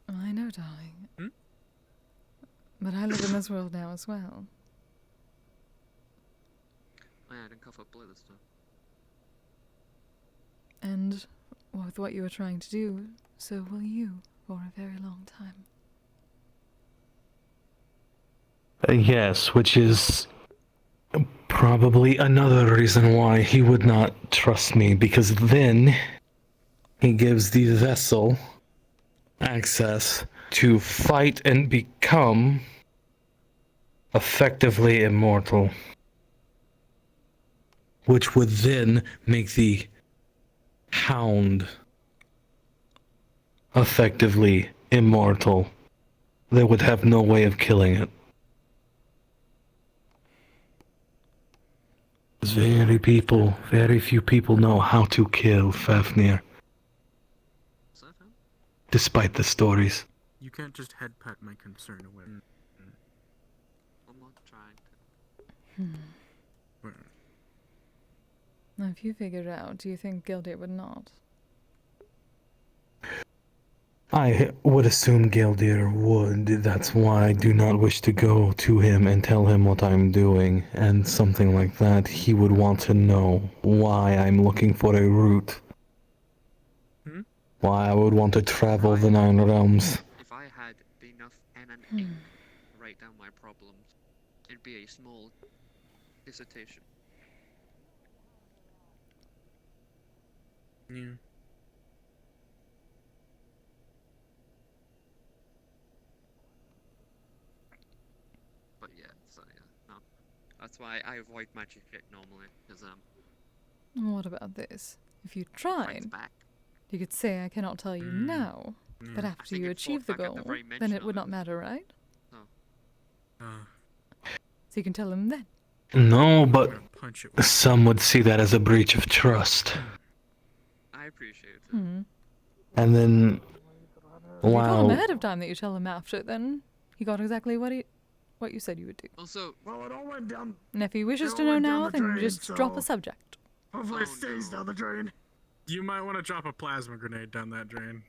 B: I know, darling. But I live in this world now as well.
G: Oh, yeah, I didn't cough up blood this time.
B: And with what you are trying to do, so will you for a very long time.
A: Yes, which is probably another reason why he would not trust me, because then he gives the vessel access to fight and become effectively immortal, which would then make the Hound effectively immortal. They would have no way of killing it. Very few people know how to kill Fafnir. Despite the stories.
U: You can't just head pat my concern away.
G: I'm not trying to.
B: Now, if you figure it out, do you think Gildir would not?
A: I would assume Gildir would. That's why I do not wish to go to him and tell him what I'm doing. And something like that, he would want to know why I'm looking for a route. Why I would want to travel the Nine Realms.
G: If I had enough pen and ink to write down my problems, it'd be a small dissertation.
U: Yeah.
G: But yeah, so yeah, no. That's why I avoid magic shit normally, because
B: What about this? If you tried, you could say I cannot tell you now, but after you achieve the goal, then it would not matter, right? So you can tell him then.
A: No, but some would see that as a breach of trust.
G: I appreciate it.
A: And then,
B: If you told him
A: wow.
B: ahead of time that you tell him after, then he got exactly what you said you would do.
G: Also,
C: well, it all went down.
B: And if he wishes
C: it
B: to
C: all
B: know
C: went down
B: now,
C: the
B: then
C: drain,
B: just drop a
C: so
B: subject.
C: Hopefully it stays down the drain.
U: You might want to drop a plasma grenade down that drain.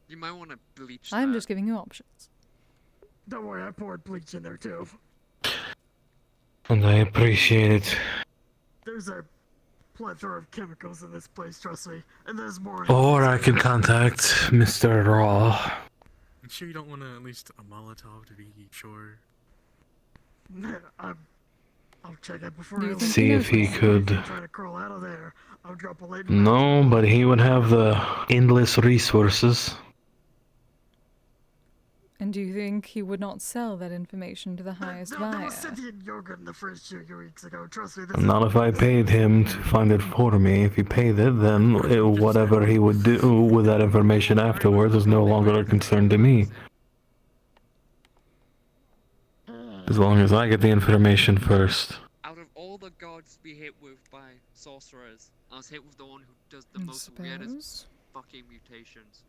G: You might want to bleach
B: I'm
G: that.
B: just giving you options.
C: Don't worry, I poured bleach in there too.
A: And I appreciate it.
C: There's a plethora of chemicals in this place, trust me. And there's more.
A: Or I can contact Mr. Raw.
U: You sure you don't want to at least a Molotov to be sure?
C: I'll check it before
B: Do you
C: I
B: think
A: See if he could.
C: try to crawl out of there. I'll drop a late.
A: No, but he would have the endless resources.
B: And do you think he would not sell that information to the highest
C: There
B: buyer?
C: was sentient yogurt in the fridge 2 weeks ago. Trust me. This
A: Not if I paid him to find it for me. If he paid it, then whatever he would do with that information afterwards is no longer a concern to me. As long as I get the information first.
G: Out of all the gods we hit with by sorcerers, I was hit with the one who does the most weirdest fucking mutations.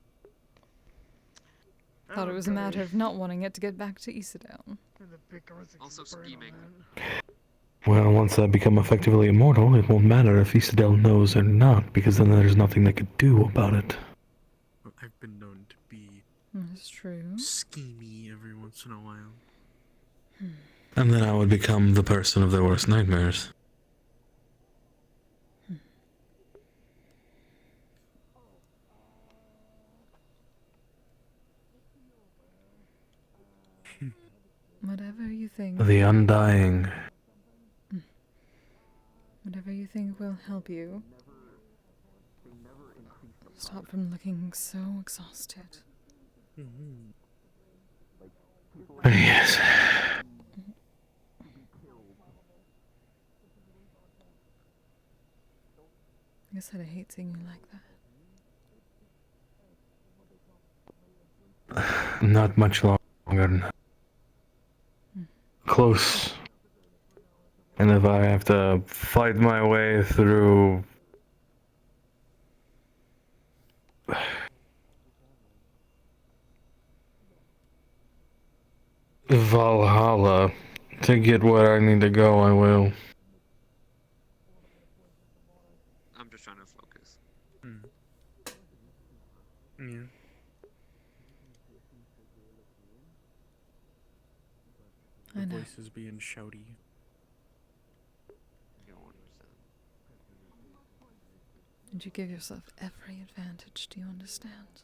B: Thought it was a matter of not wanting it to get back to Isidale.
G: Also scheming.
A: Well, once I become effectively immortal, it won't matter if Isidel knows or not, because then there's nothing they could do about it.
U: Well, I've been known to be
B: That's true.
U: schemy every once in a while.
A: And then I would become the person of their worst nightmares.
B: Whatever you think.
A: The Undying.
B: Whatever you think will help you. Stop from looking so exhausted.
A: Yes.
B: Like I said, I hate seeing you like that.
A: Not much longer. Close. And if I have to fight my way through Valhalla to get where I need to go, I will.
B: I
U: The
B: know.
U: voices being shouty.
B: And you give yourself every advantage, do you understand?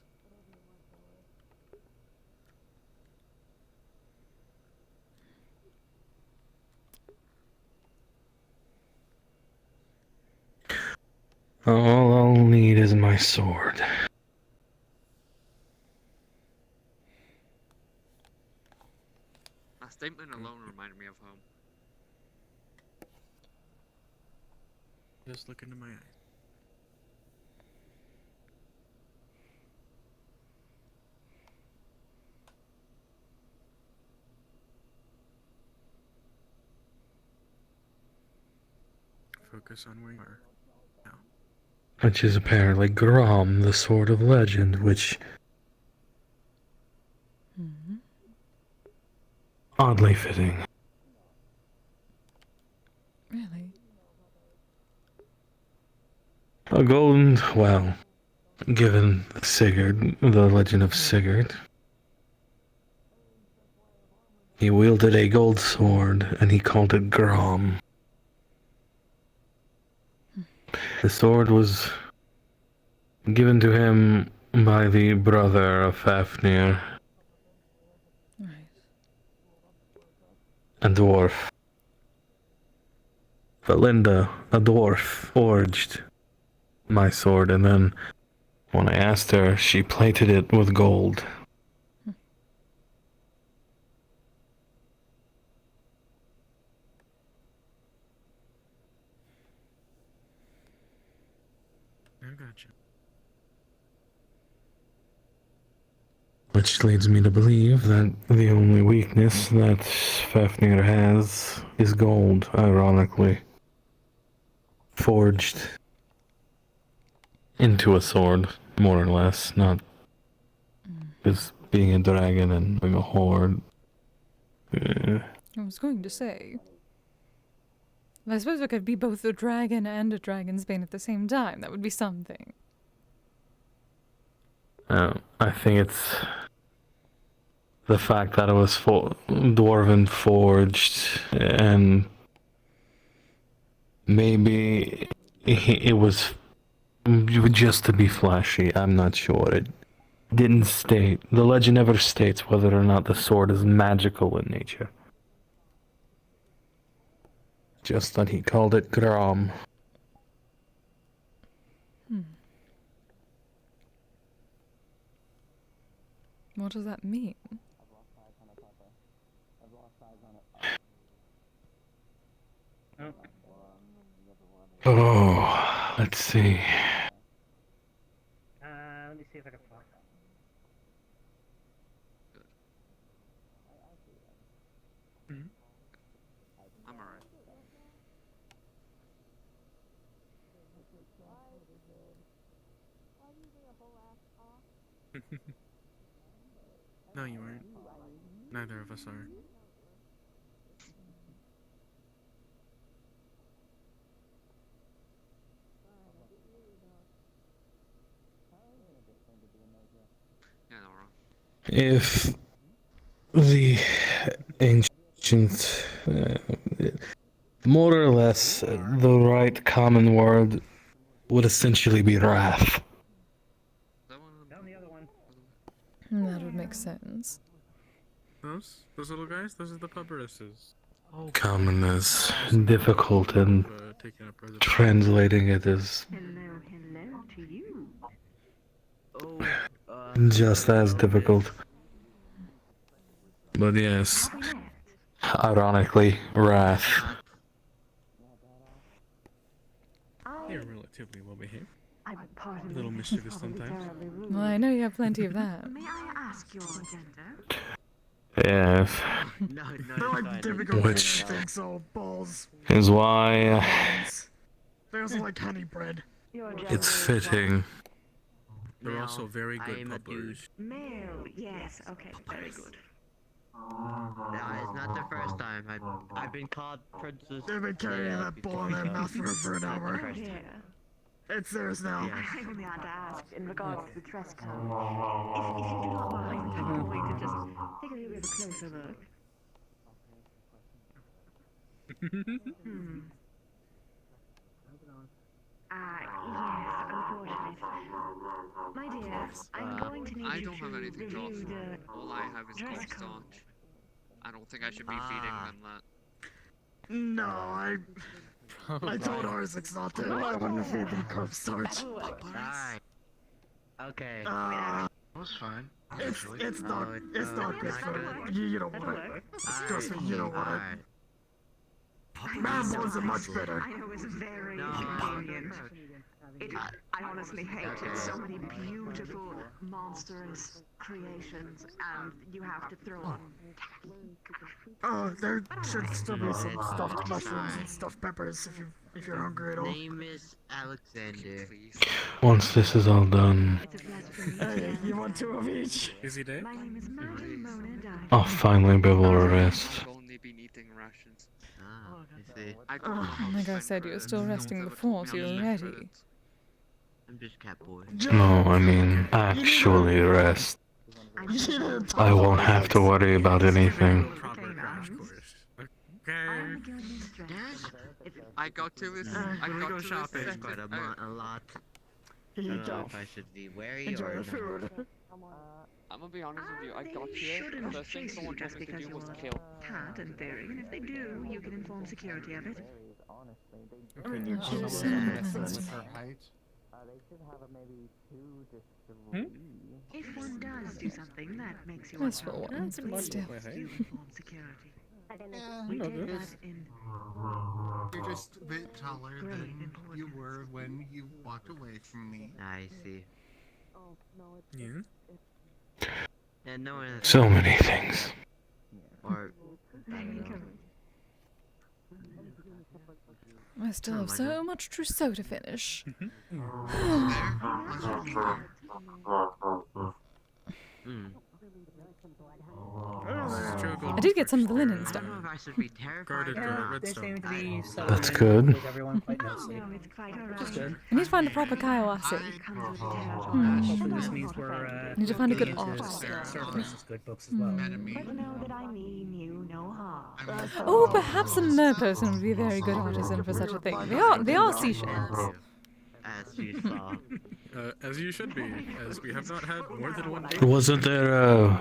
A: All I'll need is my sword.
G: That statement alone reminded me of home.
U: Just look into my eyes. Focus on where you are now.
A: Which is apparently Grom, the Sword of Legend, which... Oddly fitting.
B: Really?
A: A golden... well... given Sigurd, the legend of Sigurd. He wielded a gold sword, and he called it Grom. The sword was given to him by the brother of Fafnir.
B: Right.
A: A dwarf. Valinda, a dwarf, forged my sword, and then when I asked her, she plated it with gold.
U: I gotcha.
A: Which leads me to believe that the only weakness that Fafnir has is gold, ironically. Forged into a sword, more or less, not as being a dragon and being a horde.
B: I was going to say. I suppose I could be both a dragon and a dragon's bane at the same time. That would be something.
A: I think it's the fact that it was dwarven forged, and maybe it was just to be flashy. I'm not sure. It didn't state. The legend never states whether or not the sword is magical in nature. Just that he called it Grom.
B: What does that mean?
A: Oh, let's see.
L: Let me see if I can find
G: I'm alright.
U: No, you aren't. Neither of us are.
G: Yeah, no wrong.
A: If the ancient, more or less, the right common word would essentially be wrath.
L: Found the other one.
B: That would make sense.
U: Those little guys? Those are the pubberesses.
A: Common is difficult, and translating it is
N: Hello to you.
A: just as difficult. But yes, ironically, wrath.
U: They're relatively well behaved.
N: Pardon
U: A little
N: me,
U: mischievous
N: this is probably
U: sometimes.
N: terribly rude.
B: Well, I know you have plenty of that.
N: May I ask your gender?
A: Yes.
C: They're like typical
A: Which
C: things, so balls.
A: is why
C: They're also like honey bread.
A: it's fitting.
U: They're also very good puppers.
N: Male, yes, okay, very good.
S: It's not the first time. I've been called Princess.
C: They've been carrying that ball in their mouth for an hour.
N: Yeah.
C: It's theirs now.
N: I only had to ask in regards to the dress code. If you do not mind, I'm going to just take a little bit of a closer look. Yes, unfortunate. My dear, I'm going to need
G: I
N: you
G: don't have anything to
N: review
G: offer.
N: the
G: All I have is
N: dress
G: cornstarch. I don't think I should be feeding them that.
C: No, I told Arzix not to. I want to feed them cornstarch.
S: Alright. Okay.
E: That was fine.
C: It's not good for you. Don't want it. Trust me, you don't want it. Mambo's are much better.
N: I know it's very convenient. I honestly hate it. So many beautiful, monstrous creations, and you have to throw on.
C: Oh, there should still be some stuffed mushrooms and stuffed peppers if you're hungry at all.
S: Name is Alexander.
A: Once this is all done,
C: Hey, you want 2 of each?
A: Busy day?
C: Oh,
A: I'll finally be able to rest.
G: I've only been eating rations.
S: I see.
G: I don't know how
B: Like I said, you were still resting before, so you're ready.
S: I'm just cat boy.
A: No, I mean actually rest. I won't have to worry about anything.
G: I got to this. I got to
S: shopping.
G: this.
S: Quite a lot.
C: Here you
S: I don't know
C: go.
S: if I should be wary
C: Enjoy
S: or
C: your
S: not.
C: food.
G: I'm gonna be honest with you. I got here. The first thing someone told me to do was kill.
N: Cat and theory, and if they do, you can inform security of it.
C: I mean, you
K: Oh,
C: choose
K: with her height.
N: If one does do something that makes you
B: That's for
N: uncomfortable,
B: once, but
N: please
B: still.
N: you inform security.
K: Yeah,
N: We
K: you know
N: did
K: this.
N: that in
K: You're just a bit taller than you were when you walked away from me.
S: I see.
U: Yeah.
S: And no one has
A: So many things.
S: or
B: I still have so much trousseau to finish. I did get some of the linen stuff.
S: I should be terrified.
J: They seem to be
A: That's
J: settling
A: good.
J: with everyone quite nicely.
N: Just
J: good.
B: I need to find the proper Kaiwase.
J: This means we're
B: Need to find a good
J: getting into
B: artist.
J: Surface's good books as well.
N: But know that I mean you no harm.
B: Oh, perhaps a mer person would be a very good artisan for such a thing. They are seashells.
S: As you saw.
U: As you should be, as we have not had more than one day.
A: Wasn't there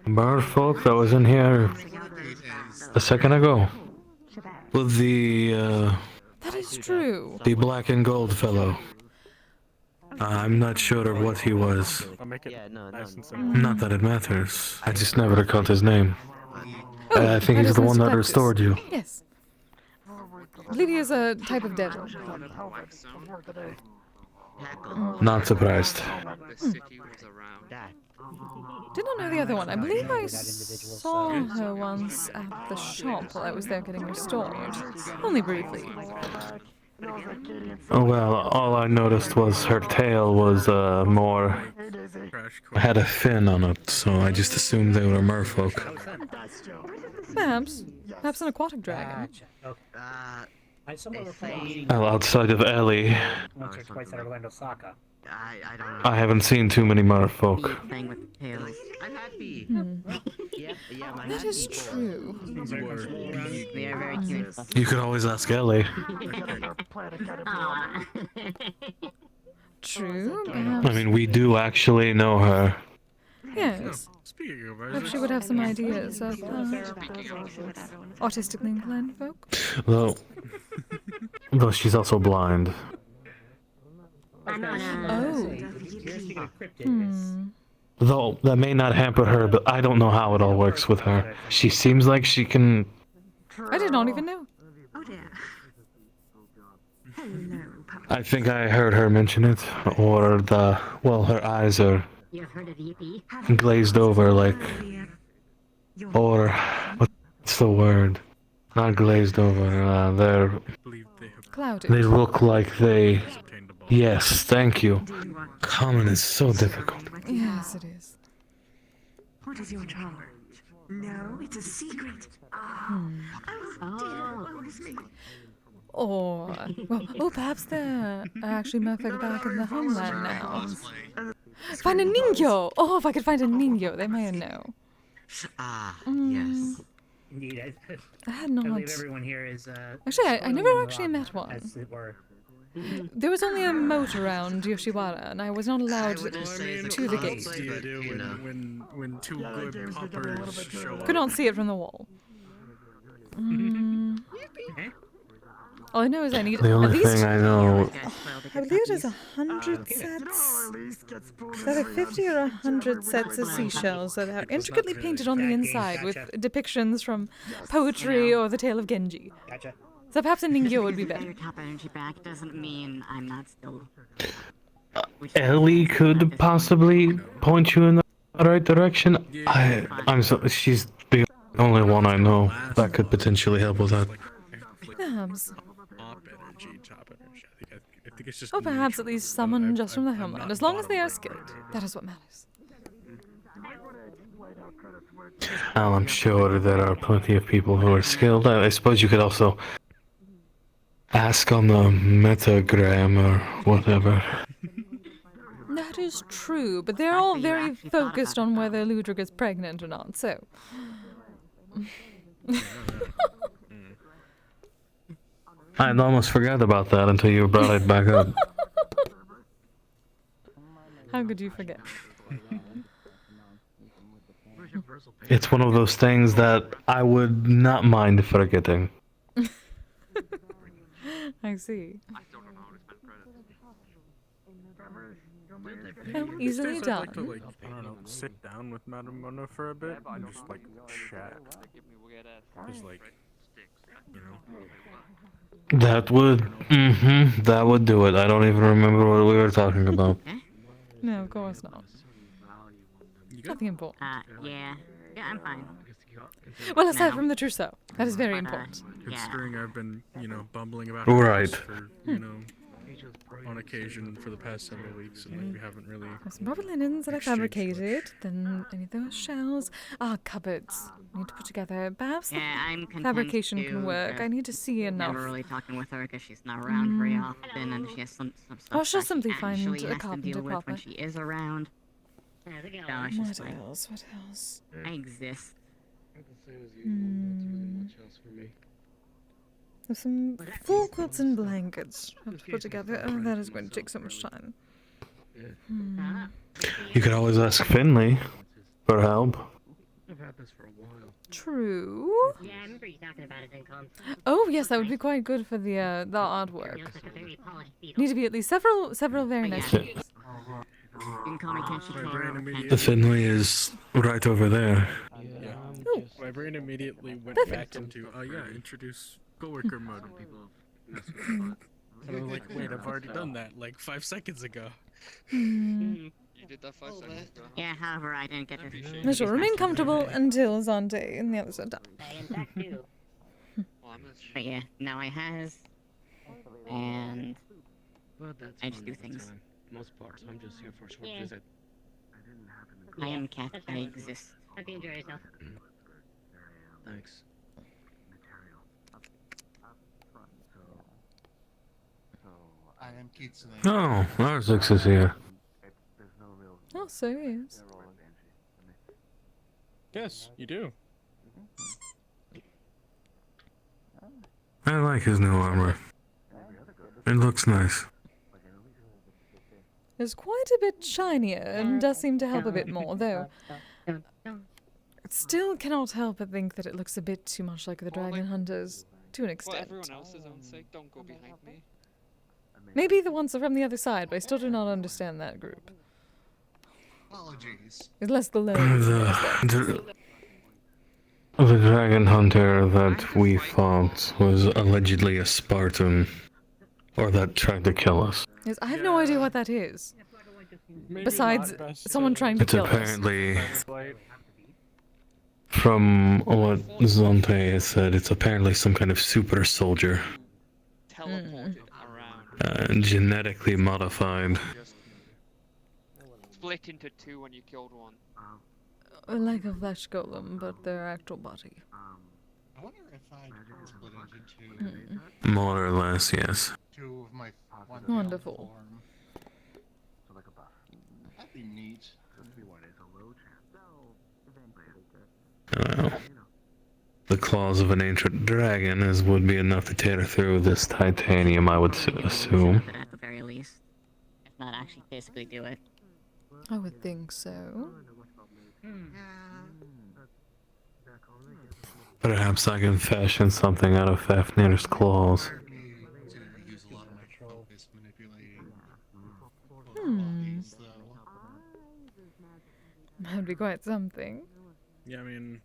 A: merfolk that was in here a second ago? With the
B: That is true.
A: the black and gold fellow. I'm not sure of what he was.
U: I'll make it nice and simple.
A: Not that it matters. I just never recalled his name. I think
B: that
A: he's
B: is
A: the one that
B: Mr.
A: restored you.
B: Yes. I believe he is a type of devil.
A: Not surprised.
G: The city was around.
B: Did not know the other one. I believe I saw her once at the shop while I was there getting restored. Only briefly.
A: Oh well, all I noticed was her tail was more had a fin on it, so I just assumed they were merfolk.
B: Perhaps an aquatic dragon.
J: I somewhat recall eating
A: Well, outside of Ellie,
J: once or twice at Orlando Saka.
S: I don't know.
A: I haven't seen too many merfolk.
S: Playing with the tails. I'm happy. Yeah, my
B: That is true.
S: They are very cute.
A: You could always ask Ellie.
B: True,
A: I
B: perhaps.
A: mean, we do actually know her.
B: Yes.
U: Speaking of
B: Perhaps she would have some ideas of artistically inclined folk.
A: Though she's also blind.
B: Oh.
A: Though that may not hamper her, but I don't know how it all works with her. She seems like she can.
B: I did not even know.
N: Oh dear. Hello, puppy.
A: I think I heard her mention it, or her eyes are
N: You've heard of Yippee?
A: glazed over, like, or what's the word? Not glazed over. They're
B: Clouded.
A: they look like they. Yes, thank you. Common is so difficult.
B: Yes, it is.
N: What is your charge? No, it's a secret. Oh, dear, woe is me.
B: Or, well, perhaps they're actually merfolk back in the homeland now. Find a Ningyo! Oh, if I could find a Ningyo, they might know.
S: Yes.
J: Indeed, Yeah,
B: I had
J: I
B: not.
J: believe everyone here is.
B: Actually, I
J: spoiling
B: never
J: them
B: actually
J: wrong,
B: met one.
J: As it were.
B: There was only a moat around Yoshiwara, and I was not allowed to the gate.
U: What do you do when two good poppers show up?
B: Could not see it from the wall. All I know is I need
A: The only
B: at least.
A: thing I know.
B: I believe it is 100 sets. Is that 50 or 100 sets of seashells that are intricately painted on the inside with depictions from poetry or the tale of Genji.
J: Gotcha.
B: So perhaps a Ningyo would be
I: Your
B: better.
I: top energy back doesn't mean I'm not still.
A: Ellie could possibly point you in the right direction. She's the only one I know that could potentially help with that.
B: Perhaps.
U: Top energy. I think it's just.
B: Or perhaps at least someone just from the homeland. As long as they are skilled, that is what matters.
A: Well, I'm sure there are plenty of people who are skilled. I suppose you could also ask on the metagram or whatever.
B: That is true, but they're all very focused on whether Ludwig is pregnant or not, so.
A: I'd almost forgot about that until you brought it back up.
B: How could you forget?
A: It's one of those things that I would not mind forgetting.
B: I see. Easily
U: I'd
B: done.
U: like to, I don't know, sit down with Madame Mona for a bit and just chat. Just you know.
A: That would do it. I don't even remember what we were talking about.
B: No, of course not. Nothing important.
I: Yeah, I'm fine.
B: Well, aside from the trousseau, that is very important.
U: Considering I've been, bumbling about
A: Right.
U: for, on occasion for the past several weeks, and we haven't really.
B: There's some rubber linens that I fabricated, then any of those shells. Cupboards. Need to put together. Perhaps the
I: I'm content
B: fabrication
I: to
B: can work. I need to see enough.
I: Never really talking with her because she's not around very often, and she has some stuff.
B: Oh, she'll
I: that
B: simply
I: she
B: find
I: actually
B: a
I: has to
B: carpenter
I: deal with when
B: probably.
I: she is around. No, it's
B: What
I: just like,
B: else? What else?
I: I exist.
B: There's some full quilts and blankets I have to put together. Oh, that is going to take so much time.
A: You could always ask Finley for help.
L: I've had this for a while.
B: True.
L: Yeah, I remember you talking about it in comms.
B: Oh yes, that would be quite good for the artwork. Need to be at least several very nice pieces.
I: You can call me Kenshi.
A: The Finley is right over there.
U: Yeah.
B: Oh.
U: My brain immediately went
B: Perfect.
U: back into, introduce coworker mode. And I was like, wait, I've already done that like 5 seconds ago.
G: You did that 5 seconds ago.
I: Yeah, however, I didn't get to.
B: I shall remain comfortable until Zante and the others are done.
I: But yeah, now I has, and
L: But that's
I: I just
L: fun
I: do
L: all the
I: things.
L: time. Most parts, I'm just here for a short
I: Yeah.
L: visit.
I: I am cat. I exist.
L: Hope you enjoy yourself. Thanks.
K: I am Kise.
A: Oh, Arzix is here.
B: Oh, so he is.
U: Yes, you do.
A: I like his new armor. It looks nice.
B: It's quite a bit shinier and does seem to help a bit more, though. Still cannot help but think that it looks a bit too much like the Dragon Hunters, to an
G: For
B: extent.
G: everyone else's own sake, don't go behind me.
B: Maybe the ones from the other side, but I still do not understand that group.
K: Apologies.
B: It's less the lone.
A: The dragon hunter that we fought was allegedly a Spartan, or that tried to kill us.
B: Yes, I have no idea what that is. Besides someone trying to
A: It's
B: kill us.
A: apparently, from what Zonte has said, it's apparently some kind of super soldier.
G: Teleported around.
A: Genetically modified.
G: Split into two when you killed one.
B: Like a flesh golem, but their actual body.
K: I wonder if I could split into
A: More or less, yes.
K: two of my
B: Wonderful.
K: form. That'd be neat.
A: Well, the the claws of an ancient dragon as would be enough to tear through this titanium, I would assume.
I: At the very least. If not actually physically do it.
B: I would think so.
A: Perhaps I can fashion something out of Fafnir's claws.
B: That'd be quite something.
U: Yeah, I mean,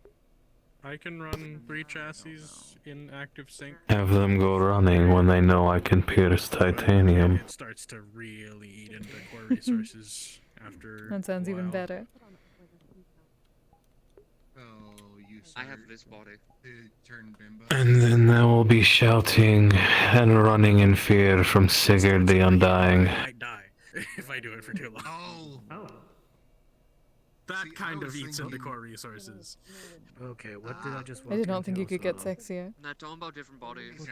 U: I can run 3 chassis in active sync.
A: Have them go running when they know I can pierce titanium.
U: It starts to really eat into core resources after.
B: That sounds
U: a
B: even
U: while.
B: better.
G: I have this body.
A: And then they will be shouting and running in fear from Sigurd the Undying.
U: I might die if I do it for too long. Oh. That kind of eats into core resources.
D: Okay, what did I just
B: I did not think you could get sexier.
G: Not talking about different bodies.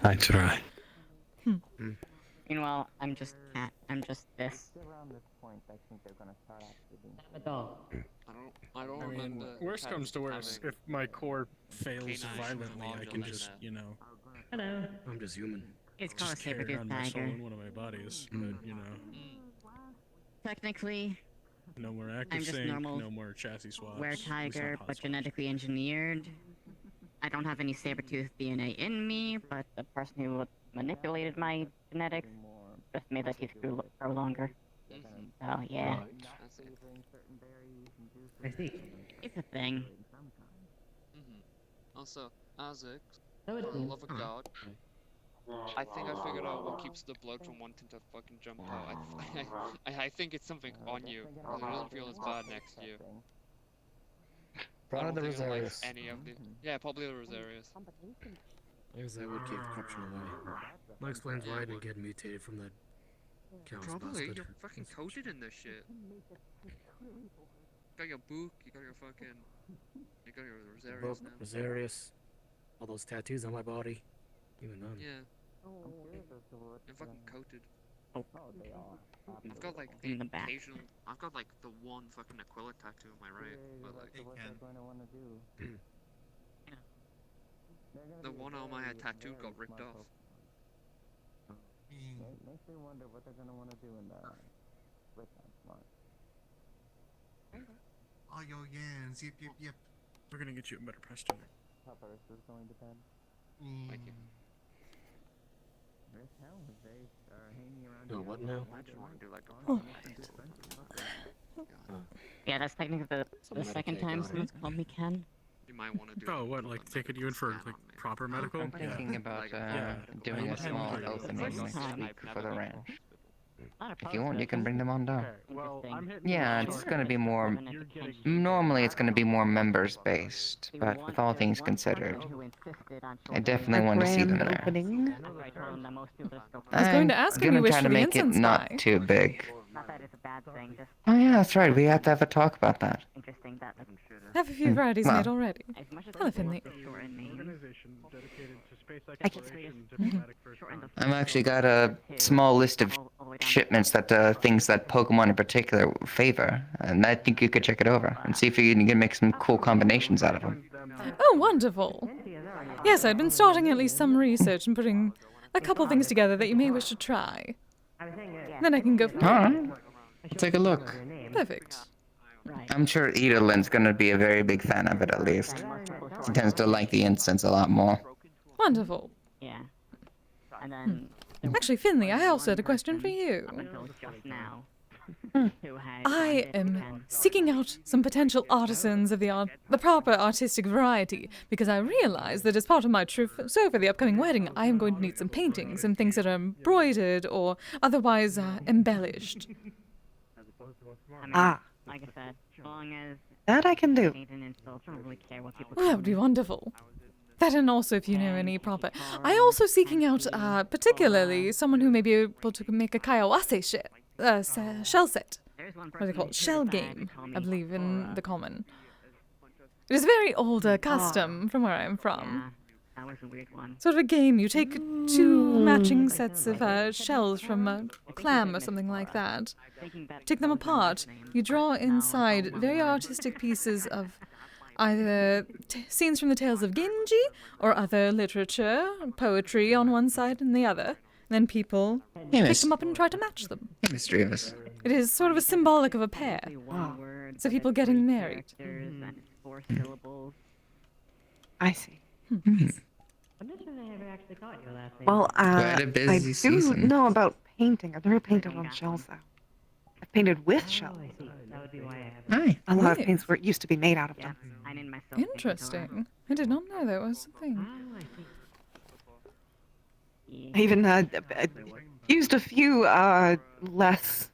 A: I try.
I: Meanwhile, I'm just cat. I'm just this.
H: Around this point, I think they're gonna start actually being.
I: A dog.
G: I don't
U: I mean,
G: remember.
U: worst comes to worst, if my core fails violently, I can just, you know.
L: Hello.
D: I'm just human.
I: It's
U: just
I: called a
U: carry
I: saber-tooth
U: around my soul
I: tiger.
U: in one of my bodies, but, you know.
I: Technically,
U: No more
I: I'm
U: active
I: just
U: sync,
I: normal.
U: no more chassis swaps.
I: Were
U: At least not
I: tiger, but
U: possible.
I: genetically engineered. I don't have any saber-tooth DNA in me, but the person who manipulated my genetics just made the teeth grow longer. So yeah,
L: I see.
I: it's a thing.
G: Also, Isaac,
L: No, it's
G: for the love of God, I think I figured out what keeps the blood from wanting to fucking jump out. I think it's something on you. It doesn't feel as bad next to you.
D: Probably the
G: I don't think it'll, like,
D: Rosarius.
G: any of the... Yeah, probably the Rosarius.
D: Because that would keep corruption away. That explains why I didn't get mutated from that Count's
G: Probably,
D: bastard.
G: you're fucking coated in this shit. You got your book, you got your fucking... You got your Rosarius
D: Book,
G: now.
D: Rosarius, all those tattoos on my body. Even then.
G: Yeah. You're fucking coated.
D: Oh.
G: I've got like the occasional... I've got like the one fucking Aquila tattoo on my right, but like... The one on my tattoo got ripped off.
H: Makes me wonder what they're gonna want to do in the
K: Oh, yo, yans. Yep, yep, yep.
U: We're gonna get you a better press tuner.
H: Metaverse is going to bed.
G: Thank you.
H: This hell is they are hanging around.
D: Oh, what now?
G: I just want to do like a...
I: Yeah, that's technically the second time someone's called me Ken.
G: You might want to do...
U: Oh, what, like taking you in for like proper medical?
H: I'm thinking about doing a small opening next week for the ranch. If you want, you can bring them on down. Yeah, it's gonna be more. Normally, it's gonna be more members based, but with all things considered, I definitely want to see them there.
B: I was going to ask him you
H: I'm
B: wish
H: gonna try
B: for
H: to
B: the
H: make it
B: incense
H: not
B: pie.
H: too big.
I: Not that it's a bad thing, just
H: Oh yeah, that's right. We have to have a talk about that.
I: interesting that
B: Have a few varieties
H: Well.
B: made already.
I: as much as
B: Hello, Finley.
U: Organization dedicated to space
I: I can
U: exploration, diplomatic first
H: I've actually got a small list of shipments that things that Pokemon in particular favor, and I think you could check it over and see if you can make some cool combinations out of them.
B: Oh, wonderful. Yes, I'd been starting at least some research and putting a couple things together that you may wish to try. Then I can go from
H: All
B: there.
H: right, take a look.
B: Perfect.
H: I'm sure Edelin's gonna be a very big fan of it at least. He tends to like the incense a lot more.
B: Wonderful.
I: Yeah. And then
B: Actually, Finley, I also had a question for you.
I: until just now, who had
B: I am seeking out some potential artisans of the proper artistic variety because I realize that as part of my trousseau for the upcoming wedding, I am going to need some paintings and things that are embroidered or otherwise embellished.
I: Like I said, as long as
L: That I can do.
I: paint and insult, I don't really care what people
B: Well, that would be wonderful. That and also if you know any proper. I also seeking out particularly someone who may be able to make a Kaiowase shell set. What do they call it? Shell game, I believe, in the common. It is a very old custom from where I'm from.
I: That was a weird one.
B: Sort of a game. You take two matching sets of shells from a clam or something like that. Take them apart. You draw inside very artistic pieces of either scenes from the tales of Genji or other literature, poetry on one side and the other. Then people pick them up and try to match them.
H: Hey, Mr. Rivas.
B: It is sort of a symbolic of a pair. So people getting married.
I: And 4 syllables.
M: I see.
L: I'm not sure I ever actually caught your last name.
M: Well,
H: Quite a
M: I
H: busy
M: do
H: season.
M: know about painting. I've never painted on shells, though. I've painted with shells.
L: That would be why I haven't.
H: Hi.
M: A lot of
B: Nice.
M: paints were used to be made out of them.
I: I named myself.
B: Interesting. I did not know that was a thing.
M: I even used a few less,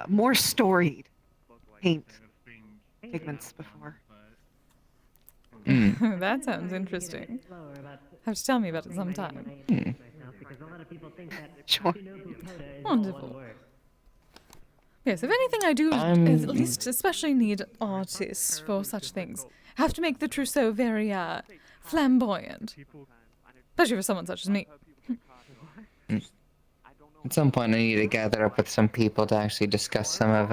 M: more storied paint pigments before.
B: That sounds interesting. Have to tell me about it sometime.
M: Sure.
B: Wonderful. Yes, if anything, I do at least especially need artists for such things. Have to make the trousseau very flamboyant. Especially for someone such as me.
H: At some point, I need to gather up with some people to actually discuss some of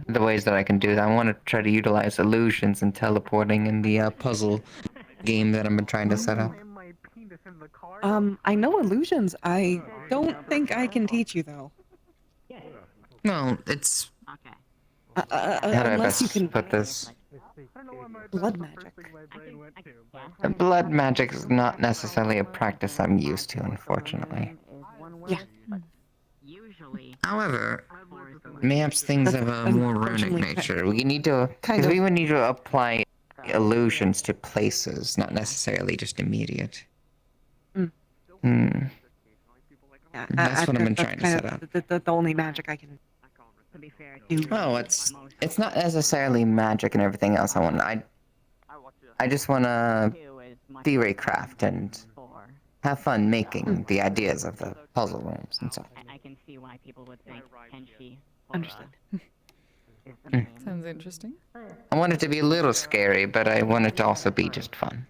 H: the ways that I can do that. I want to try to utilize illusions and teleporting in the puzzle game that I've been trying to set up.
M: I know illusions. I don't think I can teach you, though.
H: Well, it's...
I: Okay.
H: How do I
M: Unless you
H: best
M: can
H: put this?
M: blood magic.
H: Blood magic is not necessarily a practice I'm used to, unfortunately.
M: Yeah.
H: However, perhaps things of a more runic nature. We need to,
M: Kind
H: because
M: of.
H: we would need to apply illusions to places, not necessarily just immediate.
M: Yeah,
H: That's what I've been
M: that's
H: trying to
M: kind
H: set
M: of
H: up.
M: the only magic I can do.
H: Oh, it's not necessarily magic and everything else. I just want to theory craft and have fun making the ideas of the puzzle rooms and stuff.
I: I can see why people would think Kenshi.
M: Understood.
B: Sounds interesting.
H: I want it to be a little scary, but I want it to also be just fun.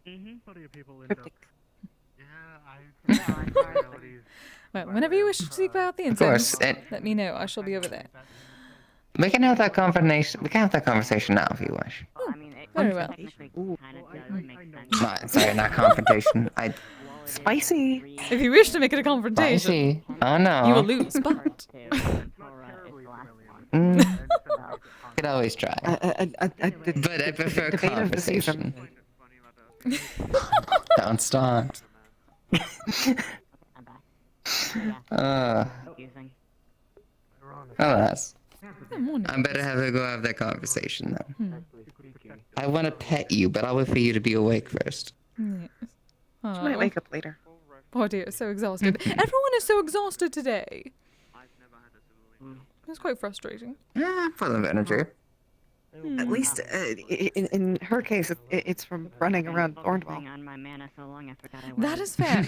M: Cryptic.
B: Well, whenever you wish to speak about the
H: Of course,
B: incense, let me know. I shall be over there.
H: We can have that conversation. We can have that conversation now if you wish.
B: Very well.
H: Sorry, not confrontation.
M: Spicy.
B: If you wish to make it a confrontation,
H: Spicy. Oh no.
B: you will lose, but...
H: Could always try. But I prefer conversation. Don't start. Alas. I better have to go have that conversation then. I want to pet you, but I'll wait for you to be awake first.
B: Yes.
M: She might wake up later.
B: Oh dear, so exhausted. Everyone is so exhausted today. It's quite frustrating.
H: Yeah, full of energy.
M: At least in her case, it's from running around Thornwell.
B: That is fair.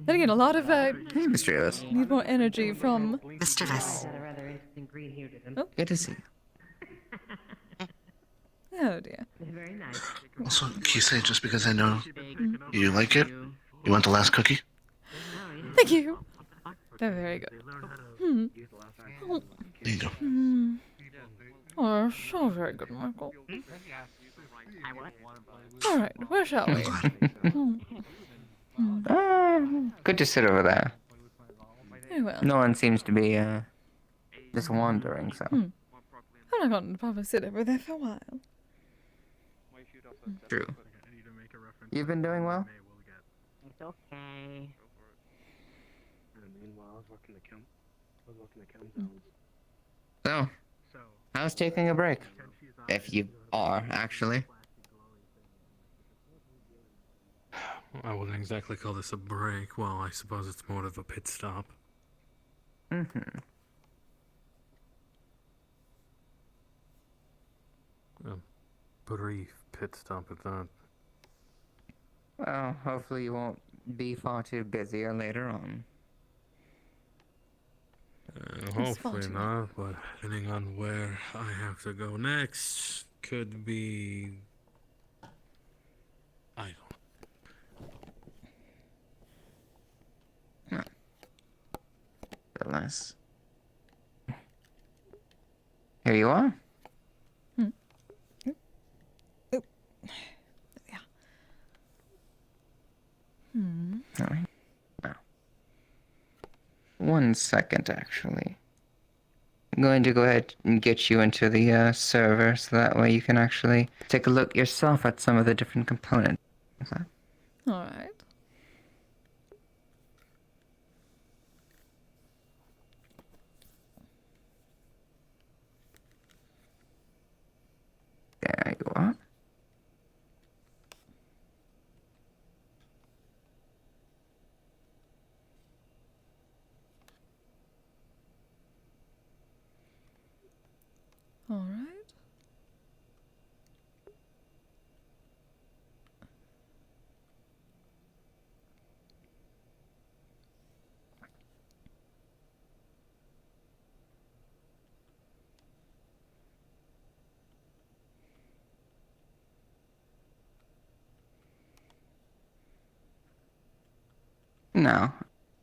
B: Then again, a lot of
H: Mr. Ellis.
B: need more energy from
O: Mr. Ellis.
B: Oh.
H: Good to see you.
B: Oh dear.
L: Very nice.
E: Also, Kise, just because I know you like it, you want the last cookie?
B: Thank you. They're very good. Oh.
E: There you go.
B: Oh, so very good, Michael. All right, where shall we?
H: Good to sit over there.
B: Very well.
H: No one seems to be just wandering, so.
B: I'm not going to probably sit over there for a while.
H: True. You've been doing well?
I: It's okay.
H: So, how's taking a break? If you are, actually.
A: I wouldn't exactly call this a break. Well, I suppose it's more of a pit stop.
H: Mm-hmm.
A: A brief pit stop at that.
H: Well, hopefully you won't be far too busy or later on.
A: Hopefully not, but depending on where I have to go next, could be... I don't
H: Nice. Here you are. 1 second, actually. I'm going to go ahead and get you into the server so that way you can actually take a look yourself at some of the different components. Okay?
B: Alright.
H: There you are.
B: Alright.
H: Now,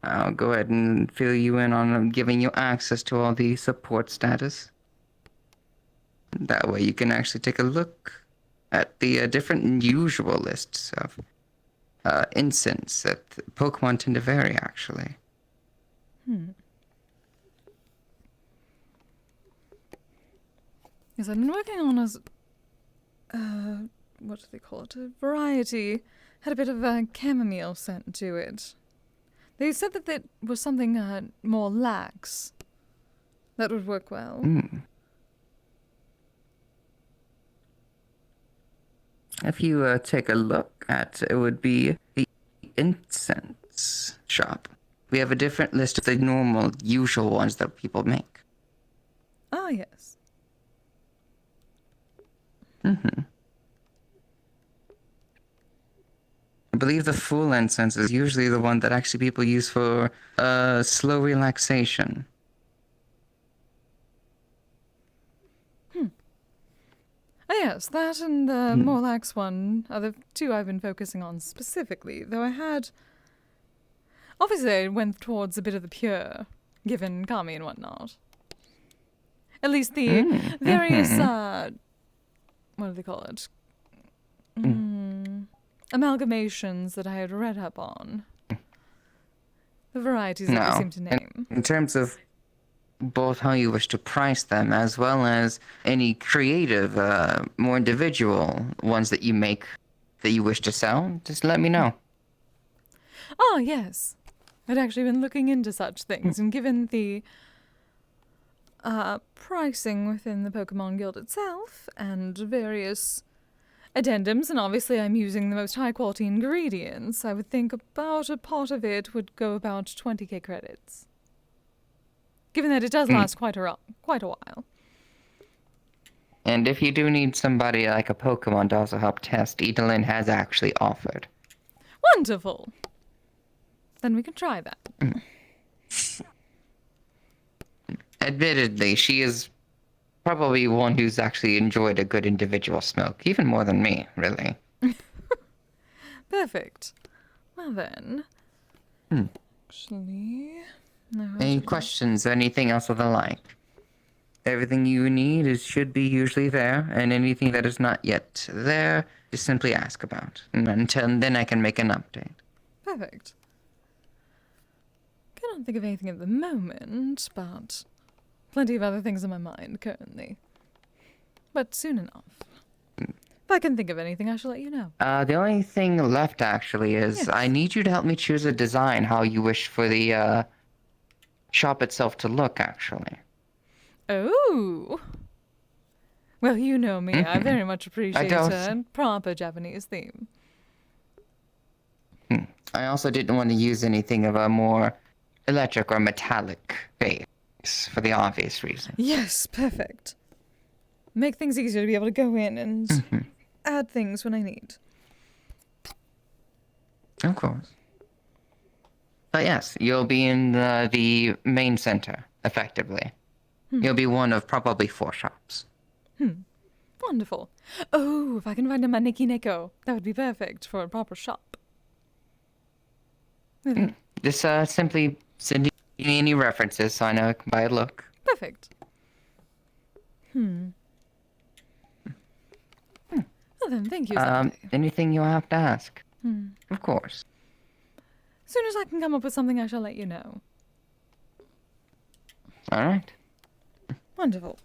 H: I'll go ahead and fill you in on giving you access to all the support status. That way you can actually take a look at the different usual lists of incense that Pokemon tend to vary, actually.
B: Yes, I've been working on what do they call it? A variety. Had a bit of a chamomile scent to it. They said that it was something more lax. That would work well.
H: If you take a look at, it would be the incense shop. We have a different list of the normal, usual ones that people make.
B: Ah, yes.
H: I believe the full incense is usually the one that actually people use for slow relaxation.
B: Ah, yes, that and the more lax one are the two I've been focusing on specifically, though I had... Obviously, I went towards a bit of the pure, given Kami and whatnot. At least the various, what do they call it? Amalgamations that I had read up on. The varieties that they seem to name.
H: In terms of both how you wish to price them, as well as any creative, more individual ones that you make that you wish to sell, just let me know.
B: Ah, yes. I'd actually been looking into such things, and given the pricing within the Pokemon Guild itself, and various addendums, and obviously I'm using the most high-quality ingredients, I would think about a pot of it would go about 20k credits. Given that it does last quite a while.
H: And if you do need somebody like a Pokemon to also help test, Edalyn has actually offered.
B: Wonderful! Then we can try that.
H: Admittedly, she is probably one who's actually enjoyed a good individual smoke, even more than me, really.
B: Perfect. Well then... Actually... No,
H: any questions, anything else of the like? Everything you need should be usually there, and anything that is not yet there, just simply ask about. And until then I can make an update.
B: Perfect. Cannot think of anything at the moment, but plenty of other things in my mind currently. But soon enough. If I can think of anything, I shall let you know.
H: The only thing left, actually, is I need you to help me choose a design how you wish for the shop itself to look, actually.
B: Oh! Well, you know me. I very much appreciate a proper Japanese theme.
H: I also didn't want to use anything of a more electric or metallic base, for the obvious reason.
B: Yes, perfect. Make things easier to be able to go in and add things when I need.
H: Of course. But yes, you'll be in the main center, effectively. You'll be one of probably 4 shops.
B: Wonderful. Oh, if I can find a Maneki Neko, that would be perfect for a proper shop.
H: Just simply send me any references so I know by a look.
B: Perfect. Well then, thank you, Saturday.
H: Anything you'll have to ask. Of course.
B: As soon as I can come up with something, I shall let you know.
H: All right.
B: Wonderful.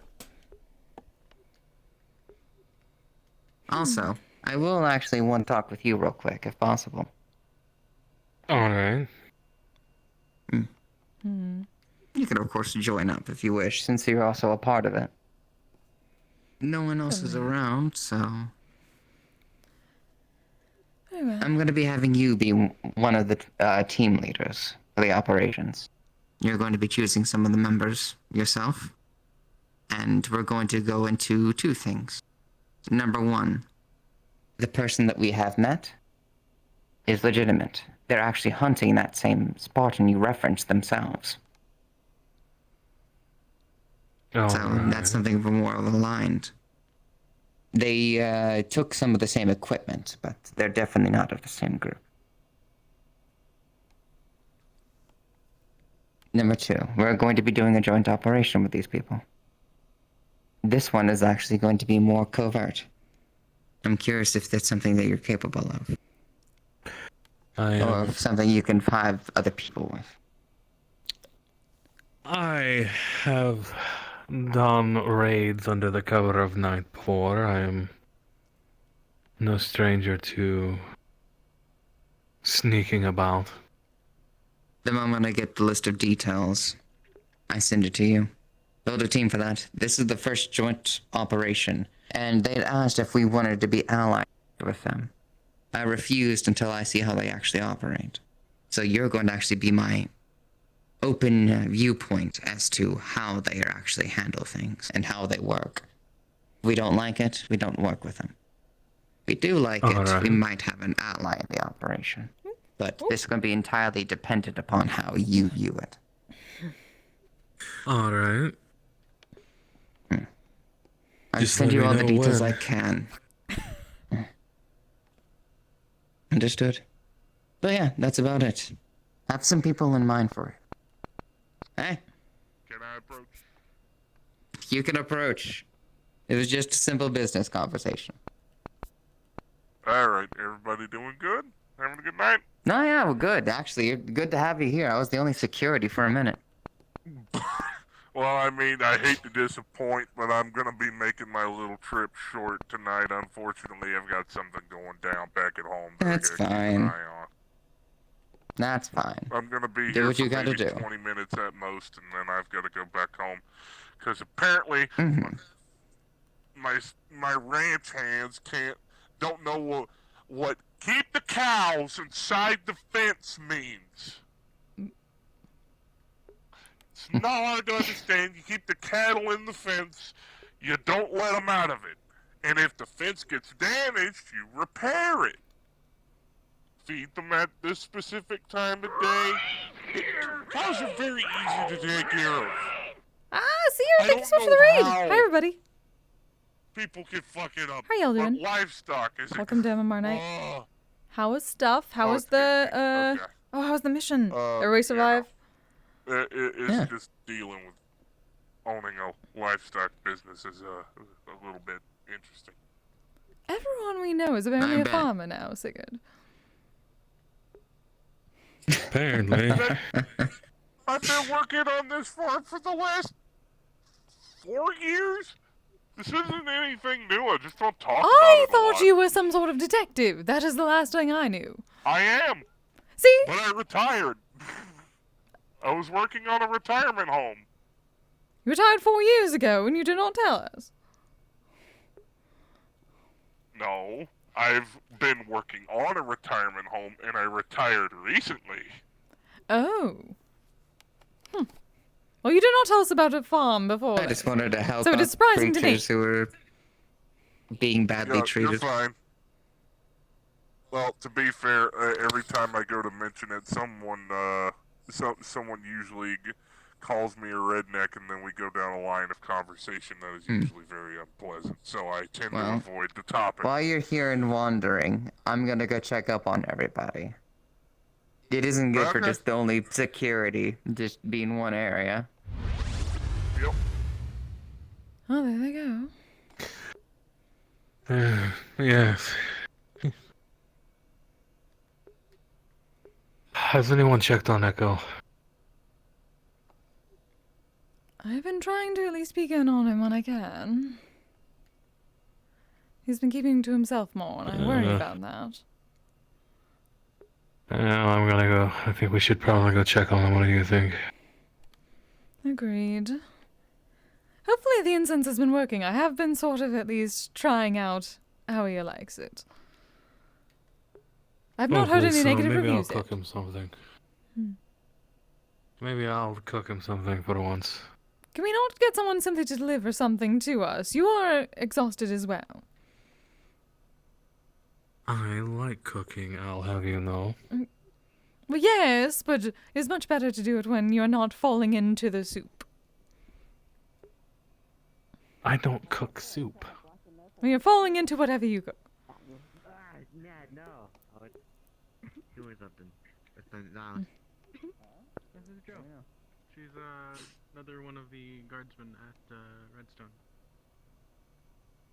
H: Also, I will actually want to talk with you real quick, if possible.
A: Alright.
H: You can, of course, join up if you wish, since you're also a part of it. No one else is around, so... I'm going to be having you be one of the team leaders for the operations. You're going to be choosing some of the members yourself. And we're going to go into 2 things. Number 1, the person that we have met is legitimate. They're actually hunting that same spot, and you referenced themselves. So that's something more aligned. They took some of the same equipment, but they're definitely not of the same group. Number 2, we're going to be doing a joint operation with these people. This one is actually going to be more covert. I'm curious if that's something that you're capable of. Or something you can have other people with.
A: I have done raids under the cover of night before. I am no stranger to sneaking about.
H: The moment I get the list of details, I send it to you. Build a team for that. This is the first joint operation, and they'd asked if we wanted to be allied with them. I refused until I see how they actually operate. So you're going to actually be my open viewpoint as to how they actually handle things and how they work. If we don't like it, we don't work with them. If we do like it, we might have an ally in the operation. But this is going to be entirely dependent upon how you view it.
A: Alright.
H: I'll send you all the details I can. Understood. But yeah, that's about it. Have some people in mind for it. Hey?
F: Can I approach?
H: You can approach. It was just a simple business conversation.
F: Alright, everybody doing good? Having a good night?
H: No, yeah, well, good. Actually, good to have you here. I was the only security for a minute.
F: Well, I mean, I hate to disappoint, but I'm gonna be making my little trip short tonight. Unfortunately, I've got something going down back at home that
H: That's
F: I gotta keep an
H: fine.
F: eye on.
H: That's fine.
F: I'm gonna be
H: Do
F: here
H: what you
F: for
H: gotta
F: maybe
H: do.
F: 20 minutes at most, and then I've got to go back home. Because apparently, my ranch hands don't know what keep the cows inside the fence means. It's not hard to understand. You keep the cattle in the fence. You don't let them out of it. And if the fence gets damaged, you repair it. Feed them at this specific time of day. Cows are very easy to take care of.
B: See you. Thank you so much for the raid. Hi, everybody.
F: People can fuck it up.
B: How y'all doing?
F: But livestock is
B: Welcome to MMR night. How was stuff? How was the, how was the mission? Everybody survive?
F: It's just dealing with owning a livestock business is a little bit interesting.
B: Everyone we know is apparently a farmer now, Sigurd.
A: Apparently.
F: I've been working on this farm for the last 4 years. This isn't anything new. I just don't talk about it.
B: I thought you were some sort of detective. That is the last thing I knew.
F: I am.
B: See?
F: But I retired. I was working on a retirement home.
B: You retired 4 years ago and you did not tell us.
F: No, I've been working on a retirement home and I retired recently.
B: Oh. Well, you did not tell us about a farm before.
H: I just wanted to help
B: so it is surprising to me.
H: creatures who were being badly treated.
F: You're fine. Well, to be fair, every time I go to mention it, someone usually calls me a redneck, and then we go down a line of conversation that is usually very unpleasant. So I tend to avoid the topic.
H: While you're here and wandering, I'm gonna go check up on everybody. It isn't good for just only security, just be in one area.
F: Yep.
B: Oh, there they go.
A: Yes. Has anyone checked on Echo?
B: I've been trying to at least peek in on him when I can. He's been keeping to himself more, and I worry about that.
A: I'm gonna go. I think we should probably go check on him. What do you think?
B: Agreed. Hopefully the incense has been working. I have been sort of at least trying out how he likes it. I've not heard any negative
A: maybe
B: reviews
A: I'll cook
B: yet.
A: him something.
B: Hmm.
A: Maybe I'll cook him something for once.
B: Can we not get someone simply to deliver something to us? You are exhausted as well.
A: I like cooking, I'll have you know.
B: Well, yes, but it's much better to do it when you're not falling into the soup.
A: I don't cook soup.
B: When you're falling into whatever you cook.
S: No. I was doing something.
U: This is Joe. She's another one of the guardsmen at Redstone.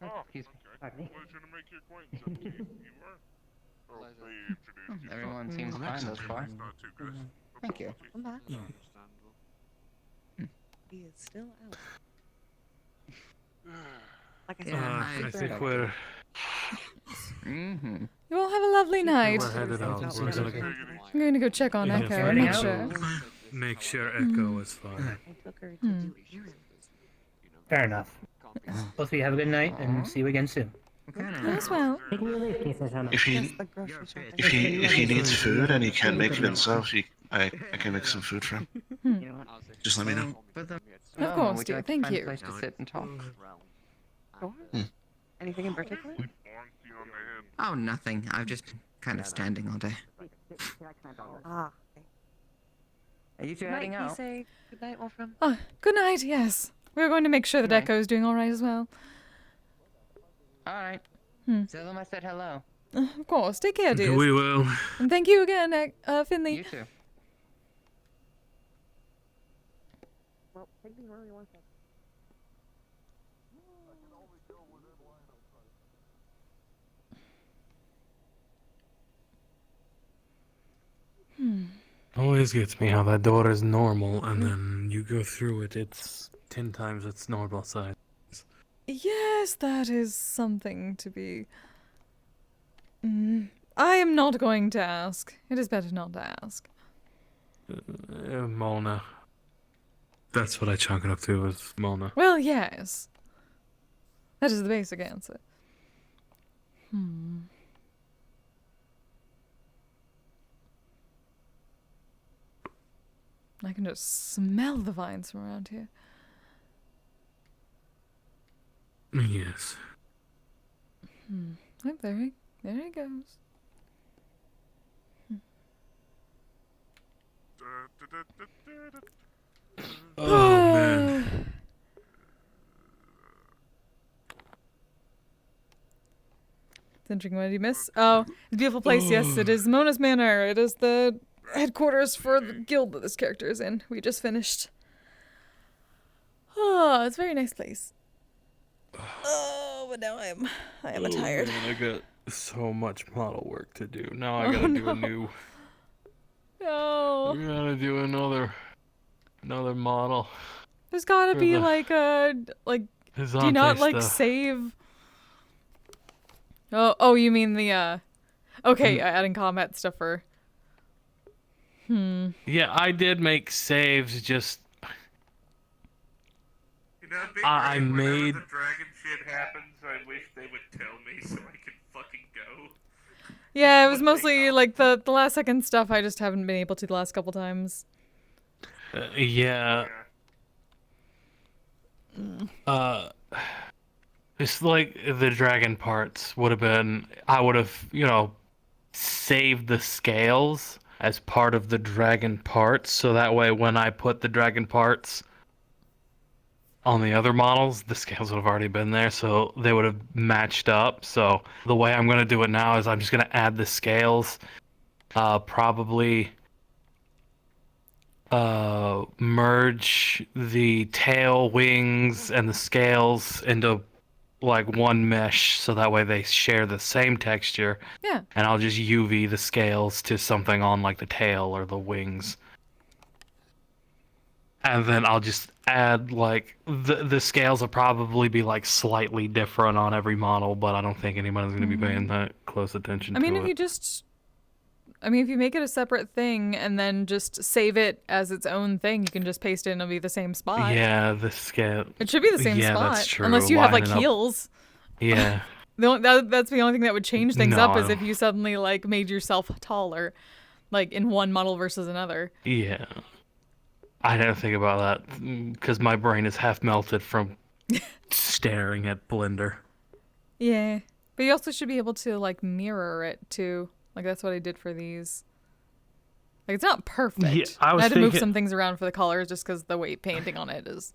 L: Oh, he's
Q: Pleasure to make your acquaintance. You are? Oh, they introduced you.
H: Everyone seems fine thus far.
Q: Not too good.
H: Thank you.
Q: Apologies.
M: Come back.
Q: Understandable.
M: He is still out. Like I said,
A: I think we're...
H: Mm-hmm.
B: You all have a lovely night.
A: We're headed out. We're gonna go...
B: I'm going to go check on Echo and make sure.
A: Make sure Echo is fine.
M: I took her to do errands.
J: Fair enough. Both of you have a good night, and see you again soon.
B: As well.
L: Taking your leave, Kise-san.
E: If he needs food and he can't make it himself, I can make some food for him. Just let me know.
B: Of course, dear. Thank you.
H: Place to sit and talk.
M: Sure. Anything in particular?
O: Oh, nothing. I've just been kind of standing all day.
M: Ah.
H: Are you two
M: Good
H: heading
M: night,
H: out?
M: Kise. Good night, Wolfram.
B: Oh, good night, yes. We're going to make sure that Echo's doing alright as well.
H: Alright. Tell them I said hello.
B: Of course. Take care, dear.
A: We will.
B: And thank you again, Finley.
H: You too.
M: Well, take me where you want to.
A: Always gets me how that door is normal, and then you go through it, it's 10 times its normal size.
B: Yes, that is something to be... I am not going to ask. It is better not to ask.
A: Mona. That's what I chalk it up to, is Mona.
B: Well, yes. That is the basic answer. I can just smell the vines from around here.
A: Yes.
B: Oh, there he goes.
A: Oh, man.
B: Thinking, what did you miss? Oh, the beautiful place. Yes, it is Mona's Manor. It is the headquarters for the guild that this character is in. We just finished. Oh, it's a very nice place. Oh, but now I am tired.
A: Man, I got so much model work to do. Now I gotta do a new...
B: No.
A: I gotta do another model.
B: There's gotta
A: For
B: be
A: the
B: like a,
A: His
B: do you not
A: Ante
B: like
A: stuff.
B: save? Oh, you mean the, okay, adding combat stuff for...
A: Yeah, I did make saves, just...
F: You know, Big
A: I
F: Ray, whenever
A: made...
F: the dragon shit happens, I wish they would tell me so I could fucking go.
B: Yeah, it was mostly like the last second stuff. I just haven't been able to the last couple times.
A: Yeah. It's like the dragon parts would have been... I would have, saved the scales as part of the dragon parts, so that way when I put the dragon parts on the other models, the scales would have already been there, so they would have matched up. So the way I'm going to do it now is I'm just going to add the scales, probably merge the tail, wings, and the scales into like one mesh, so that way they share the same texture.
B: Yeah.
A: And I'll just UV the scales to something on like the tail or the wings. And then I'll just add like the scales will probably be like slightly different on every model, but I don't think anybody's gonna be paying that close attention
B: I mean,
A: to
B: if
A: it.
B: you just, I mean, if you make it a separate thing and then just save it as its own thing, you can just paste it and it'll be the same spot.
A: Yeah, the scale.
B: It should be the same
A: yeah,
B: spot.
A: that's true.
B: Unless you have like
A: Lining up-
B: heels.
A: Yeah.
B: That's the only thing that would change things
A: No,
B: up
A: I
B: is if
A: don't-
B: you suddenly like made yourself taller, like in one model versus another.
A: Yeah. I didn't think about that because my brain is half melted from staring at Blender.
B: Yeah, but you also should be able to like mirror it too. Like that's what I did for these. Like it's not perfect.
A: Yeah, I
B: had to move
A: thinking-
B: some things around for the colors just because the weight painting on it is.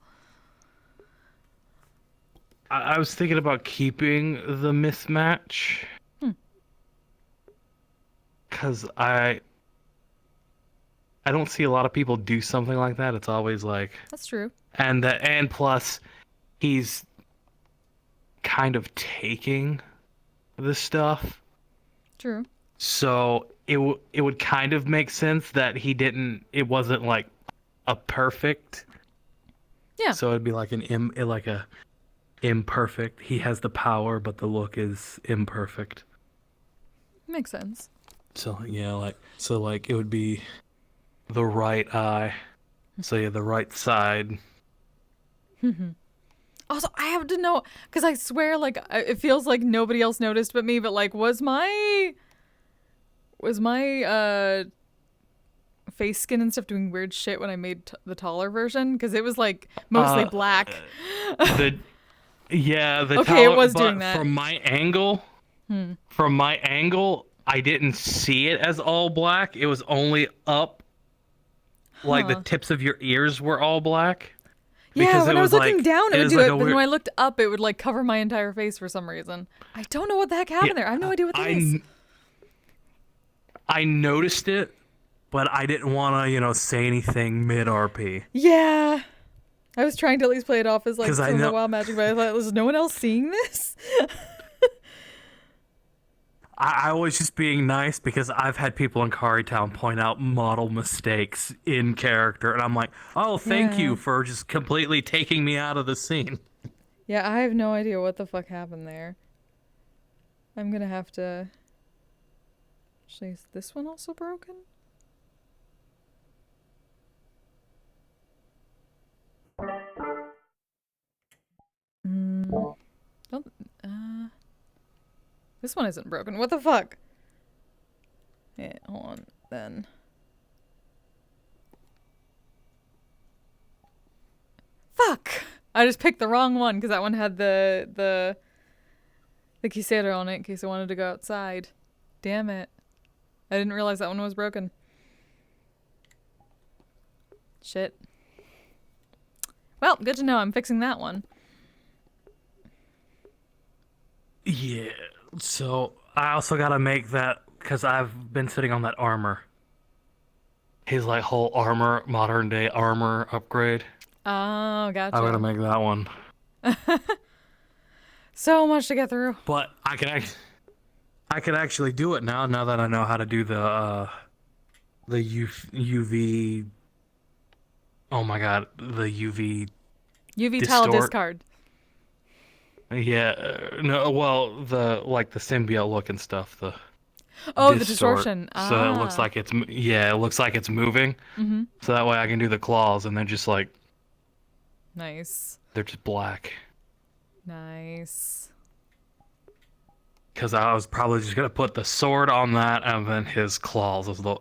A: I was thinking about keeping the mismatch. Because I don't see a lot of people do something like that. It's always like...
B: That's true.
A: And plus, he's kind of taking the stuff.
B: True.
A: So it would kind of make sense that it wasn't like a perfect.
B: Yeah.
A: So it'd be like a imperfect. He has the power, but the look is imperfect.
B: Makes sense.
A: So yeah, like it would be the right eye. So yeah, the right side.
B: Also, I have to know because I swear, like it feels like nobody else noticed but me. But like, was my face skin and stuff doing weird shit when I made the taller version? Because it was like mostly black.
A: Okay,
B: it was doing that.
A: From my angle, I didn't see it as all black. It was only up, like the tips of your ears were all black.
B: Yeah, when I was looking down, it would do
A: like
B: it, but when I looked up, it would like cover my entire face for some reason. I don't know what the heck happened there. I have no idea what that is.
A: I noticed it, but I didn't want to, say anything mid RP.
B: Yeah. I was trying to at least play it off as like
A: 'Cause I
B: some of the
A: know-
B: wild magic, but I thought, was no one else seeing this?
A: I was just being nice because I've had people in Town point out model mistakes in character, and I'm like, oh, thank you for just completely taking me out of the scene.
B: Yeah, I have no idea what the fuck happened there. I'm gonna have to... Actually, is this one also broken? This one isn't broken. What the fuck? Yeah, hold on, then. Fuck! I just picked the wrong one because that one had the Kise on it in case I wanted to go outside. Damn it. I didn't realize that one was broken. Shit. Well, good to know. I'm fixing that one.
A: Yeah, so I also gotta make that, because I've been sitting on that armor. His, like, whole armor, modern day armor upgrade.
B: Oh, gotcha.
A: I gotta make that one.
B: So much to get through.
A: But I can actually do it now that I know how to do the UV. Oh my god, the UV.
B: UV tile
A: distort.
B: discard.
A: Yeah, no, well, the symbiote look and stuff. The
B: distortion.
A: So it looks like it's it looks like it's moving.
B: Mm-hmm.
A: So that way I can do the claws, and they're just like
B: Nice.
A: they're just black.
B: Nice.
A: Because I was probably just gonna put the sword on that, and then his claws as the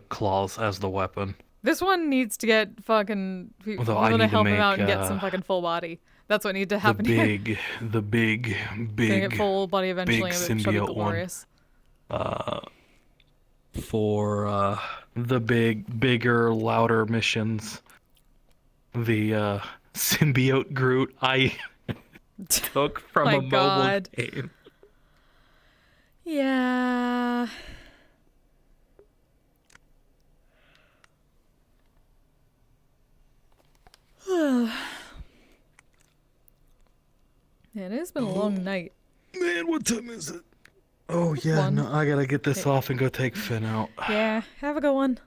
A: claws as the weapon.
B: This one needs to get fucking people
A: Although I
B: to
A: need to
B: help him
A: make,
B: out and get some fucking full body. That's what needs to happen
A: The
B: here.
A: big,
B: Gonna get full body eventually.
A: big
B: and it'll show
A: symbiote
B: glorious.
A: one. For the bigger, louder missions, the symbiote Groot I took from
B: My
A: a mobile
B: God.
A: game.
B: Yeah. Man, it's been a long night.
A: Man, what time is it? Oh yeah,
B: One.
A: no, I gotta get this off and go take Finn out.
B: Yeah, have a good one.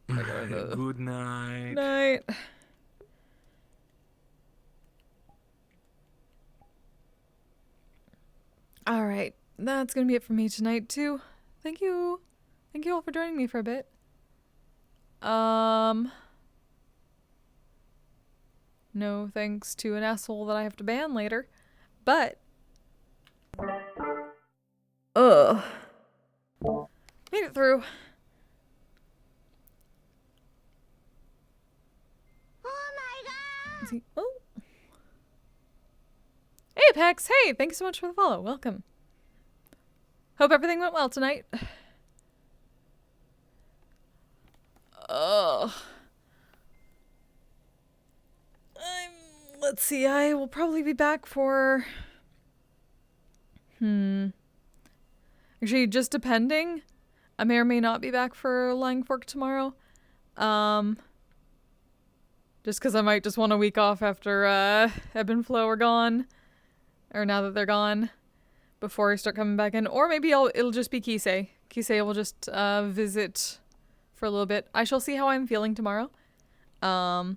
A: Good night.
B: Night. All right, that's gonna be it for me tonight too. Thank you all for joining me for a bit. No thanks to an asshole that I have to ban later, but made it through. Is he? Oh. Hey, Apex. Hey, thank you so much for the follow. Welcome. Hope everything went well tonight. Let's see. I will probably be back for. Actually, just depending. I may or may not be back for Lying Fork tomorrow. Just because I might just want a week off after Ebb and Flow are gone. Or now that they're gone. Before I start coming back in. Or maybe it'll just be Kise. Kise will just visit for a little bit. I shall see how I'm feeling tomorrow. But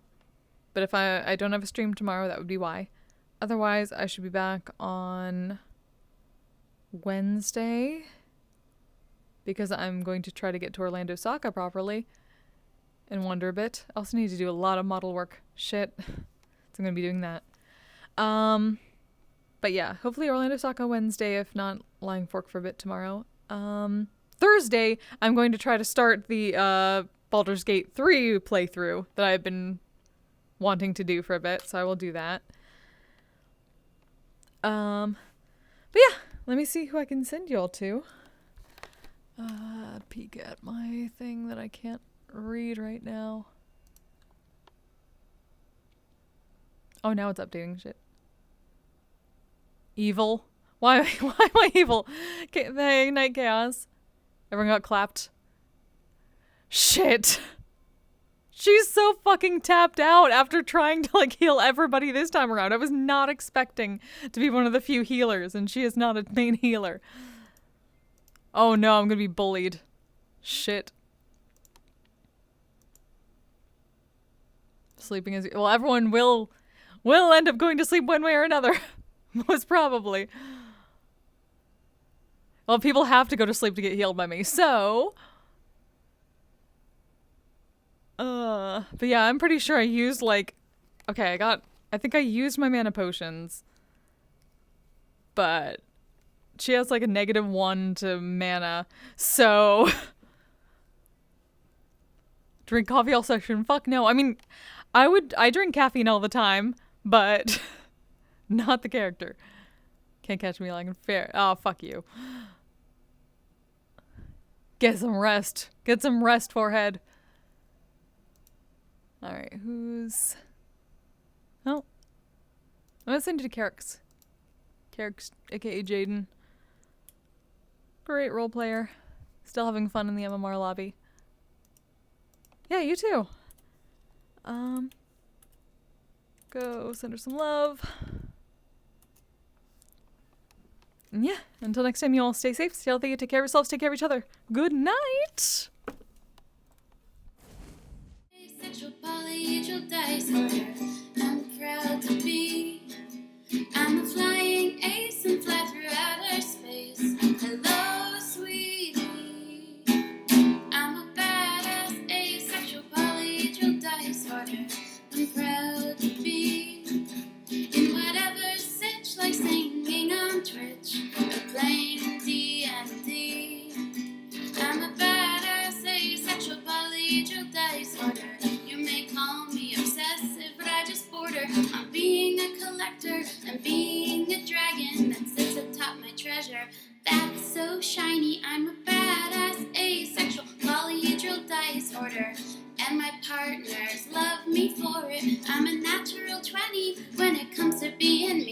B: if I don't have a stream tomorrow, that would be why. Otherwise, I should be back on Wednesday. Because I'm going to try to get to Orlando Saka properly. And wander a bit. I also need to do a lot of model work. Shit. So I'm going to be doing that. But yeah, hopefully Orlando Saka Wednesday, if not Lying Fork for a bit tomorrow. Thursday, I'm going to try to start the Baldur's Gate 3 playthrough that I've been wanting to do for a bit, so I will do that. But yeah, let me see who I can send y'all to. Peek at my thing that I can't read right now. Oh, now it's updating shit. Evil? Why am I evil? Hey, Night Chaos. Everyone got clapped. Shit. She's so fucking tapped out after trying to like heal everybody this time around. I was not expecting to be one of the few healers, and she is not a main healer. Oh no, I'm gonna be bullied. Shit. Sleeping is well, everyone will end up going to sleep one way or another. Most probably. Well, people have to go to sleep to get healed by me, so but yeah, I'm pretty sure I used like okay, I think I used my mana potions. But she has like a -1 to mana, so drink coffee all session. Fuck no. I mean, I drink caffeine all the time, but not the character. Can't catch me like fair. Oh, fuck you. Get some rest. Get some rest, forehead. Alright, who's... Oh. I'm gonna send you to Carrix. Carrix, aka Jaden. Great role player. Still having fun in the MMR lobby. Yeah, you too. Go send her some love. And yeah, until next time, you all stay safe, stay healthy, take care of yourselves, take care of each other. Good night!
R: Asexual polyhedral disorder. I'm proud to be. I'm a flying ace and fly through outer space. Hello, sweetie. I'm a badass asexual polyhedral disorder. I'm proud to be in whatever sitch, like singing on Twitch or playing D&D. I'm a badass asexual polyhedral disorder. You may call me obsessive, but I just border on being a collector and being a dragon that sits atop my treasure. That's so shiny. I'm a badass asexual polyhedral disorder, and my partners love me for it. I'm a natural 20 when it comes to being